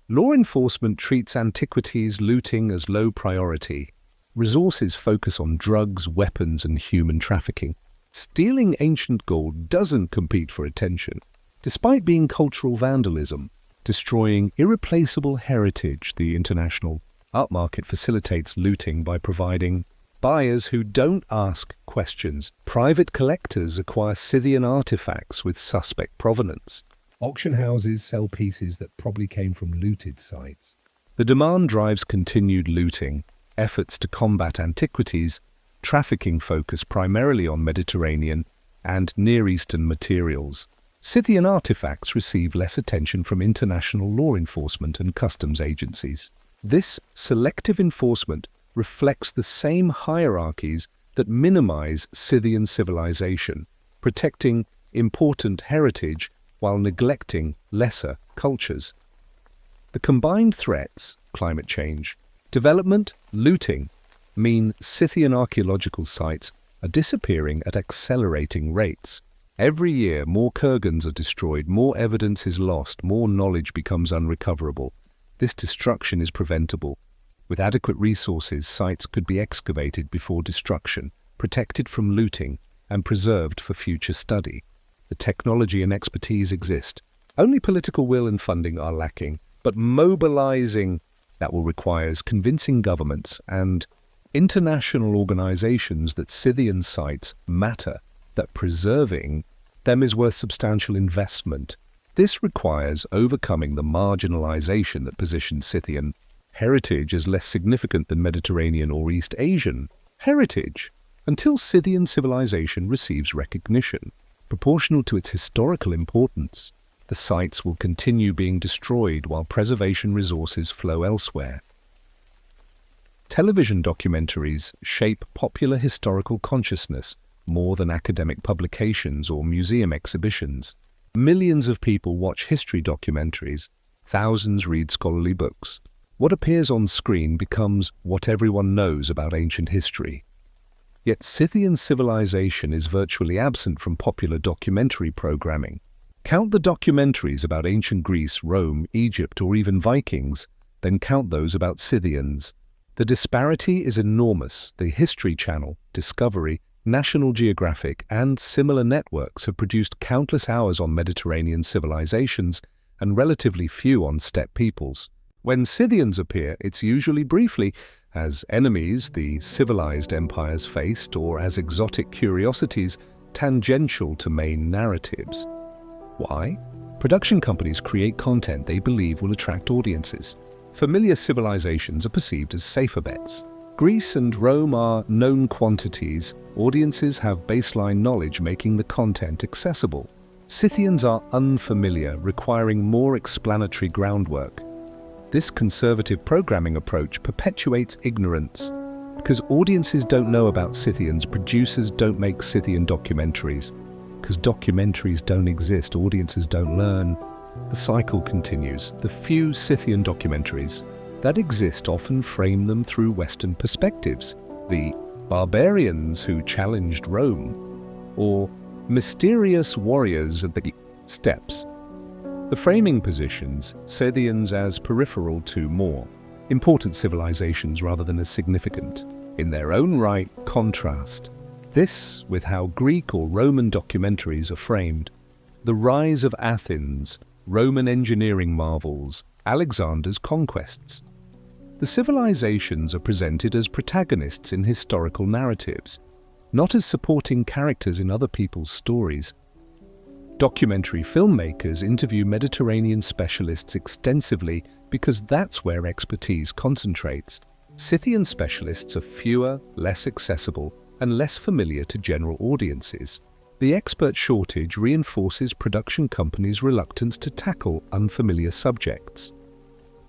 Law enforcement treats antiquities looting as low priority. Resources focus on drugs, weapons, and human trafficking. Stealing ancient gold doesn't compete for attention. Despite being cultural vandalism, destroying irreplaceable heritage, the international art market facilitates looting by providing buyers who don't ask questions. Private collectors acquire Scythian artifacts with suspect provenance. Auction houses sell pieces that probably came from looted sites. The demand drives continued looting. Efforts to combat antiquities, trafficking focus primarily on Mediterranean and Near Eastern materials. Scythian artifacts receive less attention from international law enforcement and customs agencies. This selective enforcement reflects the same hierarchies that minimize Scythian civilization, protecting important heritage while neglecting lesser cultures. The combined threats, climate change, development, looting, mean Scythian archaeological sites are disappearing at accelerating rates. Every year, more kurgans are destroyed, more evidence is lost, more knowledge becomes unrecoverable. This destruction is preventable. With adequate resources, sites could be excavated before destruction, protected from looting, and preserved for future study. The technology and expertise exist. Only political will and funding are lacking, but mobilizing that will require convincing governments and international organizations that Scythian sites matter, that preserving them is worth substantial investment. This requires overcoming the marginalization that positions Scythian heritage as less significant than Mediterranean or East Asian heritage until Scythian civilization receives recognition proportional to its historical importance. The sites will continue being destroyed while preservation resources flow elsewhere. Television documentaries shape popular historical consciousness more than academic publications or museum exhibitions. Millions of people watch history documentaries, thousands read scholarly books. What appears on screen becomes what everyone knows about ancient history. Yet Scythian civilization is virtually absent from popular documentary programming. Count the documentaries about ancient Greece, Rome, Egypt, or even Vikings, then count those about Scythians. The disparity is enormous. The History Channel, Discovery, National Geographic, and similar networks have produced countless hours on Mediterranean civilizations and relatively few on steppe peoples. When Scythians appear, it's usually briefly as enemies the civilized empires faced or as exotic curiosities tangential to main narratives. Why? Production companies create content they believe will attract audiences. Familiar civilizations are perceived as safer bets. Greece and Rome are known quantities. Audiences have baseline knowledge, making the content accessible. Scythians are unfamiliar, requiring more explanatory groundwork. This conservative programming approach perpetuates ignorance. Because audiences don't know about Scythians, producers don't make Scythian documentaries. Because documentaries don't exist, audiences don't learn. The cycle continues. The few Scythian documentaries that exist often frame them through Western perspectives. The barbarians who challenged Rome, or mysterious warriors of the steppes. The framing positions Scythians as peripheral to more important civilizations rather than as significant, in their own right contrast. This with how Greek or Roman documentaries are framed. The rise of Athens, Roman engineering marvels, Alexander's conquests. The civilizations are presented as protagonists in historical narratives, not as supporting characters in other people's stories. Documentary filmmakers interview Mediterranean specialists extensively because that's where expertise concentrates. Scythian specialists are fewer, less accessible, and less familiar to general audiences. The expert shortage reinforces production companies' reluctance to tackle unfamiliar subjects.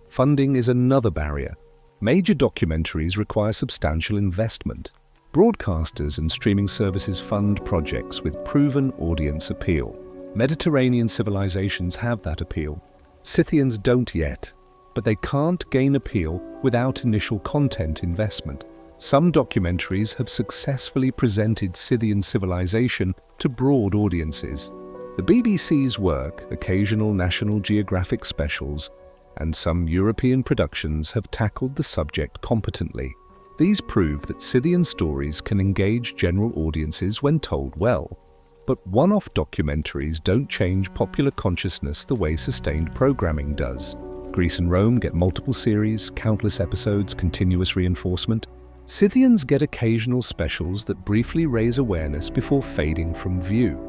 Funding is another barrier. Major documentaries require substantial investment. Broadcasters and streaming services fund projects with proven audience appeal. Mediterranean civilizations have that appeal. Scythians don't yet, but they can't gain appeal without initial content investment. Some documentaries have successfully presented Scythian civilization to broad audiences. The BBC's work, occasional National Geographic specials, and some European productions have tackled the subject competently. These prove that Scythian stories can engage general audiences when told well. But one-off documentaries don't change popular consciousness the way sustained programming does. Greece and Rome get multiple series, countless episodes, continuous reinforcement. Scythians get occasional specials that briefly raise awareness before fading from view.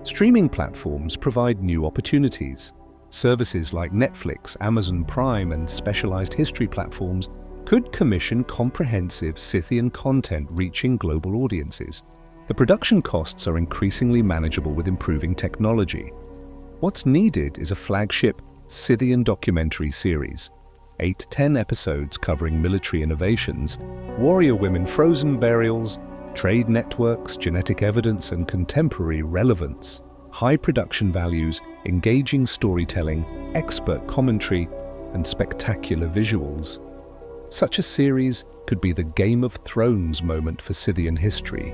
Streaming platforms provide new opportunities. Services like Netflix, Amazon Prime, and specialized history platforms could commission comprehensive Scythian content reaching global audiences. The production costs are increasingly manageable with improving technology. What's needed is a flagship Scythian documentary series, 8-10 episodes covering military innovations, warrior women frozen burials, trade networks, genetic evidence, and contemporary relevance. High production values, engaging storytelling, expert commentary, and spectacular visuals. Such a series could be the Game of Thrones moment for Scythian history,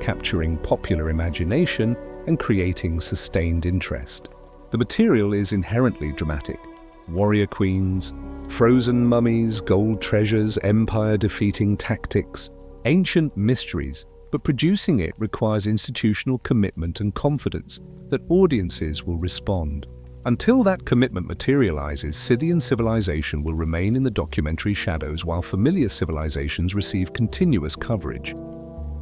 capturing popular imagination and creating sustained interest. The material is inherently dramatic. Warrior queens, frozen mummies, gold treasures, empire-defeating tactics, ancient mysteries, but producing it requires institutional commitment and confidence that audiences will respond. Until that commitment materializes, Scythian civilization will remain in the documentary shadows while familiar civilizations receive continuous coverage.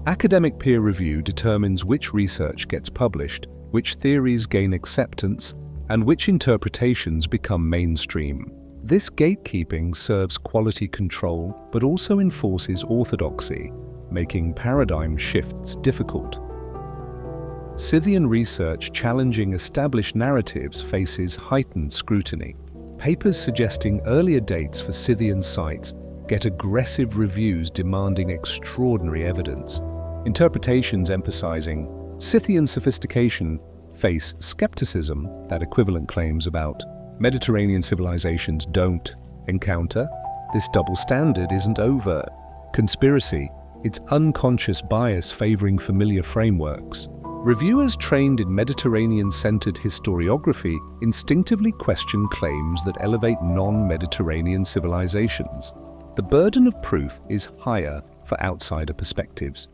Academic peer review determines which research gets published, which theories gain acceptance, and which interpretations become mainstream. This gatekeeping serves quality control, but also enforces orthodoxy, making paradigm shifts difficult. Scythian research challenging established narratives faces heightened scrutiny. Papers suggesting earlier dates for Scythian sites get aggressive reviews demanding extraordinary evidence. Interpretations emphasizing Scythian sophistication face skepticism that equivalent claims about Mediterranean civilizations don't encounter. This double standard isn't overt conspiracy, it's unconscious bias favoring familiar frameworks. Reviewers trained in Mediterranean-centered historiography instinctively question claims that elevate non-Mediterranean civilizations. The burden of proof is higher for outsider perspectives.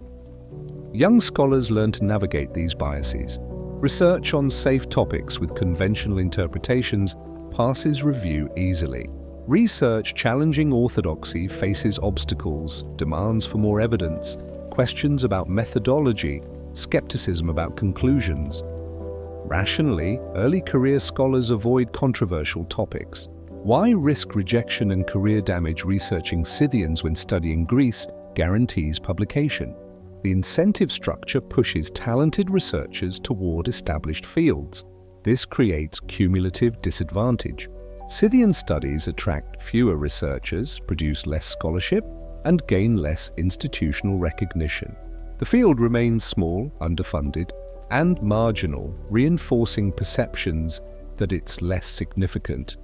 Young scholars learn to navigate these biases. Research on safe topics with conventional interpretations passes review easily. Research challenging orthodoxy faces obstacles, demands for more evidence, questions about methodology, skepticism about conclusions. Rationally, early career scholars avoid controversial topics. Why risk rejection and career damage researching Scythians when studying Greece guarantees publication? The incentive structure pushes talented researchers toward established fields. This creates cumulative disadvantage. Scythian studies attract fewer researchers, produce less scholarship, and gain less institutional recognition. The field remains small, underfunded, and marginal, reinforcing perceptions that it's less significant.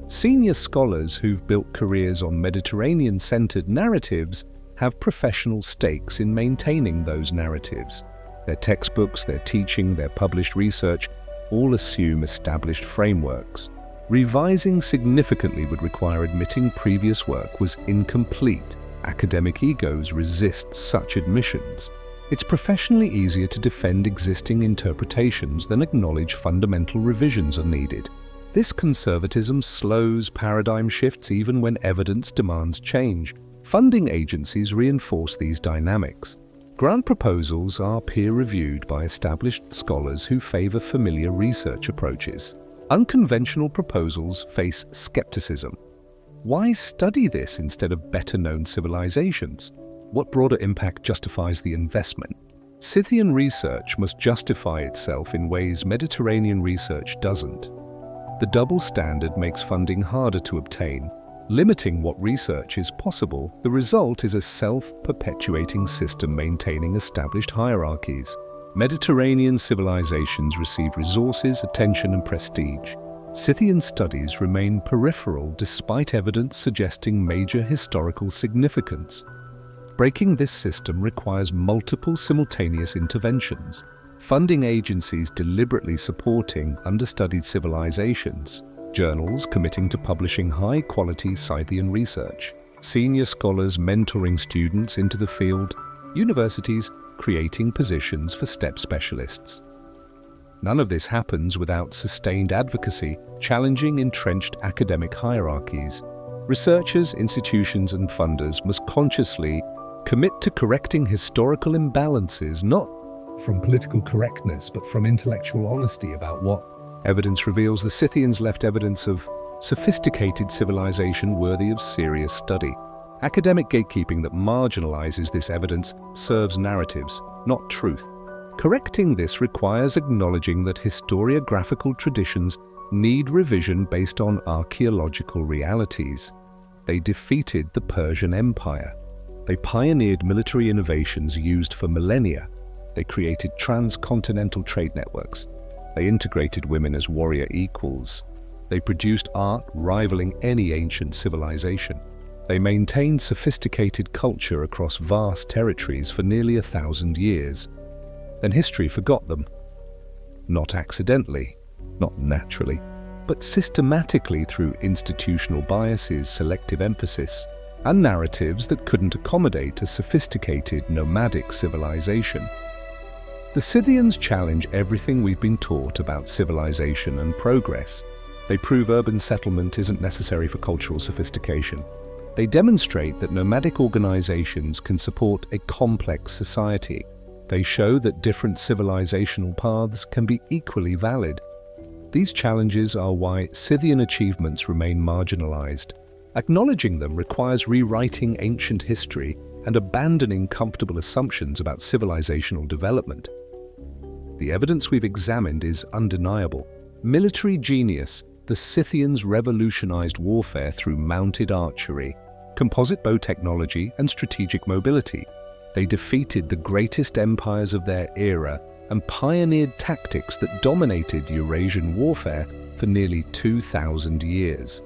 Senior scholars who've built careers on Mediterranean-centered narratives have professional stakes in maintaining those narratives. Their textbooks, their teaching, their published research all assume established frameworks. Revising significantly would require admitting previous work was incomplete. Academic egos resist such admissions. It's professionally easier to defend existing interpretations than acknowledge fundamental revisions are needed. This conservatism slows paradigm shifts even when evidence demands change. Funding agencies reinforce these dynamics. Grant proposals are peer-reviewed by established scholars who favor familiar research approaches. Unconventional proposals face skepticism. Why study this instead of better-known civilizations? What broader impact justifies the investment? Scythian research must justify itself in ways Mediterranean research doesn't. The double standard makes funding harder to obtain, limiting what research is possible. The result is a self-perpetuating system maintaining established hierarchies. Mediterranean civilizations receive resources, attention, and prestige. Scythian studies remain peripheral despite evidence suggesting major historical significance. Breaking this system requires multiple simultaneous interventions. Funding agencies deliberately supporting understudied civilizations, journals committing to publishing high-quality Scythian research, senior scholars mentoring students into the field, universities creating positions for steppe specialists. None of this happens without sustained advocacy, challenging entrenched academic hierarchies. Researchers, institutions, and funders must consciously commit to correcting historical imbalances, not from political correctness, but from intellectual honesty about what evidence reveals. The Scythians left evidence of sophisticated civilization worthy of serious study. Academic gatekeeping that marginalizes this evidence serves narratives, not truth. Correcting this requires acknowledging that historiographical traditions need revision based on archaeological realities. They defeated the Persian Empire. They pioneered military innovations used for millennia. They created transcontinental trade networks. They integrated women as warrior equals. They produced art rivaling any ancient civilization. They maintained sophisticated culture across vast territories for nearly 1,000 years. Then history forgot them. Not accidentally, not naturally, but systematically through institutional biases, selective emphasis, and narratives that couldn't accommodate a sophisticated nomadic civilization. The Scythians challenge everything we've been taught about civilization and progress. They prove urban settlement isn't necessary for cultural sophistication. They demonstrate that nomadic organizations can support a complex society. They show that different civilizational paths can be equally valid. These challenges are why Scythian achievements remain marginalized. Acknowledging them requires rewriting ancient history and abandoning comfortable assumptions about civilizational development. The evidence we've examined is undeniable. Military genius, the Scythians revolutionized warfare through mounted archery, composite bow technology, and strategic mobility. They defeated the greatest empires of their era and pioneered tactics that dominated Eurasian warfare for nearly 2,000 years.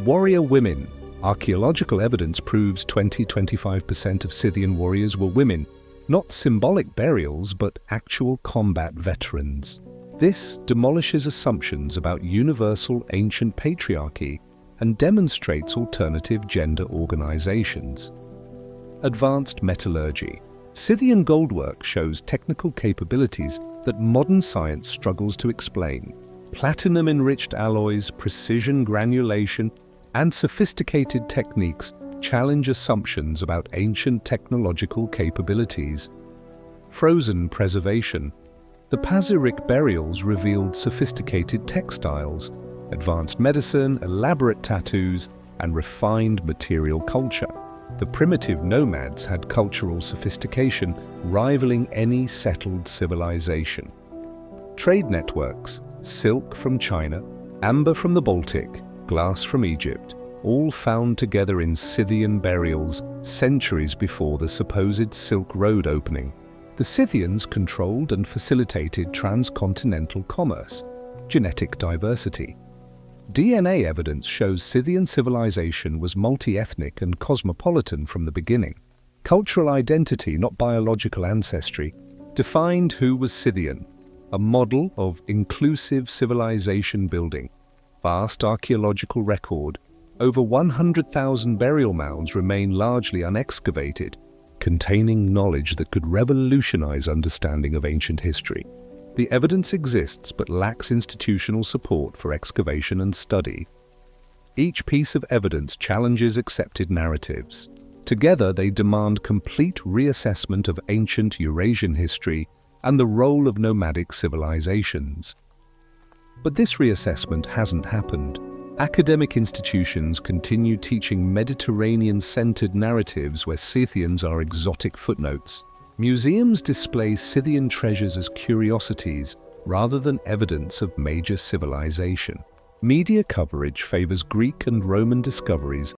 Warrior women. Archaeological evidence proves 20–25% of Scythian warriors were women, not symbolic burials but actual combat veterans. This demolishes assumptions about universal ancient patriarchy and demonstrates alternative gender organizations. Advanced metallurgy. Scythian goldwork shows technical capabilities that modern science struggles to explain. Platinum-enriched alloys, precision granulation, and sophisticated techniques challenge assumptions about ancient technological capabilities. Frozen preservation. The Pazyryk burials revealed sophisticated textiles, advanced medicine, elaborate tattoos, and refined material culture. The primitive nomads had cultural sophistication rivaling any settled civilization. Trade networks. Silk from China, amber from the Baltic, glass from Egypt, all found together in Scythian burials centuries before the supposed Silk Road opening. The Scythians controlled and facilitated transcontinental commerce. Genetic diversity. DNA evidence shows Scythian civilization was multi-ethnic and cosmopolitan from the beginning. Cultural identity, not biological ancestry, defined who was Scythian. a model of inclusive civilization building. Vast archaeological record, over 100,000 burial mounds remain largely unexcavated, containing knowledge that could revolutionize understanding of ancient history. The evidence exists but lacks institutional support for excavation and study. Each piece of evidence challenges accepted narratives. Together, they demand complete reassessment of ancient Eurasian history and the role of nomadic civilizations. But this reassessment hasn't happened. Academic institutions continue teaching Mediterranean-centered narratives where Scythians are exotic footnotes. Museums display Scythian treasures as curiosities rather than evidence of major civilization. Media coverage favors Greek and Roman discoveries